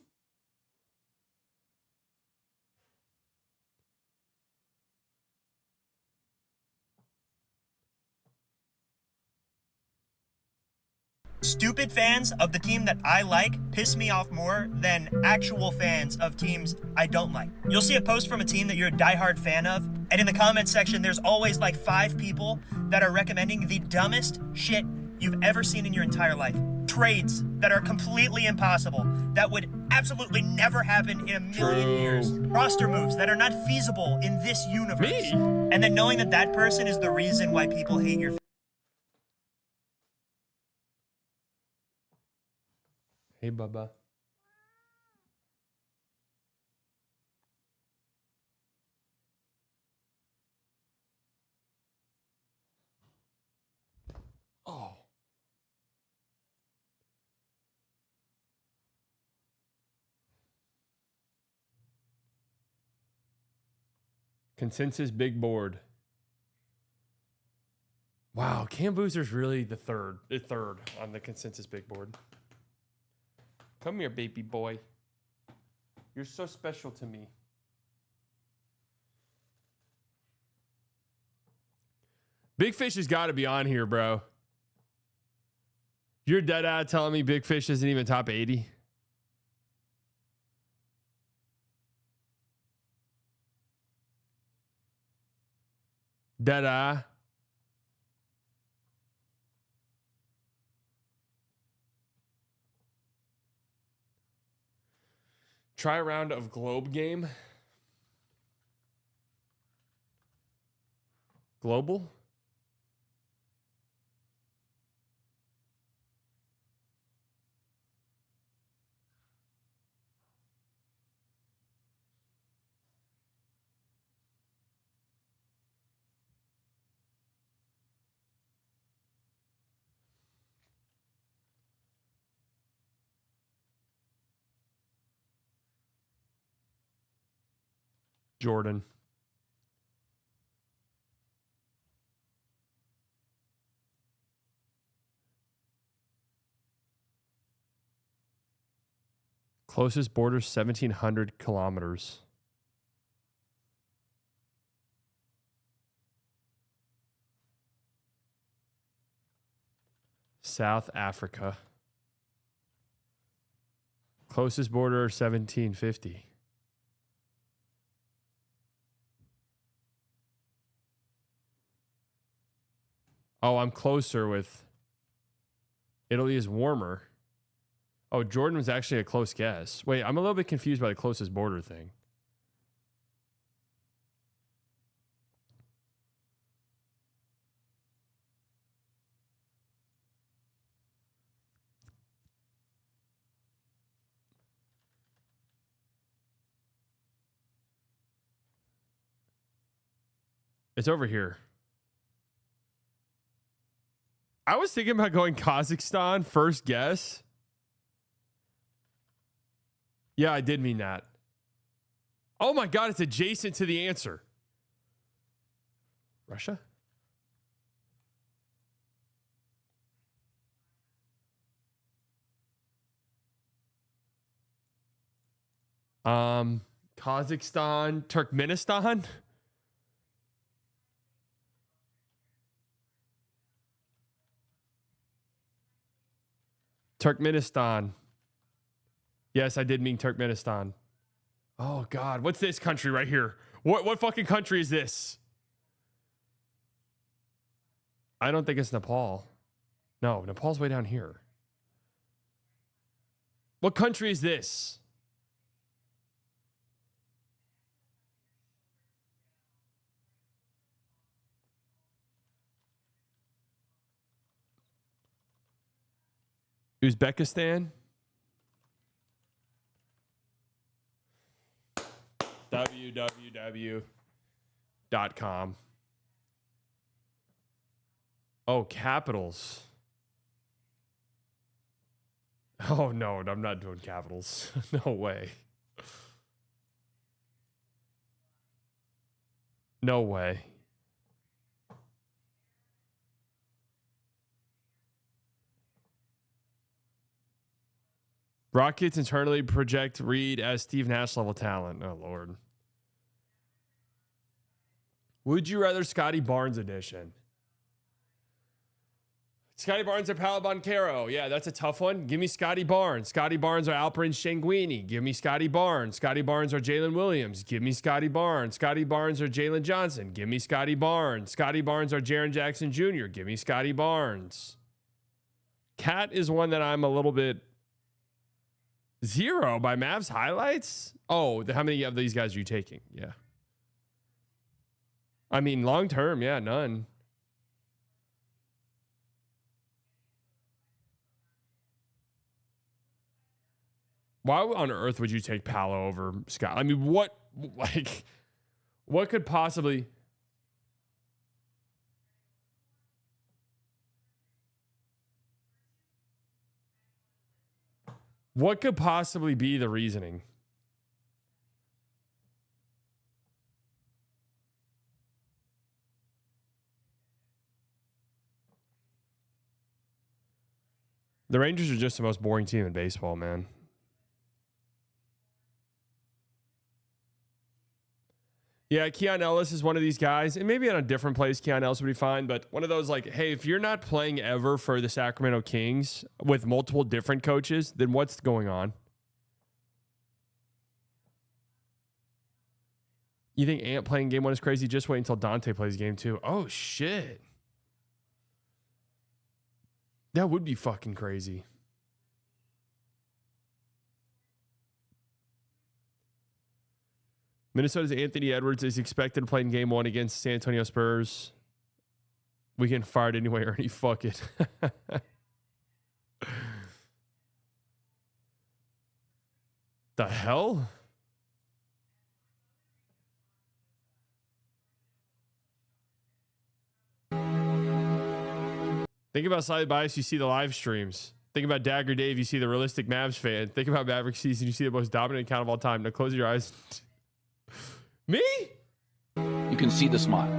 Stupid fans of the team that I like piss me off more than actual fans of teams I don't like. You'll see a post from a team that you're a diehard fan of, and in the comment section, there's always like 5 people that are recommending the dumbest shit you've ever seen in your entire life. Trades that are completely impossible, that would absolutely never happen in a million years. Roster moves that are not feasible in this universe. Me? And then knowing that that person is the reason why people hate your Hey, Bubba. Oh. Consensus big board. Wow, Cam Boozer's really the third on the consensus big board. Come here, baby boy. You're so special to me. Big Fish has got to be on here, bro. You're dead-eyed telling me Big Fish isn't even top 80? Dead-eye. Try a round of Globe game. Global? Jordan. Closest border 1,700 kilometers. South Africa. Closest border 1750. Oh, I'm closer with Italy is warmer. Oh, Jordan was actually a close guess. Wait, I'm a little bit confused by the closest border thing. It's over here. I was thinking about going Kazakhstan, first guess. Yeah, I did mean that. Oh my God, it's adjacent to the answer. Russia? Kazakhstan, Turkmenistan? Turkmenistan. Yes, I did mean Turkmenistan. Oh God, what's this country right here? What fucking country is this? I don't think it's Nepal. No, Nepal's way down here. What country is this? Uzbekistan? www.com. Oh, capitals. Oh, no, I'm not doing capitals. No way. No way. Rockets internally project Reed as Steve Nash level talent. Oh, Lord. Would you rather Scotty Barnes edition? Scotty Barnes or Paolo Banchero? Yeah, that's a tough one. Give me Scotty Barnes. Scotty Barnes or Alperen Şengün. Give me Scotty Barnes. Scotty Barnes or Jalen Williams. Give me Scotty Barnes. Scotty Barnes or Jalen Johnson. Give me Scotty Barnes. Scotty Barnes or Jaren Jackson Jr. Give me Scotty Barnes. Cat is one that I'm a little bit... 0 by Mavs highlights? Oh, how many of these guys are you taking? Yeah. I mean, long term, yeah, none. Why on earth would you take Paolo over Scott? I mean, what could possibly... What could possibly be the reasoning? The Rangers are just the most boring team in baseball, man. Yeah, Keon Ellis is one of these guys, and maybe on a different place, Keon Ellis would be fine, but one of those like, hey, if you're not playing ever for the Sacramento Kings with multiple different coaches, then what's going on? You think Ant playing game 1 is crazy? Just wait until Dante plays game 2. Oh, shit. That would be fucking crazy. Minnesota's Anthony Edwards is expected to play in game 1 against San Antonio Spurs. We can fire it anyway, Ernie. Fuck it. The hell? Think about Side Bias, you see the live streams. Think about Dagger Dave, you see the realistic Mavs fan. Think about Maverick season, you see the most dominant account of all time. Now close your eyes. Me? You can see the smile.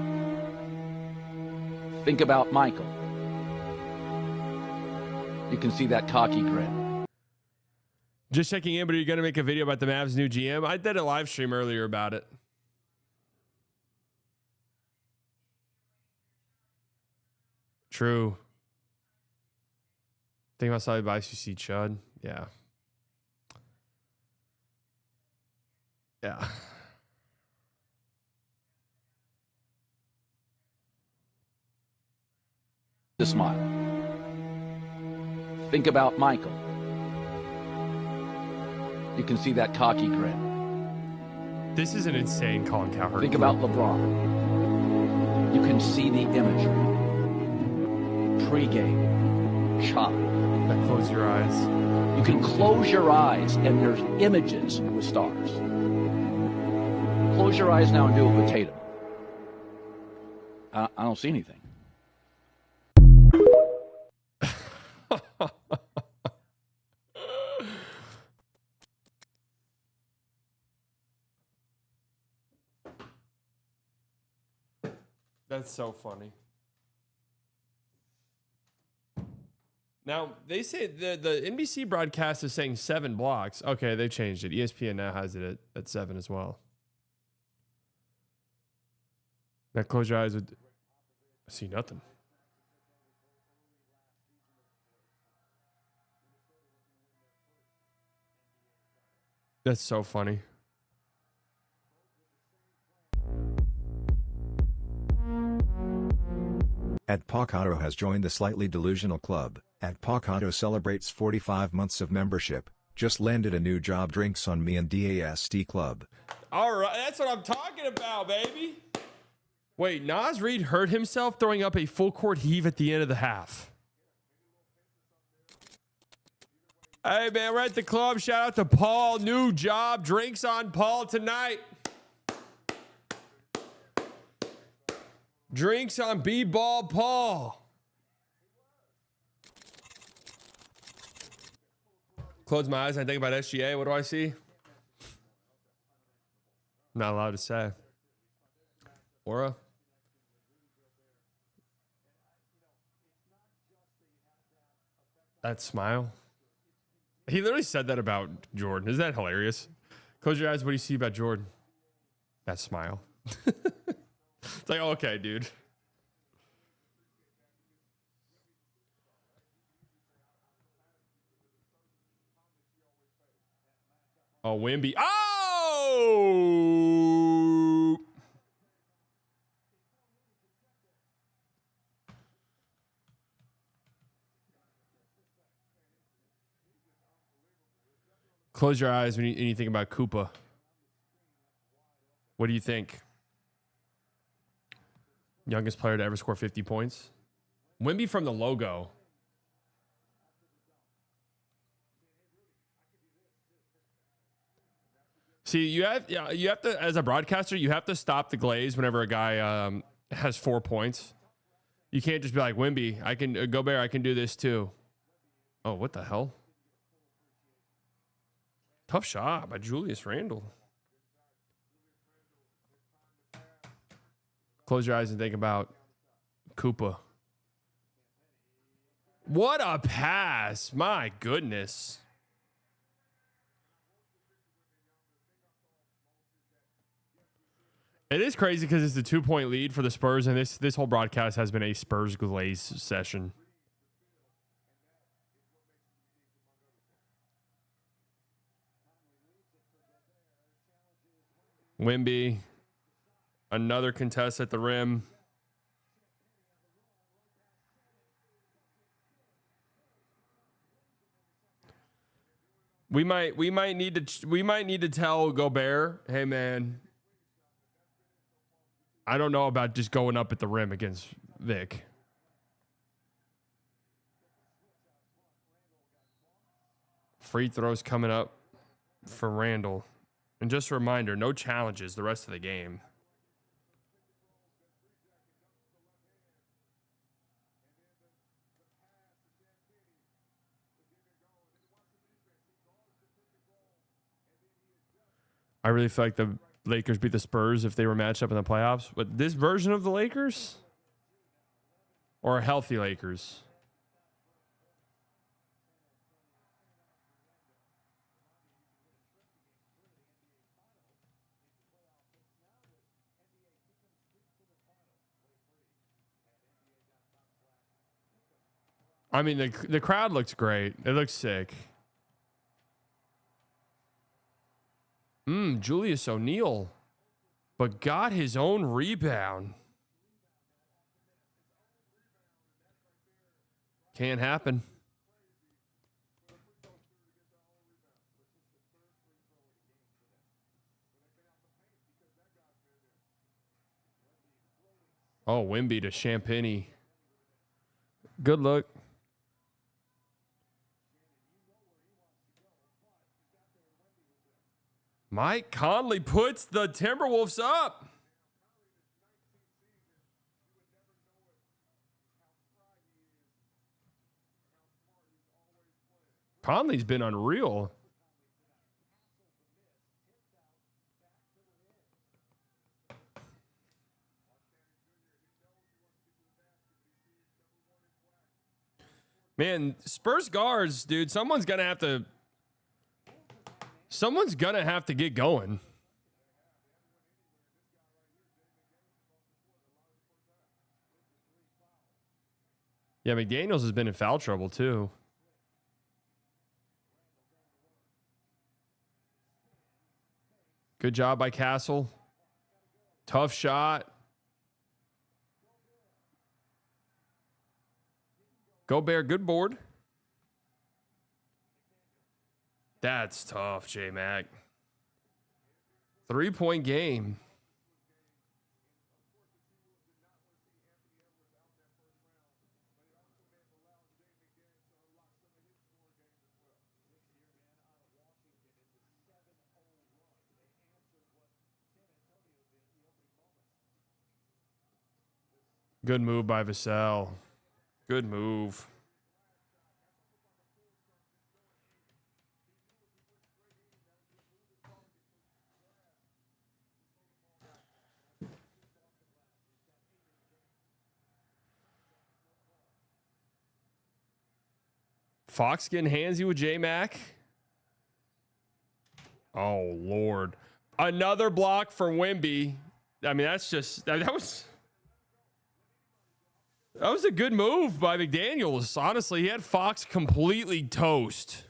Think about Michael. You can see that cocky grin. Just checking in, but are you going to make a video about the Mavs' new GM? I did a live stream earlier about it. True. Think about side advice you see Chud. Yeah. Yeah. The smile. Think about Michael. You can see that cocky grin. This is an insane Colin Cowherd. Think about LeBron. You can see the imagery. Pre-game shot. Now close your eyes. You can close your eyes and there's images with stars. Close your eyes now and do it with Tatum. I don't see anything. That's so funny. Now, they say the NBC broadcast is saying 7 blocks. Okay, they changed it. ESPN now has it at 7 as well. Now, close your eyes. I see nothing. That's so funny. At Pocahontas has joined the slightly delusional club. At Pocahontas celebrates 45 months of membership. Just landed a new job. Drinks on me and DAST Club. All right, that's what I'm talking about, baby. Wait, Naz Reid hurt himself throwing up a full court heave at the end of the half. Hey, man, we're at the club. Shout out to Paul. New job. Drinks on Paul tonight. Drinks on B-Ball Paul. Close my eyes and I think about SGA. What do I see? Not allowed to say. Aura. That smile. He literally said that about Jordan. Isn't that hilarious? Close your eyes. What do you see about Jordan? That smile. It's like, okay, dude. Oh, Wimby. Oh! Close your eyes when you think about Koopa. What do you think? Youngest player to ever score 50 points. Wimby from the logo. See, you have to, as a broadcaster, you have to stop the glaze whenever a guy has 4 points. You can't just be like, Wimby, I can Gobert, I can do this too. Oh, what the hell? Tough shot by Julius Randle. Close your eyes and think about Koopa. What a pass. My goodness. It is crazy because it's a 2-point lead for the Spurs, and this whole broadcast has been a Spurs glaze session. Wimby. Another contest at the rim. We might need to tell Gobert, hey man, I don't know about just going up at the rim against Vic. Free throws coming up for Randall. And just a reminder, no challenges the rest of the game. I really feel like the Lakers beat the Spurs if they were matched up in the playoffs. But this version of the Lakers? Or a healthy Lakers? I mean, the crowd looks great. It looks sick. Julius O'Neal, but got his own rebound. Can't happen. Oh, Wimby to Champagny. Good look. Mike Conley puts the Timberwolves up. Conley's been unreal. Man, Spurs guards, dude, someone's gonna have to get going. Yeah, McDaniels has been in foul trouble too. Good job by Castle. Tough shot. Gobert, good board. That's tough, J-Mac. 3-point game. Good move by Vassell. Good move. Fox getting handsy with J-Mac. Oh, Lord. Another block for Wimby. I mean, that's just... That was a good move by McDaniels. Honestly, he had Fox completely toast.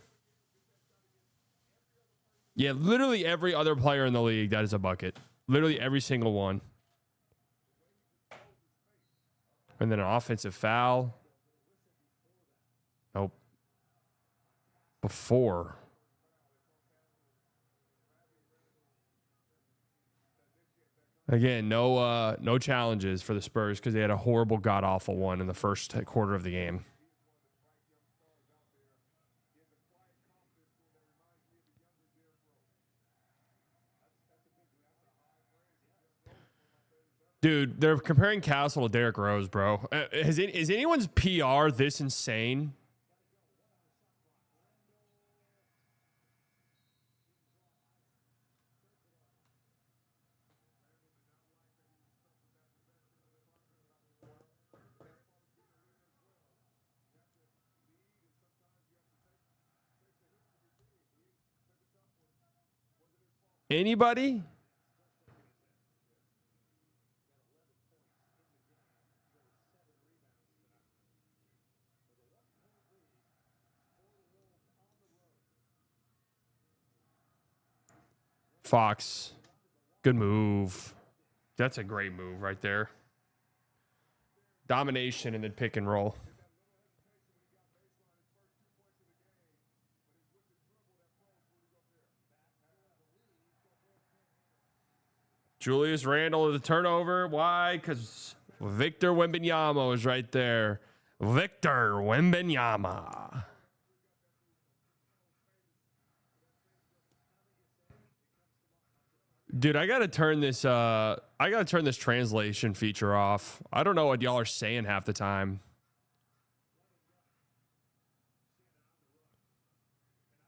Yeah, literally every other player in the league, that is a bucket. Literally every single one. And then an offensive foul. Nope. Before. Again, no challenges for the Spurs because they had a horrible, god-awful one in the first quarter of the game. Dude, they're comparing Castle to Derrick Rose, bro. Is anyone's PR this insane? Anybody? Fox. Good move. That's a great move right there. Domination and then pick and roll. Julius Randle with the turnover. Why? Because Victor Wembanyama is right there. Victor Wembanyama. Dude, I gotta turn this translation feature off. I don't know what y'all are saying half the time.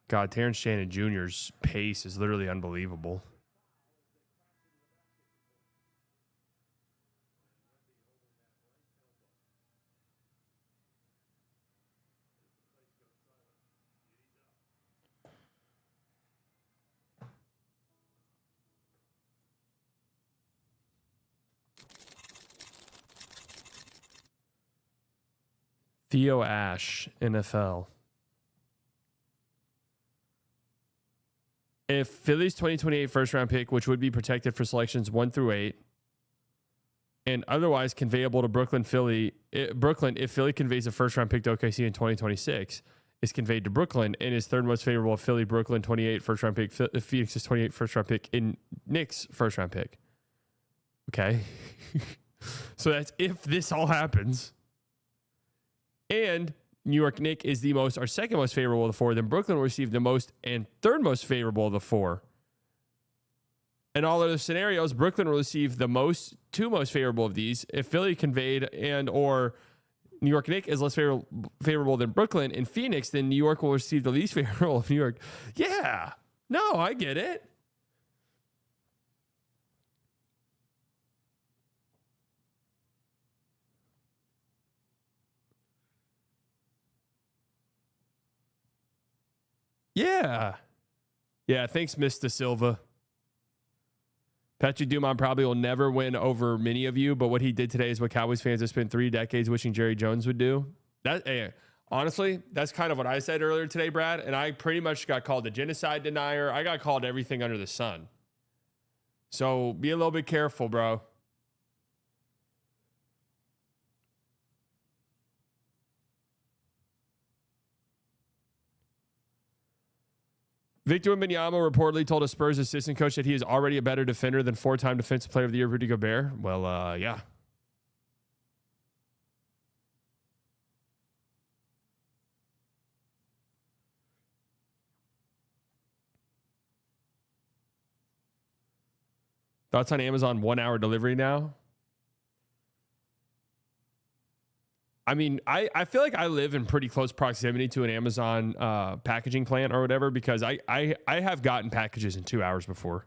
God, Terrence Shannon Jr.'s pace is literally unbelievable. Theo Ash, NFL. If Philly's 2028 first round pick, which would be protected for selections 1 through 8, and otherwise conveyable to Brooklyn, if Philly conveys a first round pick to OKC in 2026, is conveyed to Brooklyn and is third most favorable of Philly, Brooklyn 28 first round pick, Phoenix's 28 first round pick, in Knicks first round pick. Okay. So that's if this all happens. And New York Knicks is the most or second most favorable of the 4. Then Brooklyn will receive the most and third most favorable of the 4. In all other scenarios, Brooklyn will receive the two most favorable of these. If Philly conveyed and or New York Knicks is less favorable than Brooklyn and Phoenix, then New York will receive the least favorable of New York. Yeah. No, I get it. Yeah. Yeah, thanks, Mr. Silva. Patrick Dumont probably will never win over many of you, but what he did today is what Cowboys fans have spent 3 decades wishing Jerry Jones would do. Honestly, that's kind of what I said earlier today, Brad, and I pretty much got called a genocide denier. I got called everything under the sun. So be a little bit careful, bro. Victor Wembanyama reportedly told a Spurs assistant coach that he is already a better defender than 4-time Defensive Player of the Year Rudy Gobert. Well, yeah. Thoughts on Amazon 1-hour delivery now? I mean, I feel like I live in pretty close proximity to an Amazon packaging plant or whatever, because I have gotten packages in 2 hours before.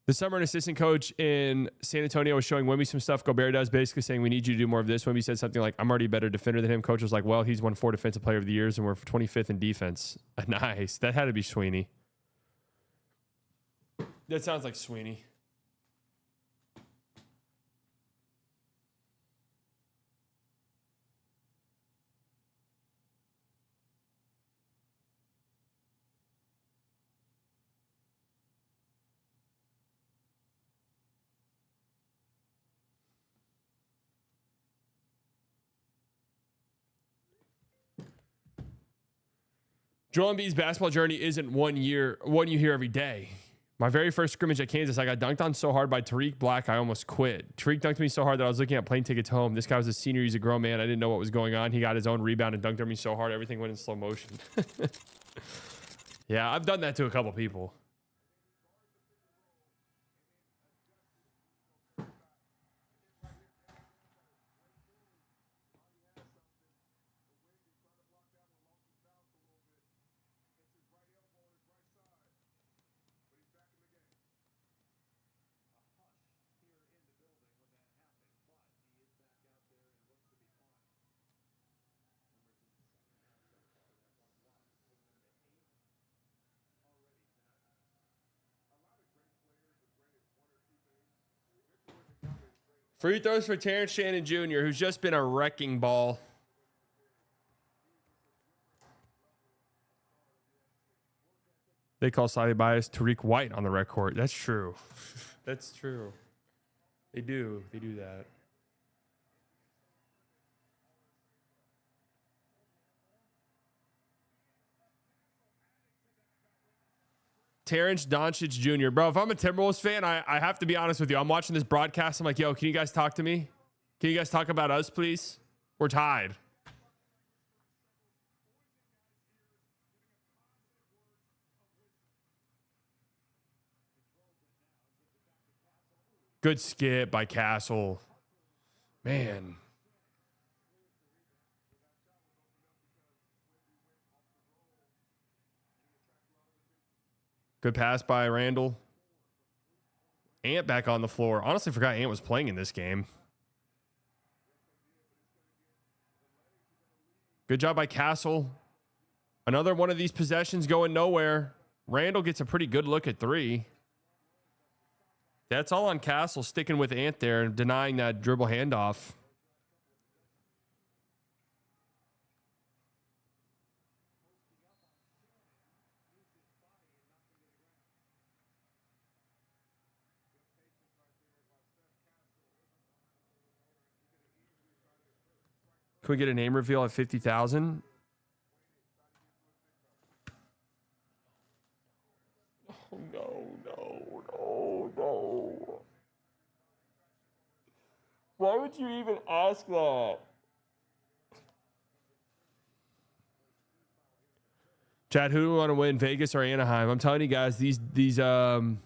This summer, an assistant coach in San Antonio was showing Wemby some stuff Gobert does, basically saying, we need you to do more of this. Wemby said something like, I'm already a better defender than him. Coach was like, well, he's won 4 Defensive Player of the Years, and we're 25th in defense. Nice. That had to be Sweeney. That sounds like Sweeney. Joel Embiid's basketball journey isn't one you hear every day. My very first scrimmage at Kansas, I got dunked on so hard by Tariq Black, I almost quit. Tariq dunked me so hard that I was looking at plane tickets home. This guy was a senior. He's a grown man. I didn't know what was going on. He got his own rebound and dunked on me so hard, everything went in slow motion. Yeah, I've done that to a couple people. Free throws for Terrence Shannon Jr., who's just been a wrecking ball. They call slightly biased Tariq White on the rec court. That's true. That's true. They do. They do that. Terrence Doncic Jr. Bro, if I'm a Timberwolves fan, I have to be honest with you. I'm watching this broadcast. I'm like, yo, can you guys talk to me? Can you guys talk about us, please? We're tied. Good skip by Castle. Man. Good pass by Randall. Ant back on the floor. Honestly, forgot Ant was playing in this game. Good job by Castle. Another one of these possessions going nowhere. Randall gets a pretty good look at 3. That's all on Castle, sticking with Ant there and denying that dribble handoff. Can we get a name reveal at 50,000? Oh, no. Why would you even ask that? Chad, who do we want to win, Vegas or Anaheim? I'm telling you guys, these Anaheim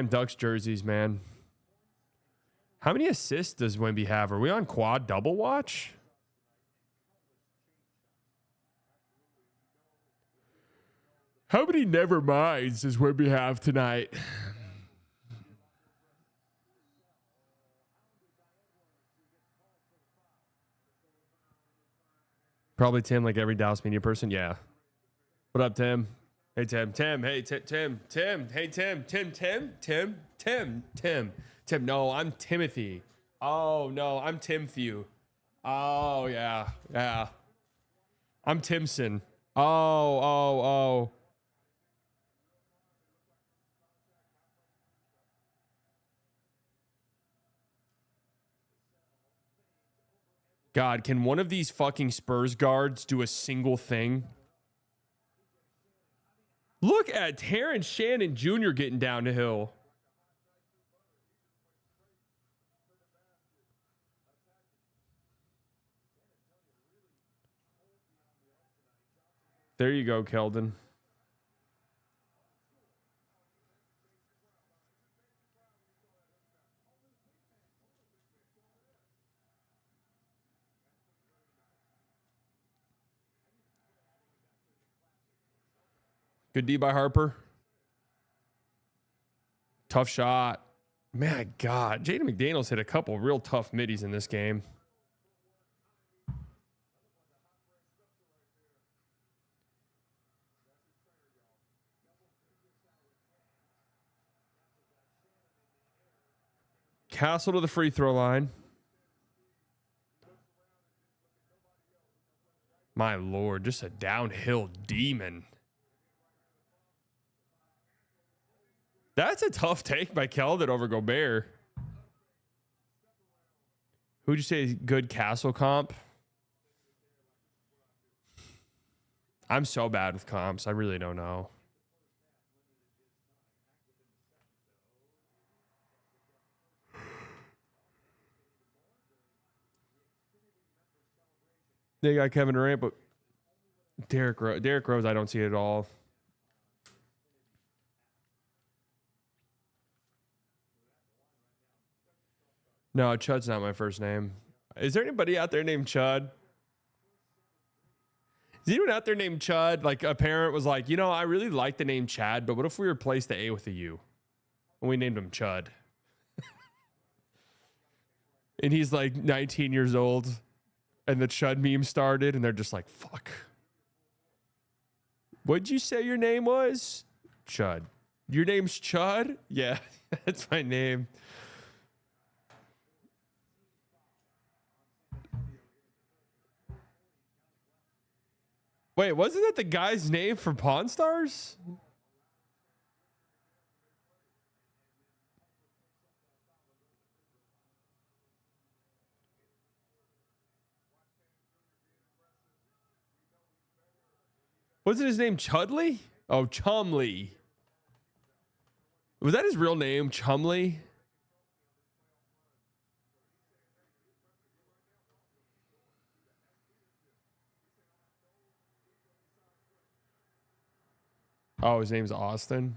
Ducks jerseys, man. How many assists does Wemby have? Are we on quad double watch? How many never minds does Wemby have tonight? Probably Tim, like every Dallas media person. Yeah. What up, Tim? Hey, Tim. Tim. Hey, Tim. Tim. Hey, Tim. Tim. No, I'm Timothy. Oh, no, I'm Timthew. Oh, yeah. I'm Timson. Oh. God, can one of these fucking Spurs guards do a single thing? Look at Terrence Shannon Jr. getting down the hill. There you go, Keldon. Good D by Harper. Tough shot. Man, God. Jaden McDaniels hit a couple real tough middies in this game. Castle to the free throw line. My Lord, just a downhill demon. That's a tough take by Keldon over Gobert. Who'd you say is good Castle comp? I'm so bad with comps. I really don't know. They got Kevin Durant, but Derrick Rose, I don't see it at all. No, Chud's not my first name. Is there anybody out there named Chud? Is anyone out there named Chud? Like a parent was like, I really like the name Chad, but what if we replaced the A with a U? And we named him Chud. And he's like 19 years old. And the Chud meme started, and they're just like, fuck. What'd you say your name was? Chud. Your name's Chud? Yeah, that's my name. Wait, wasn't that the guy's name for Pawn Stars? Wasn't his name Chudley? Oh, Chumley. Was that his real name, Chumley? Oh, his name's Austin.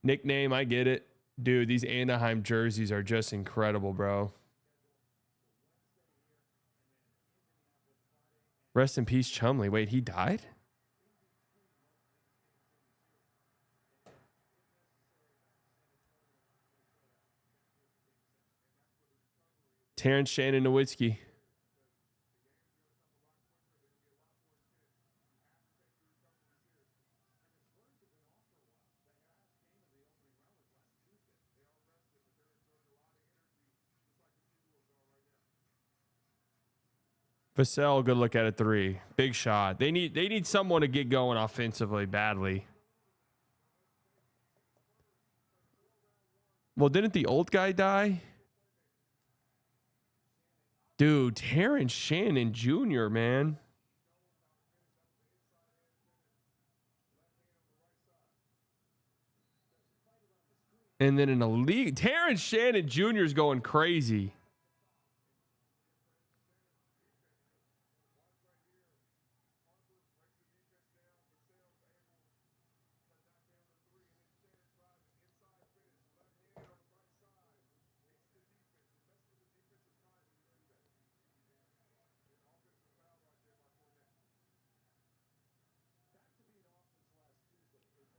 Nickname, I get it. Dude, these Anaheim jerseys are just incredible, bro. Rest in peace, Chumley. Wait, he died? Terrence Shannon Nowitzki. Vassell, good look at a 3. Big shot. They need someone to get going offensively badly. Well, didn't the old guy die? Dude, Terrence Shannon Jr., man. And then in the league, Terrence Shannon Jr. is going crazy.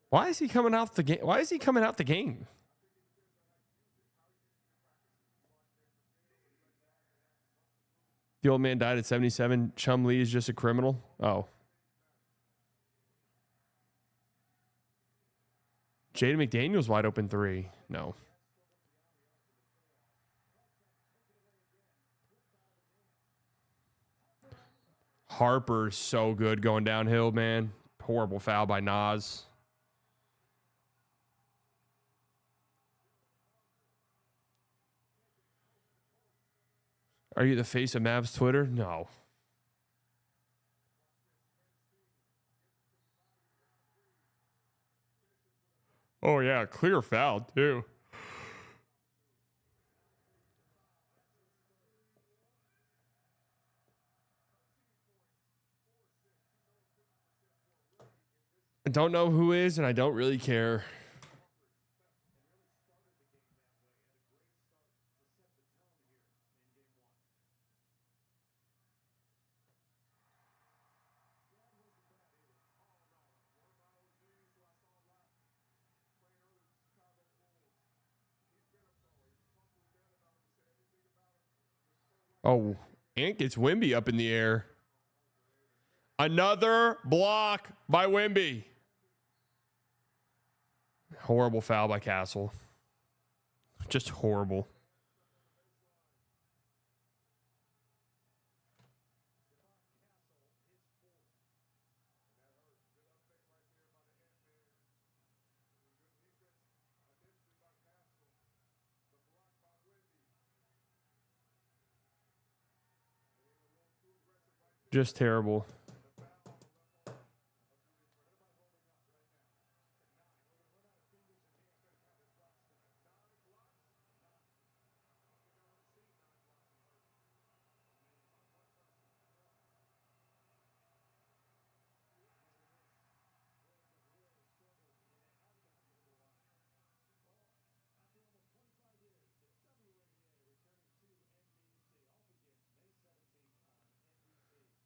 Why is he coming out the game? Why is he coming out the game? The old man died at 77. Chum Lee is just a criminal. Oh. Jaden McDaniels wide open 3. No. Harper's so good going downhill, man. Horrible foul by Nas. Are you the face of Mavs Twitter? No. Oh, yeah. Clear foul, too. I don't know who is, and I don't really care. Oh, Ant gets Wemby up in the air. Another block by Wemby. Horrible foul by Castle. Just horrible. Just terrible.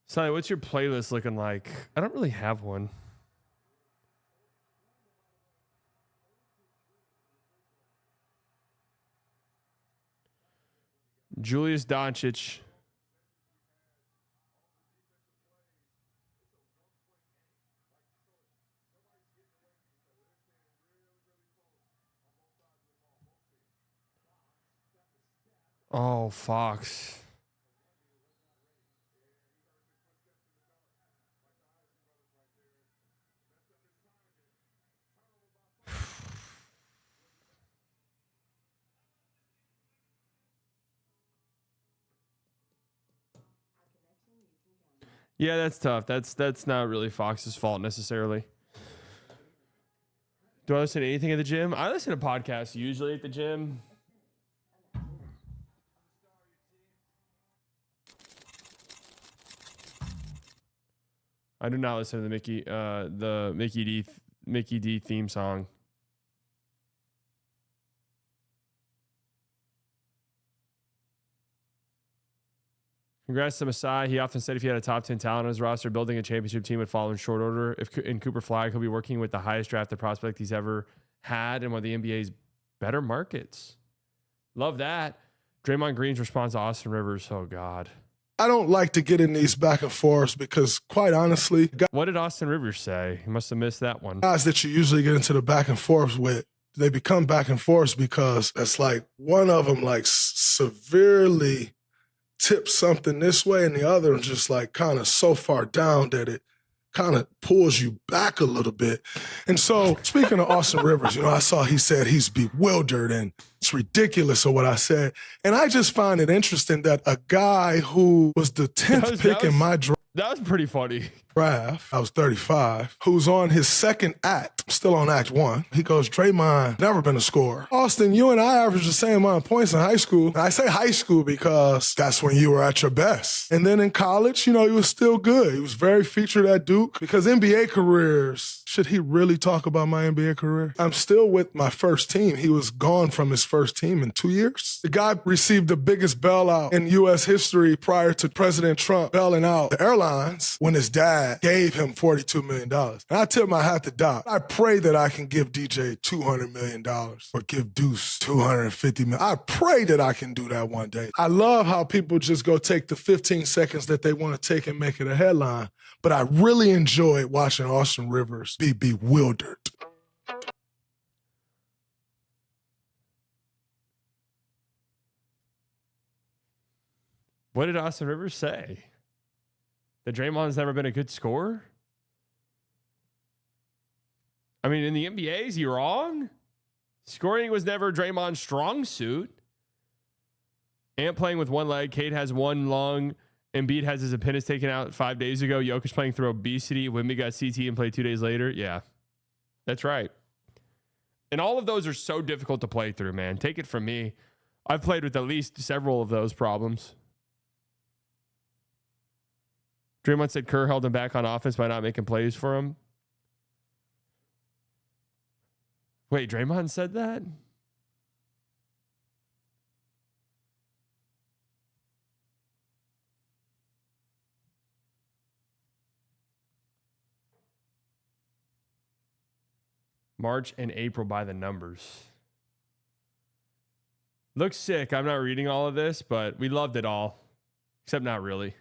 Sonny, what's your playlist looking like? I don't really have one. Julius Doncic. Oh, Fox. Yeah, that's tough. That's not really Fox's fault necessarily. Do I listen to anything at the gym? I listen to podcasts usually at the gym. I do not listen to the Mickey D theme song. Congrats to Masai. He often said if he had a top 10 talent on his roster, building a championship team would follow in short order. If in Cooper Flag, he'll be working with the highest drafted prospect he's ever had in one of the NBA's better markets. Love that. Draymond Green's response to Austin Rivers. Oh, God. I don't like to get in these back and forths because, quite honestly, What did Austin Rivers say? He must have missed that one. guys that you usually get into the back and forths with, they become back and forths because it's like one of them like severely tips something this way and the other is just like kind of so far down that it kind of pulls you back a little bit. And so, speaking of Austin Rivers, I saw he said he's bewildered and it's ridiculous of what I said. And I just find it interesting that a guy who was the 10th pick in my draft. That was pretty funny. I was 35, who's on his second act, still on act 1. He goes, Draymond, never been a scorer. Austin, you and I averaged the same amount of points in high school. And I say high school because that's when you were at your best. And then in college, he was still good. He was very featured at Duke because NBA careers, should he really talk about my NBA career? I'm still with my first team. He was gone from his first team in 2 years. The guy received the biggest bailout in U.S. history prior to President Trump bailing out the airlines when his dad gave him $42 million. And I tip my hat to Doc. I pray that I can give DJ $200 million or give Deuce $250 million. I pray that I can do that one day. I love how people just go take the 15 seconds that they want to take and make it a headline. But I really enjoyed watching Austin Rivers be bewildered. What did Austin Rivers say? That Draymond's never been a good scorer? I mean, in the NBA, is he wrong? Scoring was never Draymond's strong suit. Ant playing with one leg. Cade has one lung. Embiid has his appendix taken out 5 days ago. Jokic playing through obesity. Wemby got CT and played 2 days later. Yeah, that's right. And all of those are so difficult to play through, man. Take it from me. I've played with at least several of those problems. Draymond said Kerr held him back on offense by not making plays for him. Wait, Draymond said that? March and April by the numbers. Looks sick. I'm not reading all of this, but we loved it all. Except not really.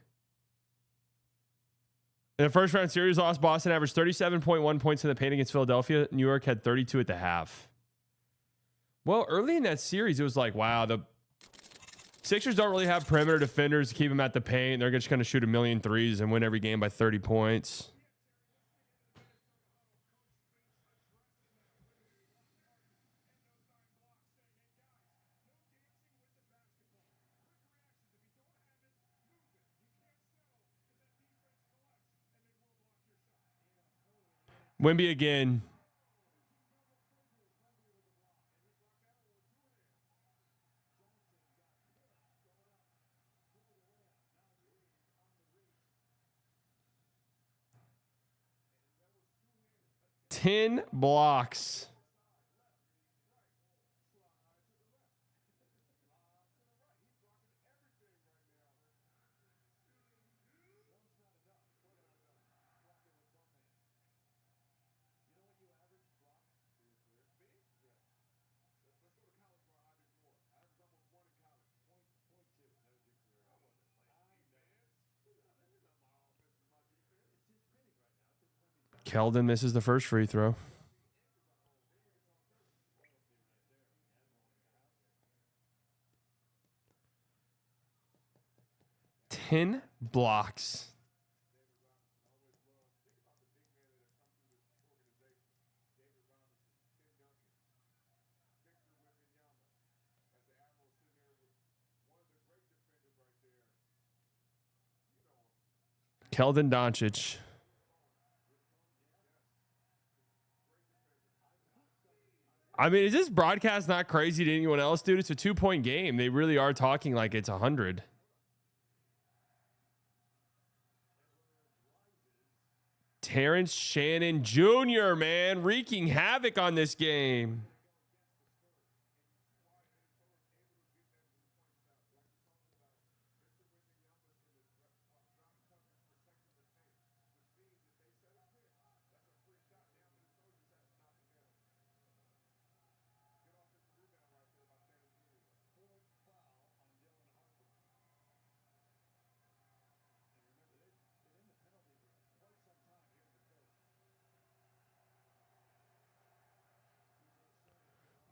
In the first round series loss, Boston averaged 37.1 points in the paint against Philadelphia. New York had 32 at the half. Well, early in that series, it was like, wow, the Sixers don't really have perimeter defenders to keep them at the paint. They're just going to shoot a million threes and win every game by 30 points. Wemby again. Ten blocks. Keldon misses the first free throw. Ten blocks. Keldon Doncic. I mean, is this broadcast not crazy to anyone else, dude? It's a 2-point game. They really are talking like it's 100. Terrence Shannon Jr., man, wreaking havoc on this game.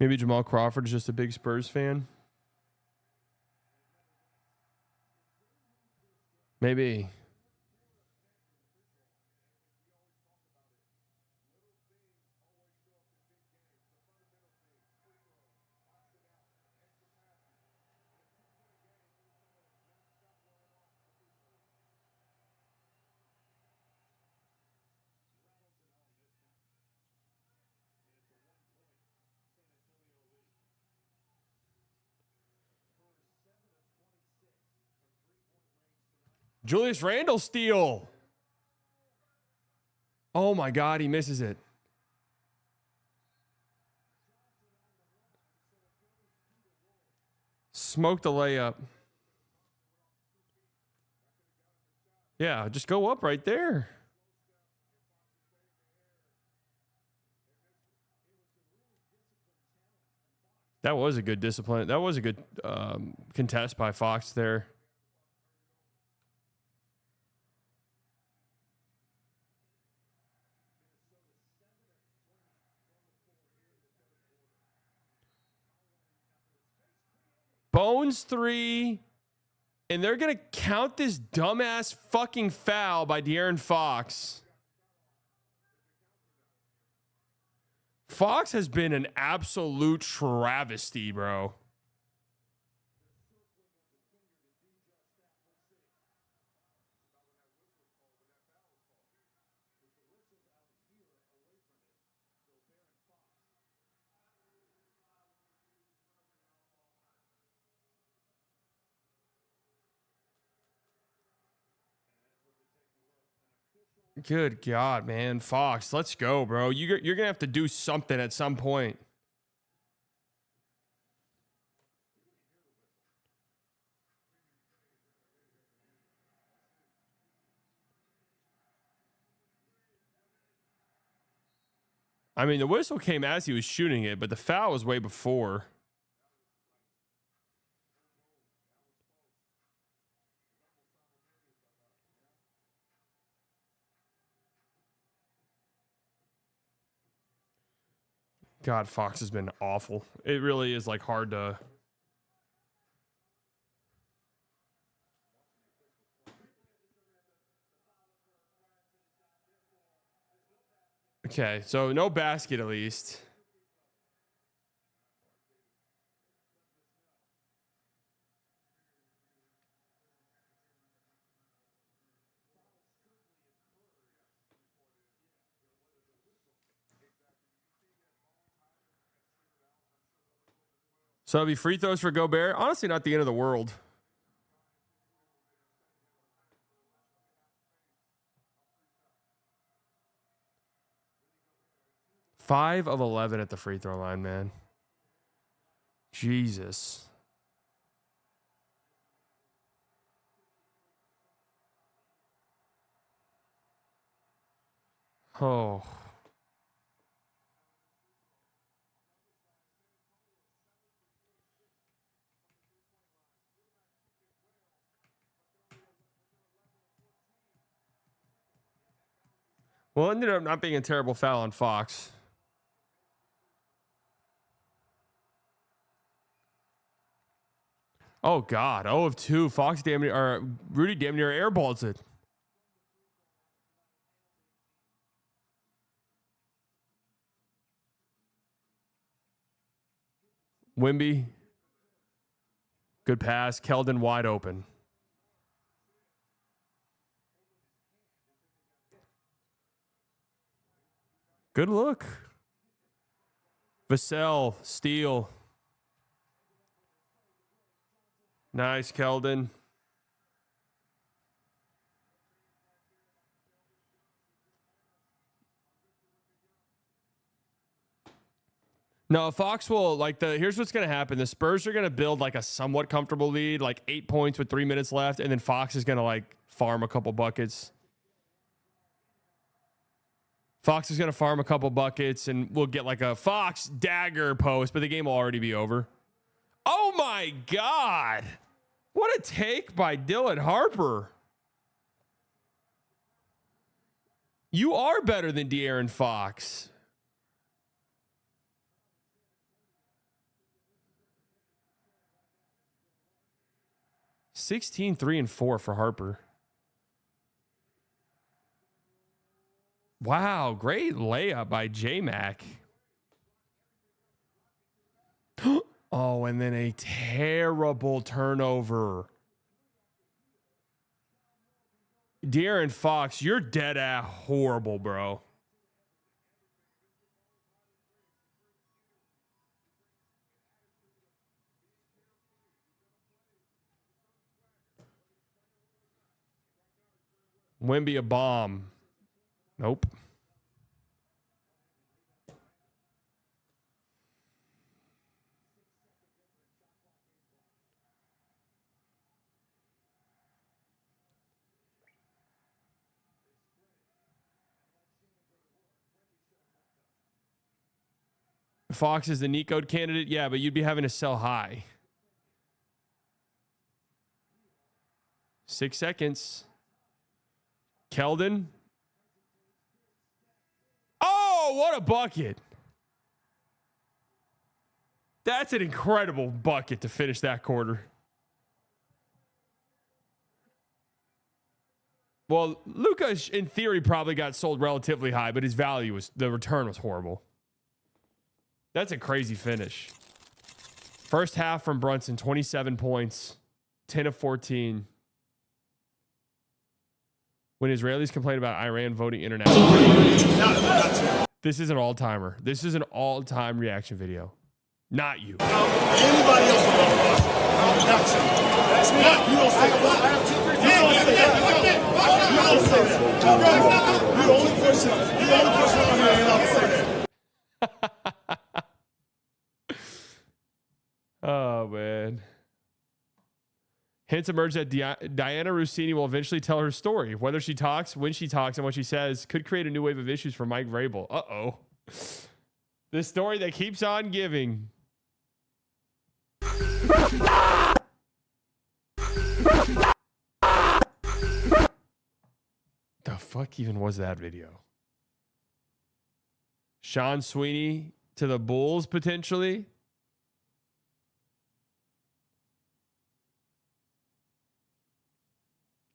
Maybe Jamal Crawford is just a big Spurs fan. Maybe. Julius Randle steal. Oh my God, he misses it. Smoked the layup. Yeah, just go up right there. That was a good discipline. That was a good contest by Fox there. Bones 3. And they're going to count this dumbass fucking foul by De'Aaron Fox. Fox has been an absolute travesty, bro. Good God, man. Fox, let's go, bro. You're going to have to do something at some point. I mean, the whistle came as he was shooting it, but the foul was way before. God, Fox has been awful. It really is like hard to. Okay, so no basket at least. So it'll be free throws for Gobert. Honestly, not the end of the world. Five of 11 at the free throw line, man. Jesus. Oh. Well, it ended up not being a terrible foul on Fox. Oh, God. 0 of 2. Fox damn near, or Rudy damn near airballs it. Wimby. Good pass. Keldon wide open. Good look. Vassell, steal. Nice, Keldon. No, Fox will here's what's going to happen. The Spurs are going to build like a somewhat comfortable lead, like 8 points with 3 minutes left. And then Fox is going to like farm a couple buckets. Fox is going to farm a couple buckets and we'll get like a Fox dagger post, but the game will already be over. Oh my God. What a take by Dylan Harper. You are better than De'Aaron Fox. 16, 3, and 4 for Harper. Wow, great layup by J-Mac. Oh, and then a terrible turnover. De'Aaron Fox, you're dead at horrible, bro. Wemby a bomb. Nope. Fox is the neat code candidate. Yeah, but you'd be having to sell high. 6 seconds. Keldon. Oh, what a bucket. That's an incredible bucket to finish that quarter. Well, Luka, in theory, probably got sold relatively high, but his value was, the return was horrible. That's a crazy finish. First half from Brunson, 27 points, 10 of 14. When Israelis complain about Iran voting international. This is an all-timer. This is an all-time reaction video. Not you. Anybody else will that's not. You don't say that. You don't say that. You're the only person on here ain't allowed to say that. Oh, man. Hints emerge that Diana Rossini will eventually tell her story. Whether she talks, when she talks, and what she says could create a new wave of issues for Mike Vrabel. Uh-oh. The story that keeps on giving. The fuck even was that video? Sean Sweeney to the Bulls, potentially?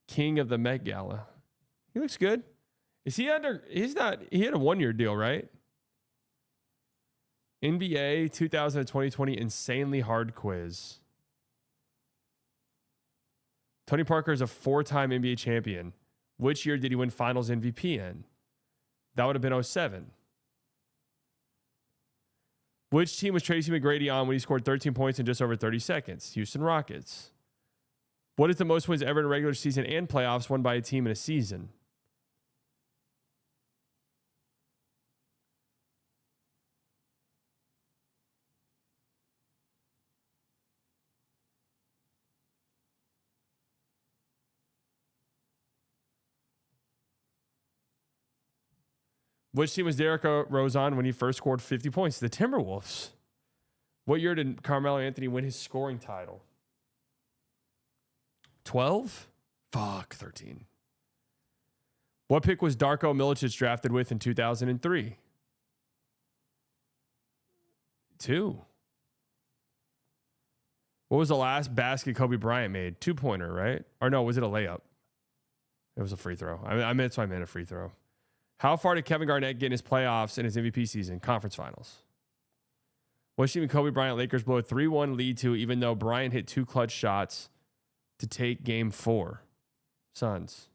King of the Met Gala. He looks good. Is he under? He's not. He had a 1-year deal, right? NBA 2020 insanely hard quiz. Tony Parker is a 4-time NBA champion. Which year did he win Finals MVP in? That would have been 07. Which team was Tracy McGrady on when he scored 13 points in just over 30 seconds? Houston Rockets. What is the most wins ever in a regular season and playoffs won by a team in a season? Which team was Derrick Rose on when he first scored 50 points? The Timberwolves. What year did Carmelo Anthony win his scoring title? 12? Fuck, 13. What pick was Darko Milicic drafted with in 2003? 2. What was the last basket Kobe Bryant made? 2-pointer, right? Or no, was it a layup? It was a free throw. I meant a free throw. How far did Kevin Garnett get in his playoffs in his MVP season? Conference finals. What team did Kobe Bryant Lakers blow a 3-1 lead to, even though Bryant hit 2 clutch shots to take game 4? Suns.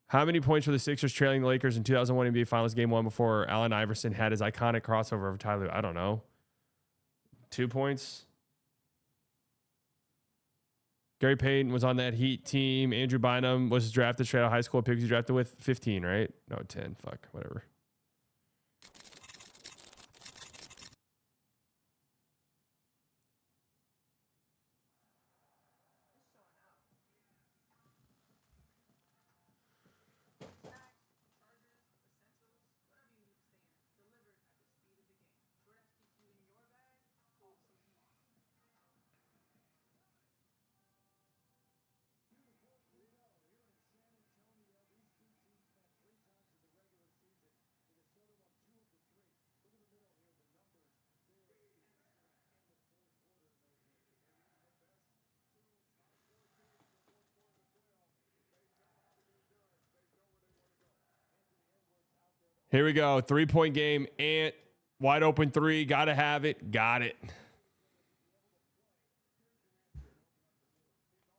How many points were the Sixers trailing the Lakers in 2001 NBA Finals game 1 before Allen Iverson had his iconic crossover over Ty Lue? I don't know. 2 points. Gary Payton was on that Heat team. Andrew Bynum was drafted straight out of high school. Pick was drafted with 15, right? No, 10. Fuck, whatever. Here we go. 3-point game. Ant. Wide open three. Got to have it. Got it.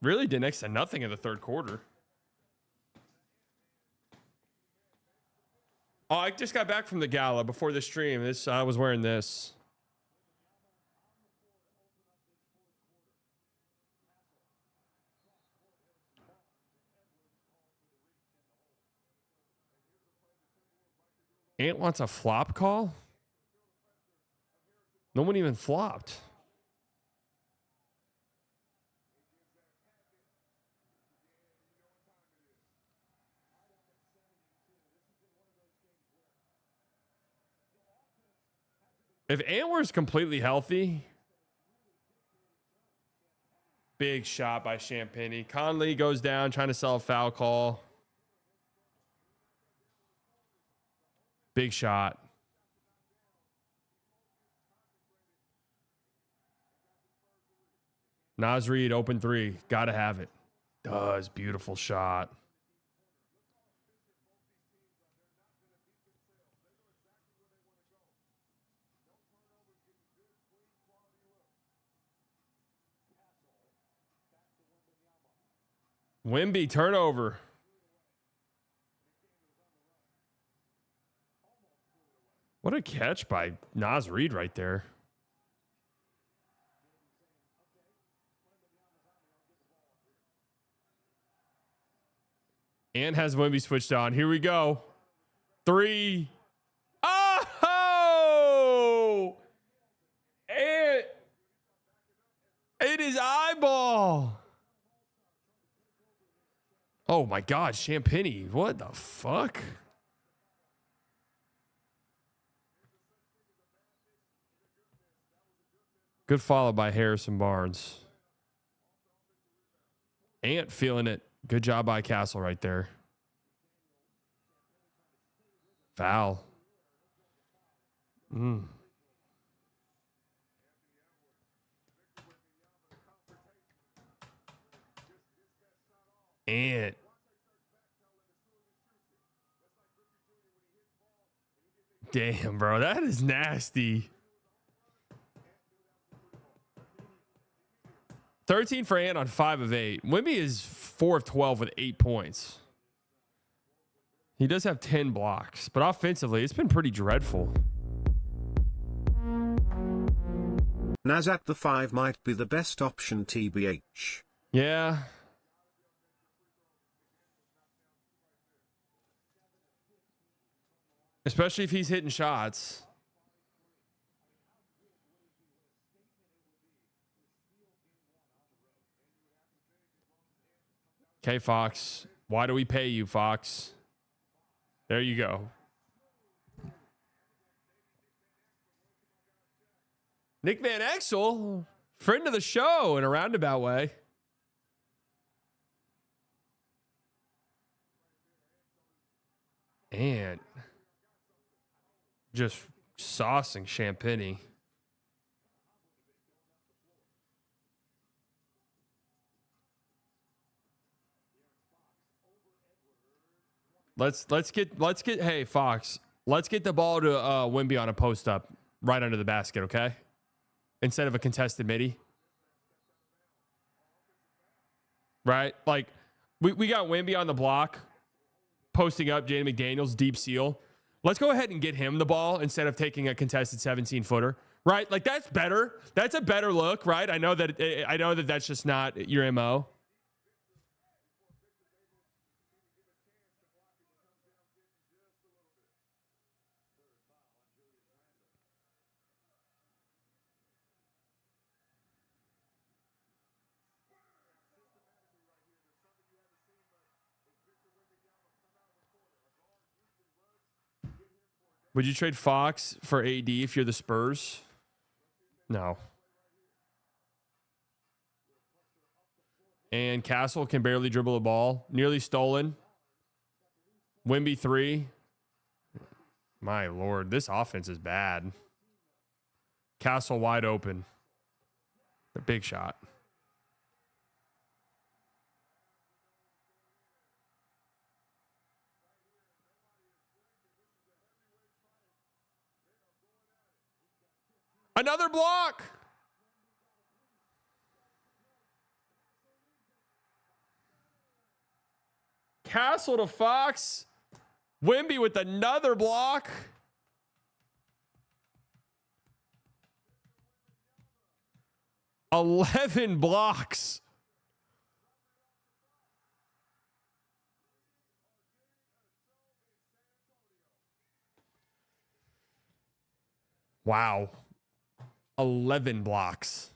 Really did next to nothing in the third quarter. Oh, I just got back from the gala before the stream. I was wearing this. Ant wants a flop call? No one even flopped. If Ant was completely healthy, big shot by Champagny. Conley goes down trying to sell a foul call. Big shot. Naz Reid, open three. Got to have it. Does. Beautiful shot. Wemby, turnover. What a catch by Naz Reid right there. And has Wemby switched on. Here we go. 3. Oh! And it is eyeball. Oh my God, Champagny. What the fuck? Good follow by Harrison Barnes. Ant feeling it. Good job by Castle right there. Foul. Ant. Damn, bro. That is nasty. 13 for Ant on 5 of 8. Wemby is 4 of 12 with 8 points. He does have 10 blocks, but offensively, it's been pretty dreadful. Naz at the 5 might be the best option, TBH. Yeah. Especially if he's hitting shots. Okay, Fox. Why do we pay you, Fox? There you go. Nick Van Exel, friend of the show in a roundabout way. And just saucing Champagny. Let's get hey Fox, let's get the ball to Wemby on a post up right under the basket, okay? Instead of a contested midi. Right? Like we got Wemby on the block, posting up Jaden McDaniels, deep seal. Let's go ahead and get him the ball instead of taking a contested 17-footer. Right? Like that's better. That's a better look, right? I know that that's just not your MO. Would you trade Fox for AD if you're the Spurs? No. And Castle can barely dribble a ball. Nearly stolen. Wemby 3. My Lord, this offense is bad. Castle wide open. A big shot. Another block. Castle to Fox. Wimby with another block. $11 blocks. Wow. 11 blocks.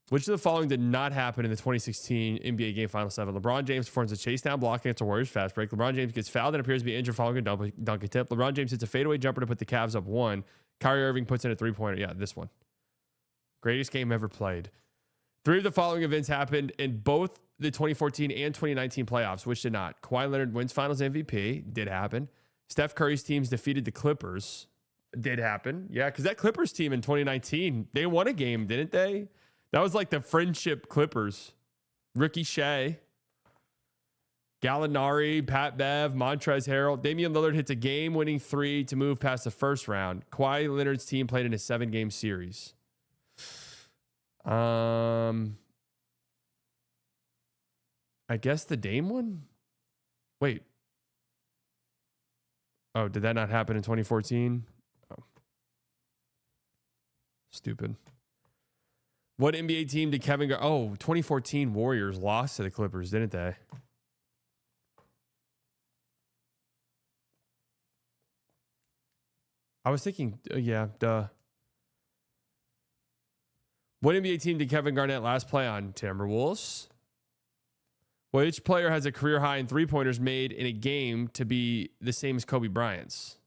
Which of the following did not happen in the 2016 NBA Game Final 7? LeBron James performs a chase down block against a Warriors fast break. LeBron James gets fouled and appears to be injured following a dunk tip. LeBron James hits a fadeaway jumper to put the Cavs up 1. Kyrie Irving puts in a three-pointer. Yeah, this one. Greatest game ever played. 3 of the following events happened in both the 2014 and 2019 playoffs, which did not. Kawhi Leonard wins Finals MVP. Did happen. Steph Curry's teams defeated the Clippers. Did happen. Yeah, because that Clippers team in 2019, they won a game, didn't they? That was like the friendship Clippers. Ricky Shea, Gallinari, Pat Bev, Montrezl Harrell. Damian Lillard hits a game-winning 3 to move past the first round. Kawhi Leonard's team played in a 7-game series. I guess the Dame one? Wait. Oh, did that not happen in 2014? Oh. Stupid. What NBA team did Kevin go? Oh, 2014 Warriors lost to the Clippers, didn't they? I was thinking, yeah, duh. What NBA team did Kevin Garnett last play on? Timberwolves. Which player has a career high in three-pointers made in a game to be the same as Kobe Bryant's?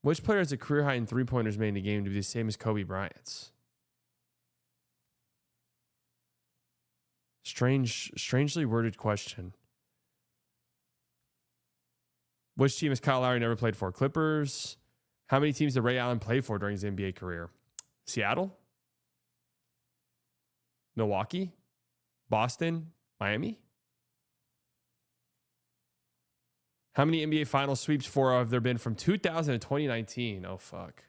Which player has a career high in three-pointers made in a game to be the same as Kobe Bryant's? Strangely worded question. Which team has Kyle Lowry never played for? Clippers. How many teams did Ray Allen play for during his NBA career? Seattle? Milwaukee? Boston? Miami? How many NBA Finals sweeps for have there been from 2000 to 2019? Oh, fuck.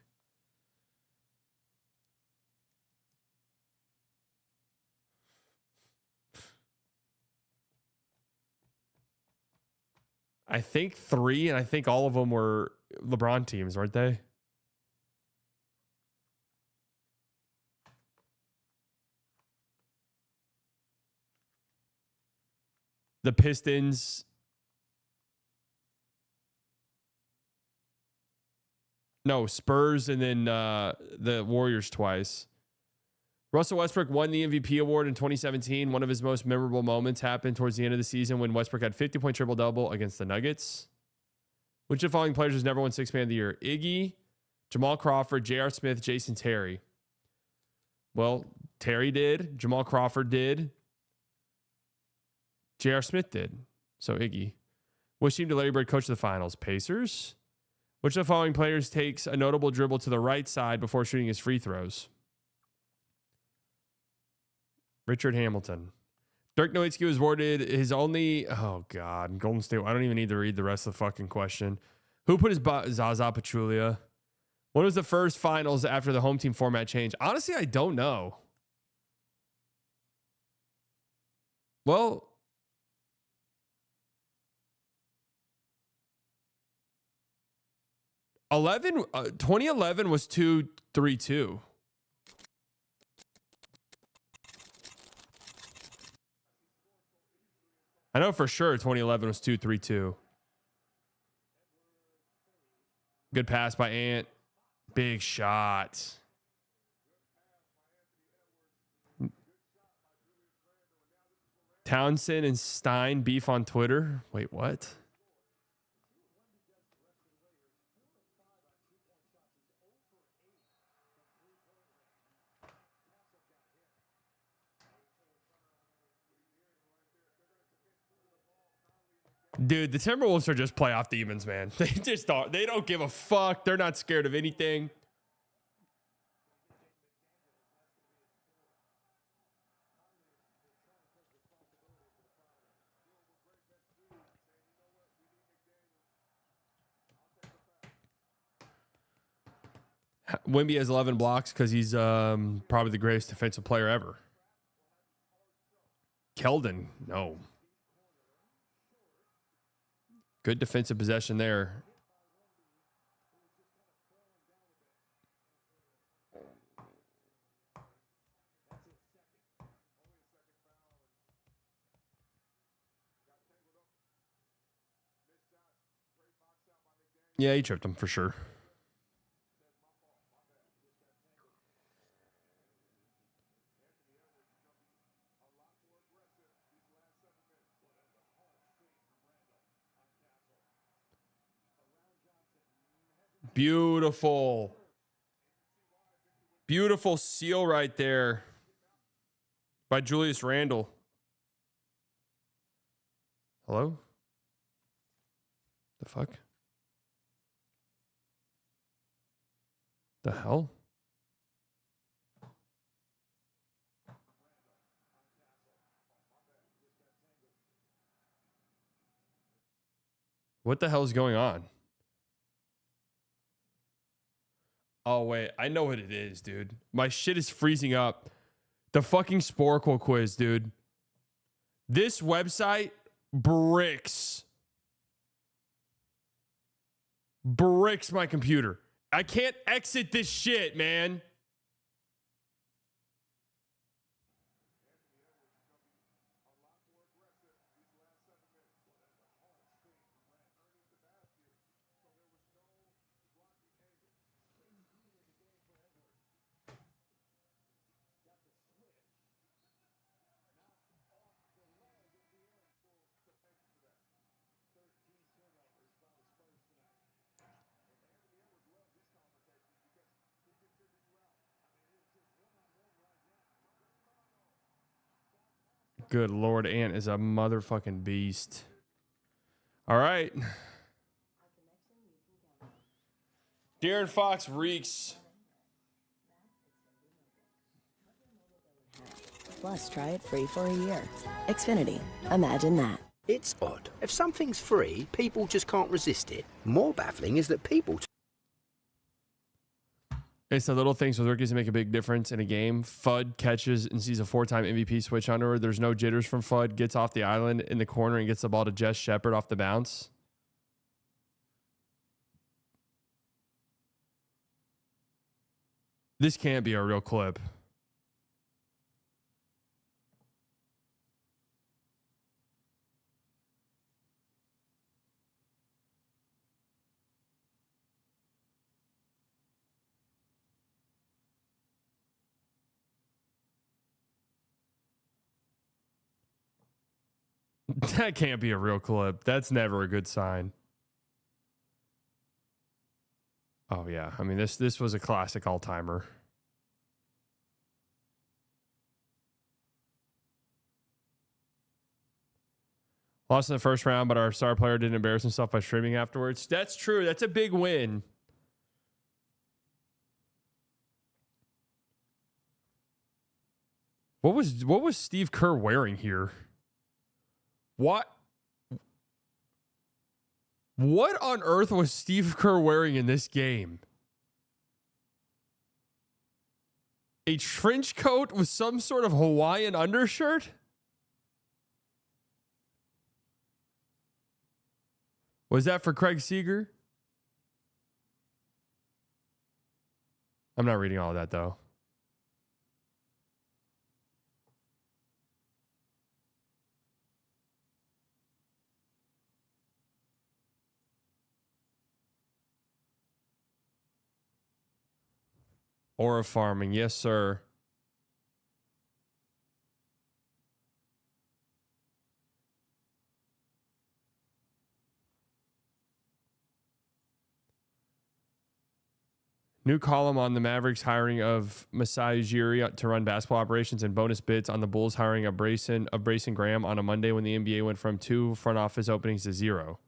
I think 3, and I think all of them were LeBron teams, weren't they? The Pistons. No, Spurs and then the Warriors twice. Russell Westbrook won the MVP award in 2017. One of his most memorable moments happened towards the end of the season when Westbrook had 50-point triple-double against the Nuggets. Which of the following players has never won Sixth Man of the Year? Iggy, Jamal Crawford, J.R. Smith, Jason Terry. Well, Terry did. Jamal Crawford did. J.R. Smith did. So Iggy. Which team did Larry Bird coach the finals? Pacers. Which of the following players takes a notable dribble to the right side before shooting his free throws? Richard Hamilton. Dirk Nowitzki was awarded his only... Oh, God. Golden State. I don't even need to read the rest of the fucking question. Who put his... Zaza Pachulia. When was the first finals after the home team format changed? Honestly, I don't know. Well... 2011 was 2-3-2. I know for sure 2011 was 2-3-2. Good pass by Ant. Big shot. Townsend and Stein beef on Twitter. Wait, what? Dude, the Timberwolves are just playoff demons, man. They just are. They don't give a fuck. They're not scared of anything. Wemby has 11 blocks because he's probably the greatest defensive player ever. Keldon, no. Good defensive possession there. Yeah, he tripped him for sure. Beautiful. Beautiful seal right there by Julius Randle. Hello? The fuck? The hell? What the hell is going on? Oh, wait. I know what it is, dude. My shit is freezing up. The fucking Sporkle quiz, dude. This website bricks my computer. I can't exit this shit, man. Good Lord, Ant is a motherfucking beast. All right. De'Aaron Fox reeks. Plus, try it free for a year. Xfinity. Imagine that. It's odd. If something's free, people just can't resist it. More baffling is that people... It's the little things with rookies that make a big difference in a game. Fudd catches and sees a 4-time MVP switch under. There's no jitters from Fudd. Gets off the island in the corner and gets the ball to Jess Shepard off the bounce. This can't be a real clip. That can't be a real clip. That's never a good sign. Oh yeah, I mean this was a classic all-timer. Lost in the first round, but our star player didn't embarrass himself by streaming afterwards. That's true. That's a big win. What was Steve Kerr wearing here? What on earth was Steve Kerr wearing in this game? A trench coat with some sort of Hawaiian undershirt? Was that for Craig Seager? I'm not reading all of that, though. Aura farming, yes, sir. New column on the Mavericks hiring of Masai Ujiri to run basketball operations and bonus bids on the Bulls hiring of Brayson Graham on a Monday when the NBA went from 2 front office openings to 0.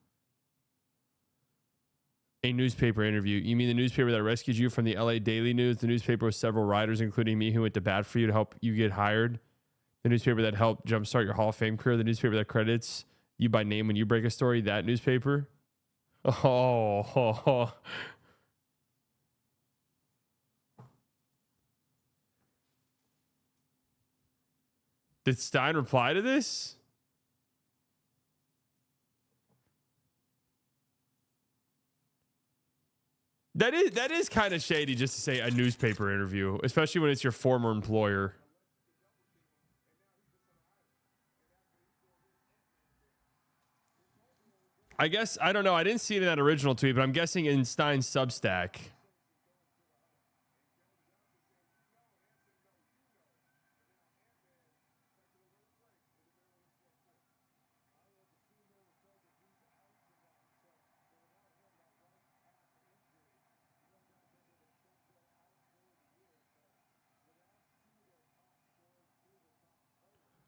A newspaper interview. You mean the newspaper that rescued you from the LA Daily News? The newspaper with several writers, including me, who went to bat for you to help you get hired. The newspaper that helped jumpstart your Hall of Fame career. The newspaper that credits you by name when you break a story. That newspaper. Oh. Did Stein reply to this? That is kind of shady just to say a newspaper interview, especially when it's your former employer. I guess, I don't know. I didn't see it in that original tweet, but I'm guessing in Stein's Substack.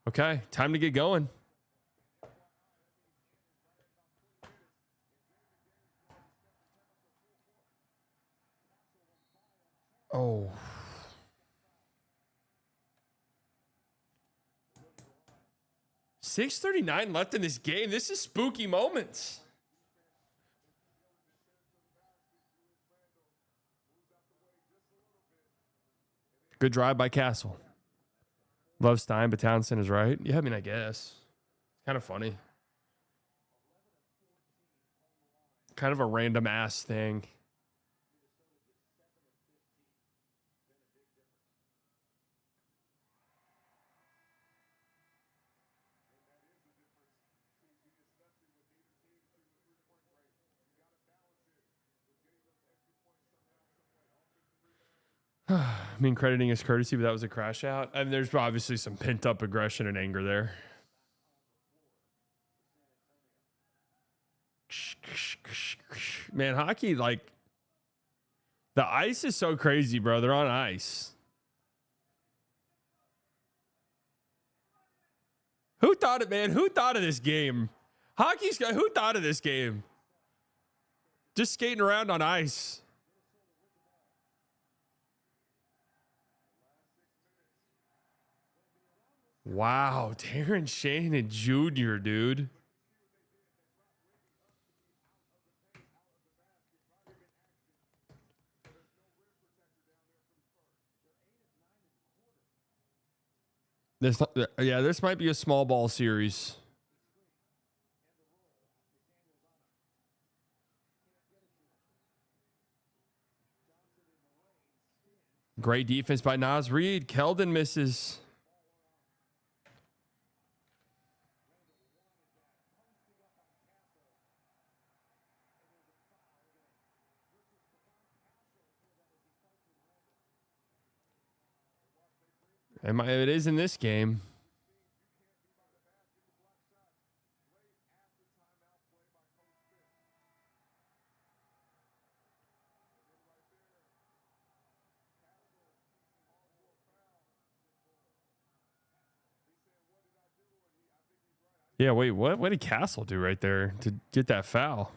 Okay, time to get going. Oh. .639 left in this game. This is spooky moments. Good drive by Castle. Love Stein, but Townsend is right. Yeah, I mean, I guess. Kind of funny. Kind of a random ass thing. I mean, crediting his courtesy, but that was a crash out. I mean, there's obviously some pent up aggression and anger there. Man, hockey, like, the ice is so crazy, bro. They're on ice. Who thought it, man? Who thought of this game? Hockey's got, who thought of this game? Just skating around on ice. Wow, Darren Shannon Jr., dude. This might be a small ball series. Great defense by Naz Reid. Keldon misses. It is in this game. Yeah, wait, what? What did Castle do right there to get that foul?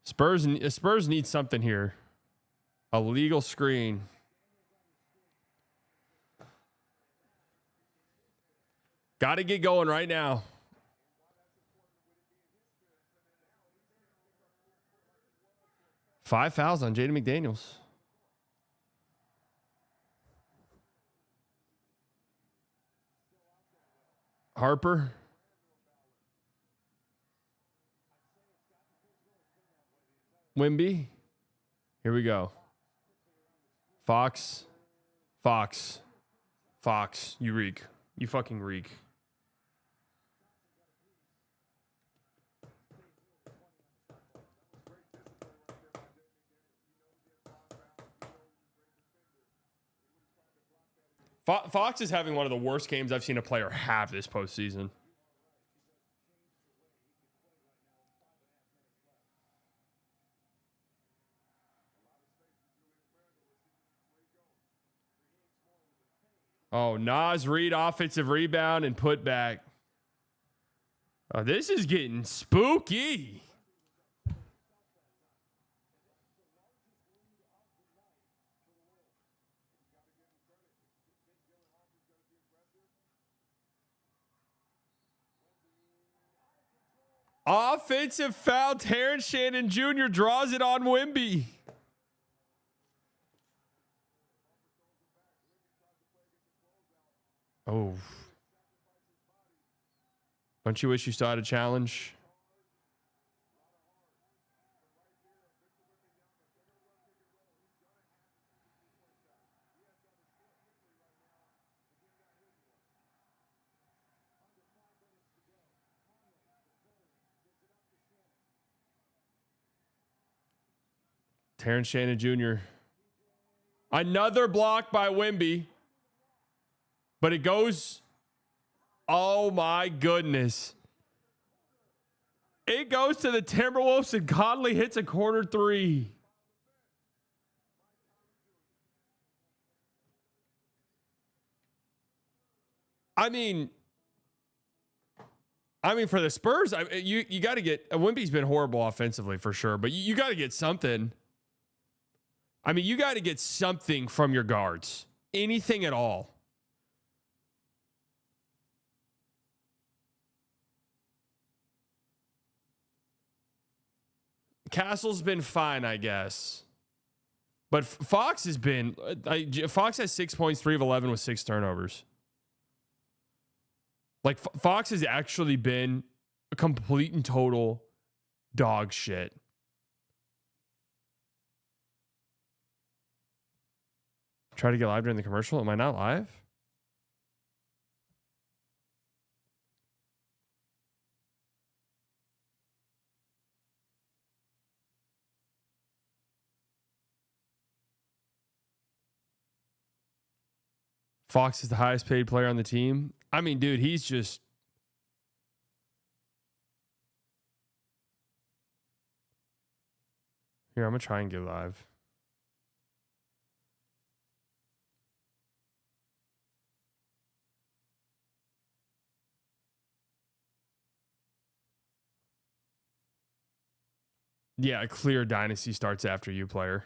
Spurs need something here. A legal screen. Got to get going right now. Five fouls on Jaden McDaniels. Harper. Wimby. Here we go. Fox. You reek. You fucking reek. Fox is having one of the worst games I've seen a player have this postseason. Oh, Naz Reid offensive rebound and put back. Oh, this is getting spooky. Offensive foul. Terrence Shannon Jr. draws it on Wemby. Oh. Don't you wish you still had a challenge? Terrence Shannon Jr. Another block by Wemby. But it goes. Oh my goodness. It goes to the Timberwolves and Conley hits a corner three. I mean, for the Spurs, you got to get. Wemby's been horrible offensively for sure, but you got to get something. I mean, you got to get something from your guards. Anything at all. Castle's been fine, I guess. But Fox has been. Fox has 6 points, 3 of 11 with 6 turnovers. Like, Fox has actually been a complete and total dog shit. Try to get live during the commercial. Am I not live? Fox is the highest paid player on the team. I mean, dude, he's just. Here, I'm going to try and get live. Yeah, a clear dynasty starts after you, player.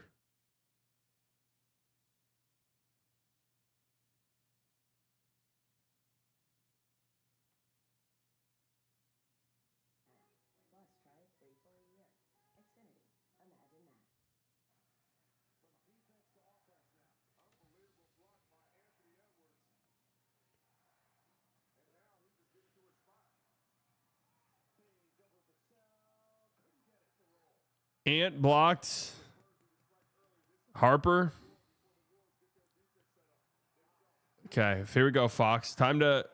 Ant blocked. Harper. Okay, here we go, Fox. Time to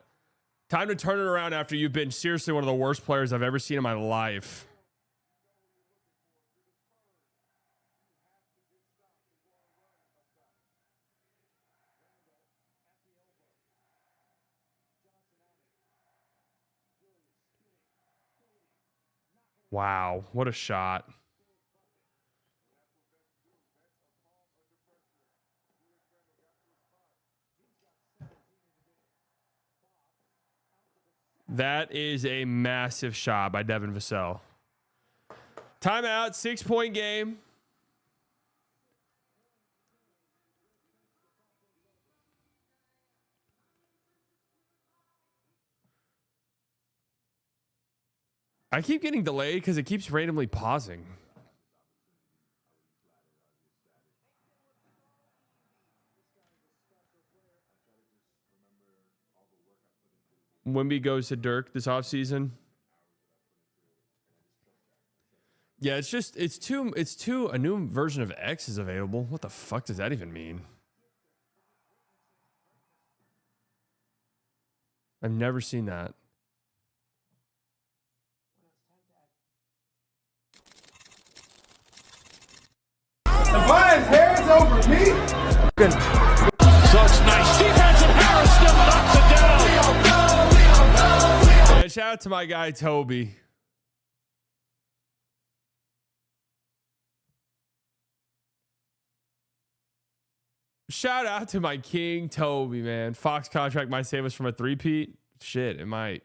turn it around after you've been seriously one of the worst players I've ever seen in my life. Wow, what a shot. That is a massive shot by Devin Vassell. Timeout, 6-point game. I keep getting delayed because it keeps randomly pausing. Wemby goes to Dirk this offseason. Yeah, a new version of X is available. What the fuck does that even mean? I've never seen that. If I had hands over me. Such nice defense, and Harris still knocks it down. Yeah, shout out to my guy Toby. Shout out to my king Toby, man. Fox contract might save us from a three-peat. Shit, it might.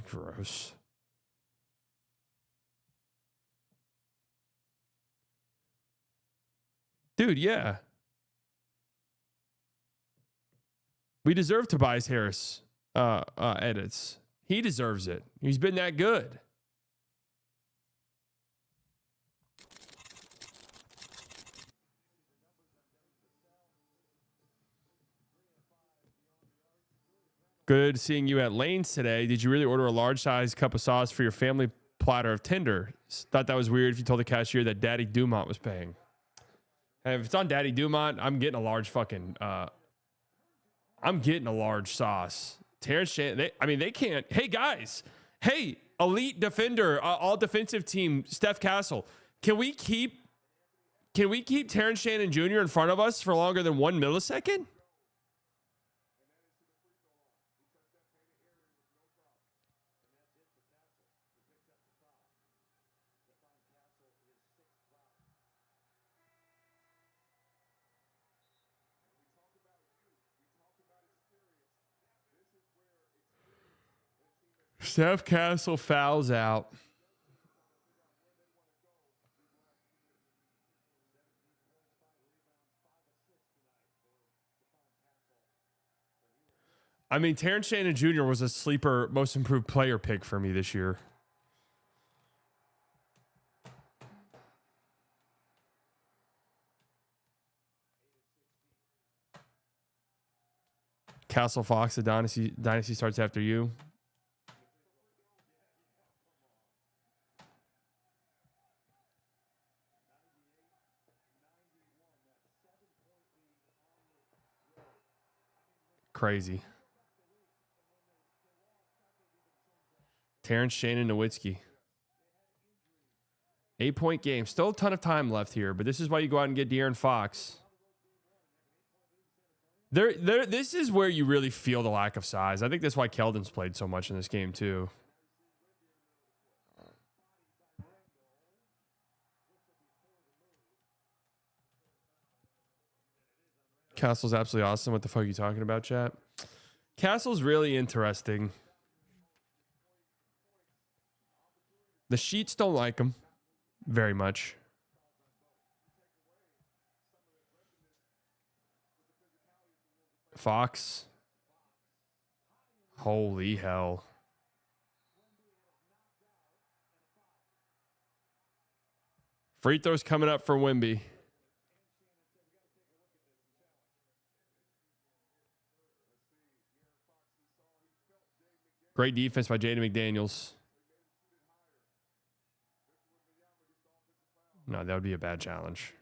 Gross. Dude, yeah. We deserve Tobias Harris. edits. He deserves it. He's been that good. Good seeing you at Lane's today. Did you really order a large size cup of sauce for your family platter of tenders? Thought that was weird if you told the cashier that Daddy Dumont was paying. Hey, if it's on Daddy Dumont, I'm getting a large fucking I'm getting a large sauce. Terrence Shannon, they can't. Hey guys, hey, elite defender, all defensive team, Steph Castle. Can we keep Terrence Shannon Jr. in front of us for longer than 1 millisecond? Steph Castle fouls out. I mean, Terrence Shannon Jr. was a sleeper most improved player pick for me this year. Castle Fox, the dynasty starts after you. Crazy. Terrence Shannon Nowitzki. 8-point game. Still a ton of time left here, but this is why you go out and get De'Aaron Fox. This is where you really feel the lack of size. I think that's why Keldon's played so much in this game too. Castle's absolutely awesome. What the fuck are you talking about, chat? Castle's really interesting. The sheets don't like him very much. Fox. Holy hell. Free throws coming up for Wemby. Great defense by Jaden McDaniels. No, that would be a bad challenge.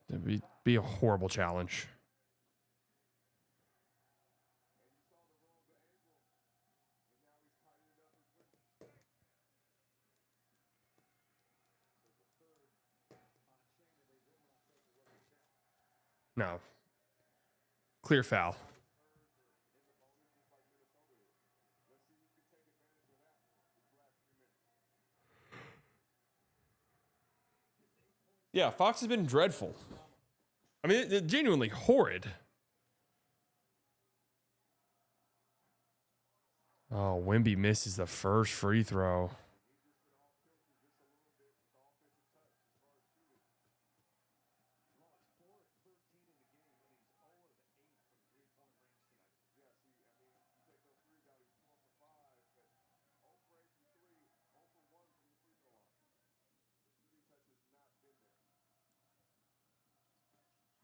That would be a horrible challenge. No. Clear foul. Yeah, Fox has been dreadful. I mean, genuinely horrid. Oh, Wemby misses the first free throw.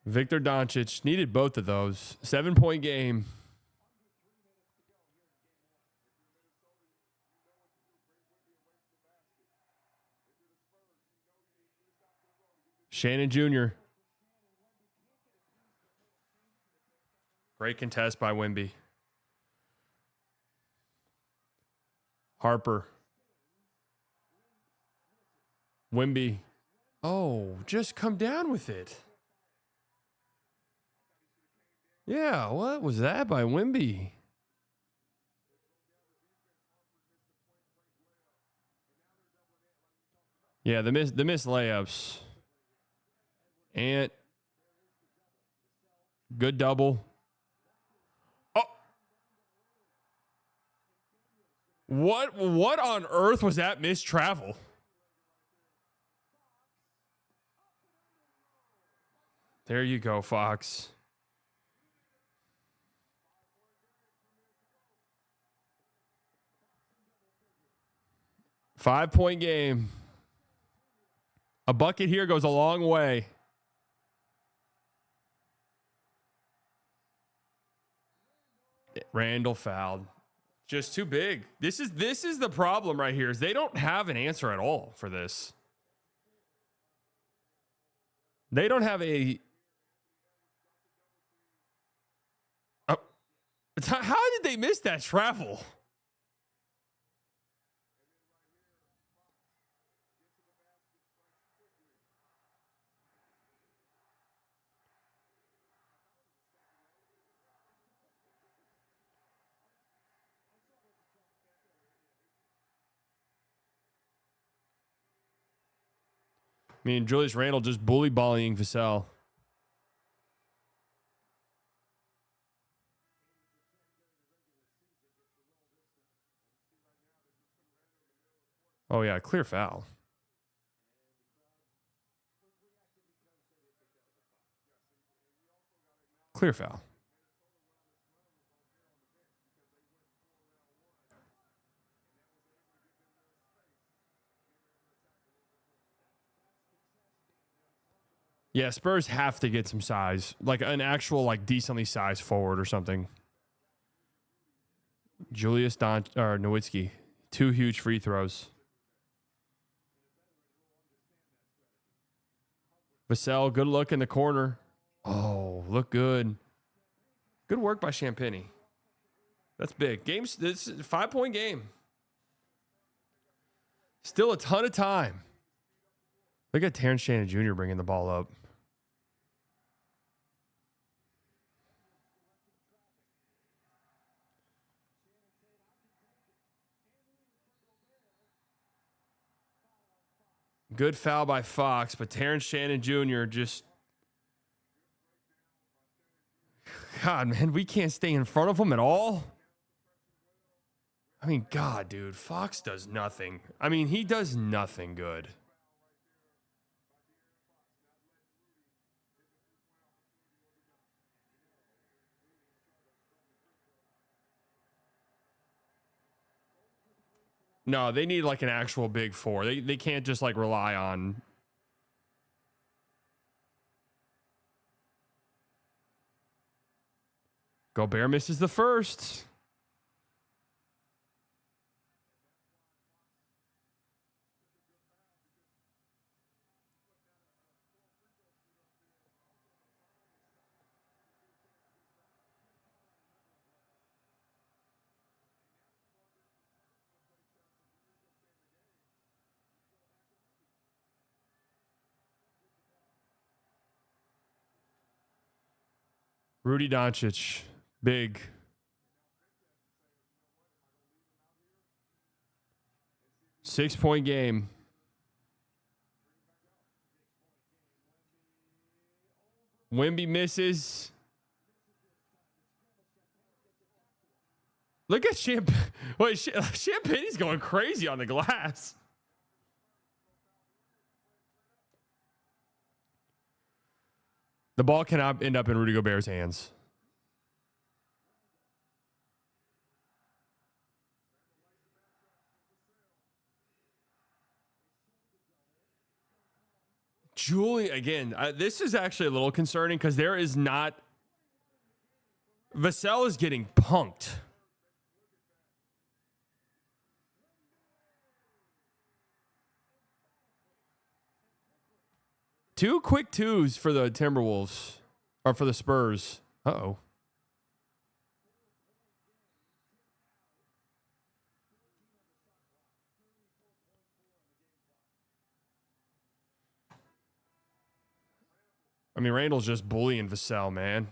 Victor Doncic needed both of those. 7-point game. Shannon Jr. Great contest by Wemby. Harper. Wemby. Oh, just come down with it. Yeah, what was that by Wemby? Yeah, the missed layups. And good double. Oh. What on earth was that missed travel? There you go, Fox. 5-point game. A bucket here goes a long way. Randall fouled. Just too big. This is the problem right here. Is they don't have an answer at all for this. They don't have a. How did they miss that travel? I mean, Julius Randle just bully balling Vassell. Oh, yeah, clear foul. Clear foul. Yeah, Spurs have to get some size, like an actual, like decently sized forward or something. Nowitzki, 2 huge free throws. Vassell, good look in the corner. Oh, look good. Good work by Champagny. That's big. This is a 5-point game. Still a ton of time. Look at Terrence Shannon Jr. bringing the ball up. Good foul by Fox, but Terrence Shannon Jr. just... God, man, we can't stay in front of him at all. I mean, God, dude, Fox does nothing. I mean, he does nothing good. No, they need like an actual big 4. They can't just like rely on. Gobert misses the first. Rudy Doncic, big. Six-point game. Wemby misses. Look at Champagne's going crazy on the glass. The ball cannot end up in Rudy Gobert's hands. Julie, again, this is actually a little concerning because there is not... Vassell is getting punked. Two quick twos for the Timberwolves, or for the Spurs. Uh-oh. I mean, Randall's just bullying Vassell, man.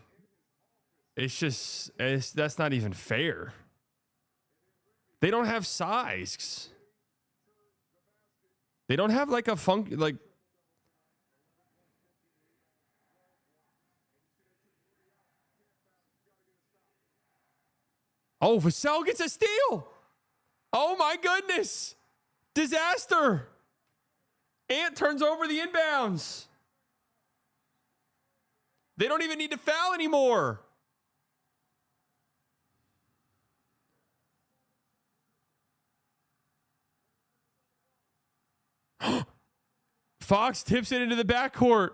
That's not even fair. They don't have size. They don't have like a like... Oh, Vassell gets a steal. Oh, my goodness. Disaster. Ant turns over the inbounds. They don't even need to foul anymore. Fox tips it into the backcourt.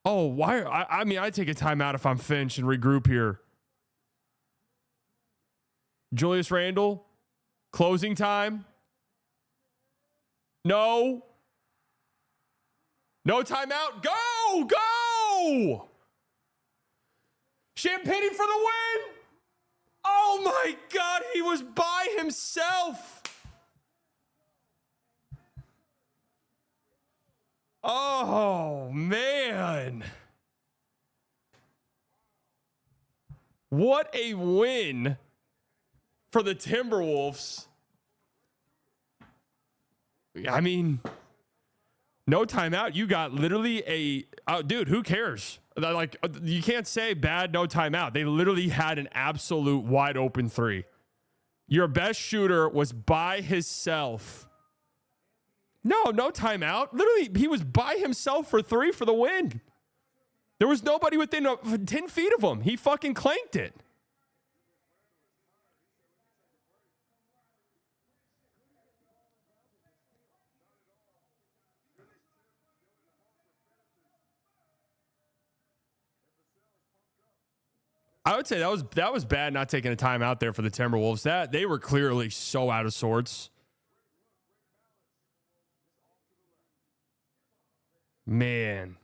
Oh, why? I mean, I take a timeout if I'm Finch and regroup here. Julius Randle, closing time. No. No timeout. Go! Go! Champagne for the win! Oh my God, he was by himself. Oh, man. What a win for the Timberwolves. I mean, no timeout. You got literally dude, who cares? Like, you can't say bad, no timeout. They literally had an absolute wide open three. Your best shooter was by himself. No timeout. Literally, he was by himself for three for the win. There was nobody within 10 feet of him. He fucking clanked it. I would say that was bad not taking a timeout there for the Timberwolves. That they were clearly so out of sorts. Man.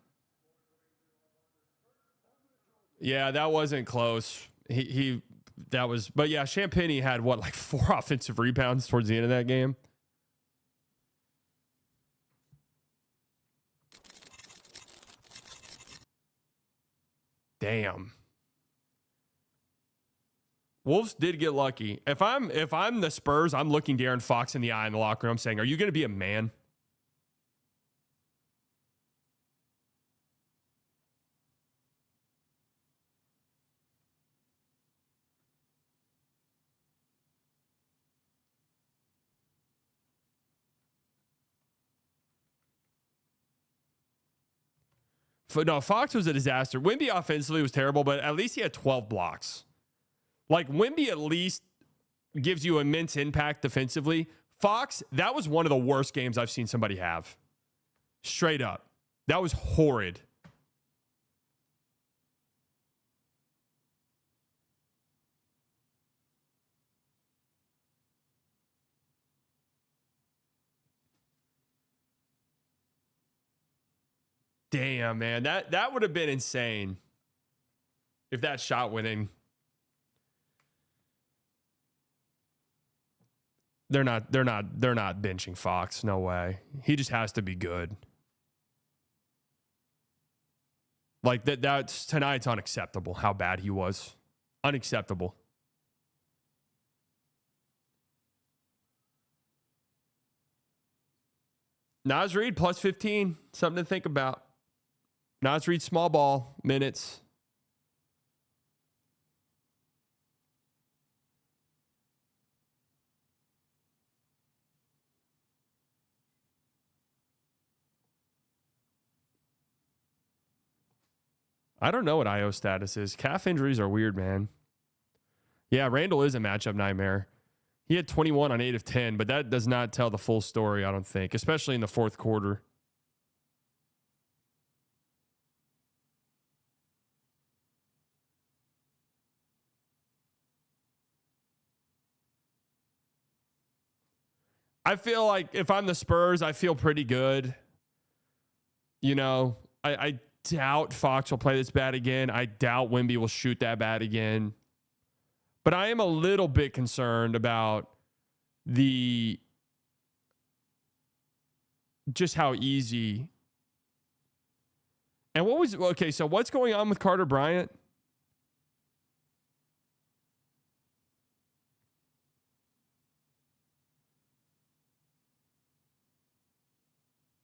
Yeah, that wasn't close. But yeah, Champagne had what, like 4 offensive rebounds towards the end of that game. Damn. Wolves did get lucky. If I'm the Spurs, I'm looking De'Aaron Fox in the eye in the locker room saying, "Are you going to be a man?" No, Fox was a disaster. Wemby offensively was terrible, but at least he had 12 blocks. Like, Wemby at least gives you immense impact defensively. Fox, that was one of the worst games I've seen somebody have. Straight up. That was horrid. Damn, man. That would have been insane if that shot went in. They're not benching Fox. No way. He just has to be good. Like that's tonight's unacceptable how bad he was. Unacceptable. Naz Reid plus 15. Something to think about. Naz Reid small ball minutes. I don't know what IO status is. Calf injuries are weird, man. Yeah, Randall is a matchup nightmare. He had 21 on 8 of 10, but that does not tell the full story, I don't think, especially in the fourth quarter. I feel like if I'm the Spurs, I feel pretty good. You know, I doubt Fox will play this bad again. I doubt Wemby will shoot that bad again. But I am a little bit concerned about just how easy. And so what's going on with Carter Bryant?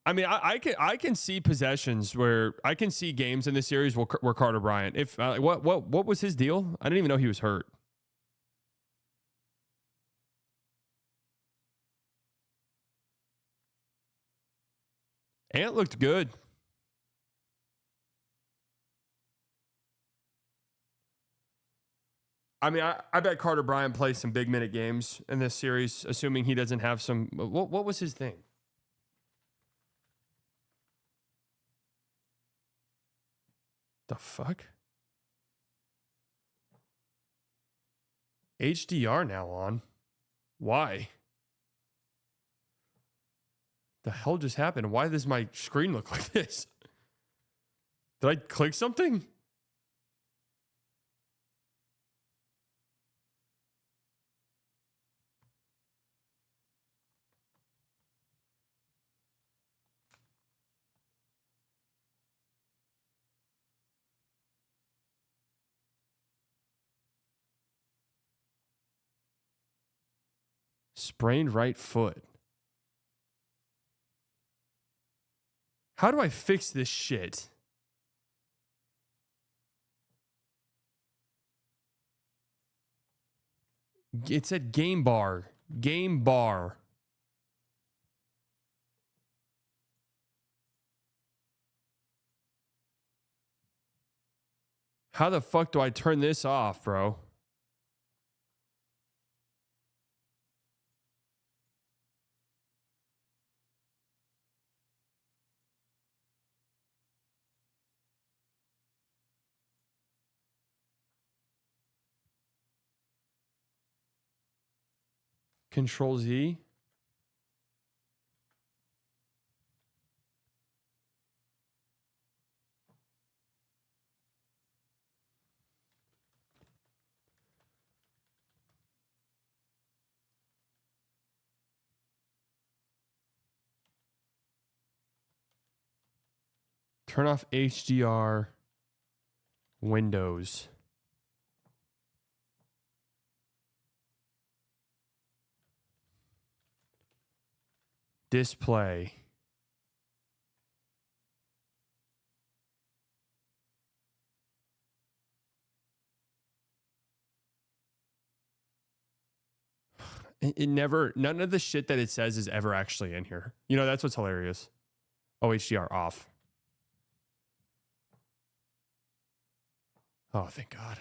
I mean, I can see possessions where I can see games in this series where Carter Bryant. If what was his deal? I didn't even know he was hurt. Ant looked good. I mean, I bet Carter Bryant plays some big minute games in this series, assuming he doesn't have some. What was his thing? The fuck? HDR now on. Why? The hell just happened? Why does my screen look like this? Did I click something? Sprained right foot. How do I fix this shit? It said game bar. Game bar. How the fuck do I turn this off, bro? Control Z. Turn off HDR. Windows. Display. It never, none of the shit that it says is ever actually in here. You know, that's what's hilarious. Oh, HDR off. Oh, thank God.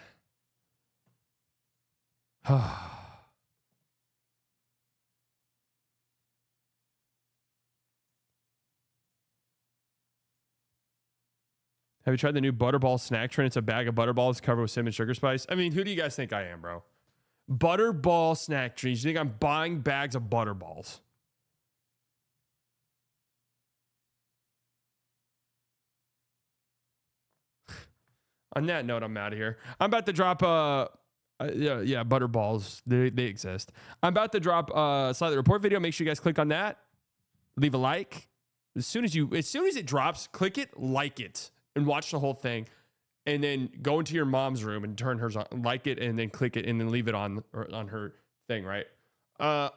Have you tried the new Butterball snack trend? It's a bag of Butterballs covered with cinnamon sugar spice. I mean, who do you guys think I am, bro? Butterball snack trees. You think I'm buying bags of Butterballs? On that note, I'm out of here. I'm about to drop yeah, Butterballs. They exist. I'm about to drop a Slightly Report video. Make sure you guys click on that. Leave a like. As soon as it drops, click it, like it, and watch the whole thing. And then go into your mom's room and turn hers on, like it, and then click it, and then leave it on her thing, right? And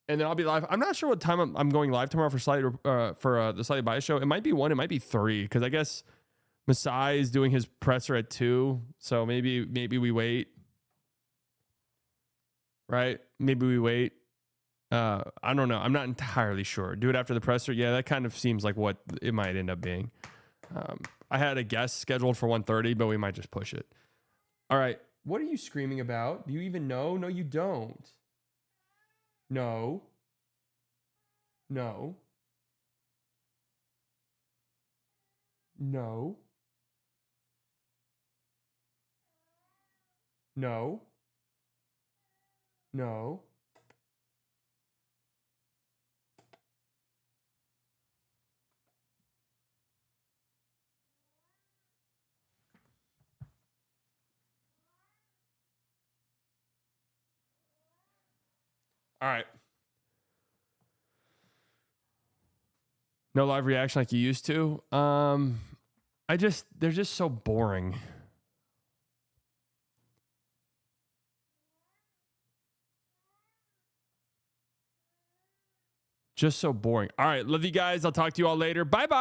then I'll be live. I'm not sure what time I'm going live tomorrow for the Slightly Biased show. It might be 1, it might be 3, because I guess Masai is doing his presser at 2, so maybe we wait, right? Maybe we wait. I don't know. I'm not entirely sure. Do it after the presser. Yeah, that kind of seems like what it might end up being. I had a guest scheduled for 1:30, but we might just push it. All right. What are you screaming about? Do you even know? No, you don't. No. No. No. No. No. All right. No live reaction like you used to. They're just so boring. Just so boring. All right. Love you guys. I'll talk to you all later. Bye-bye.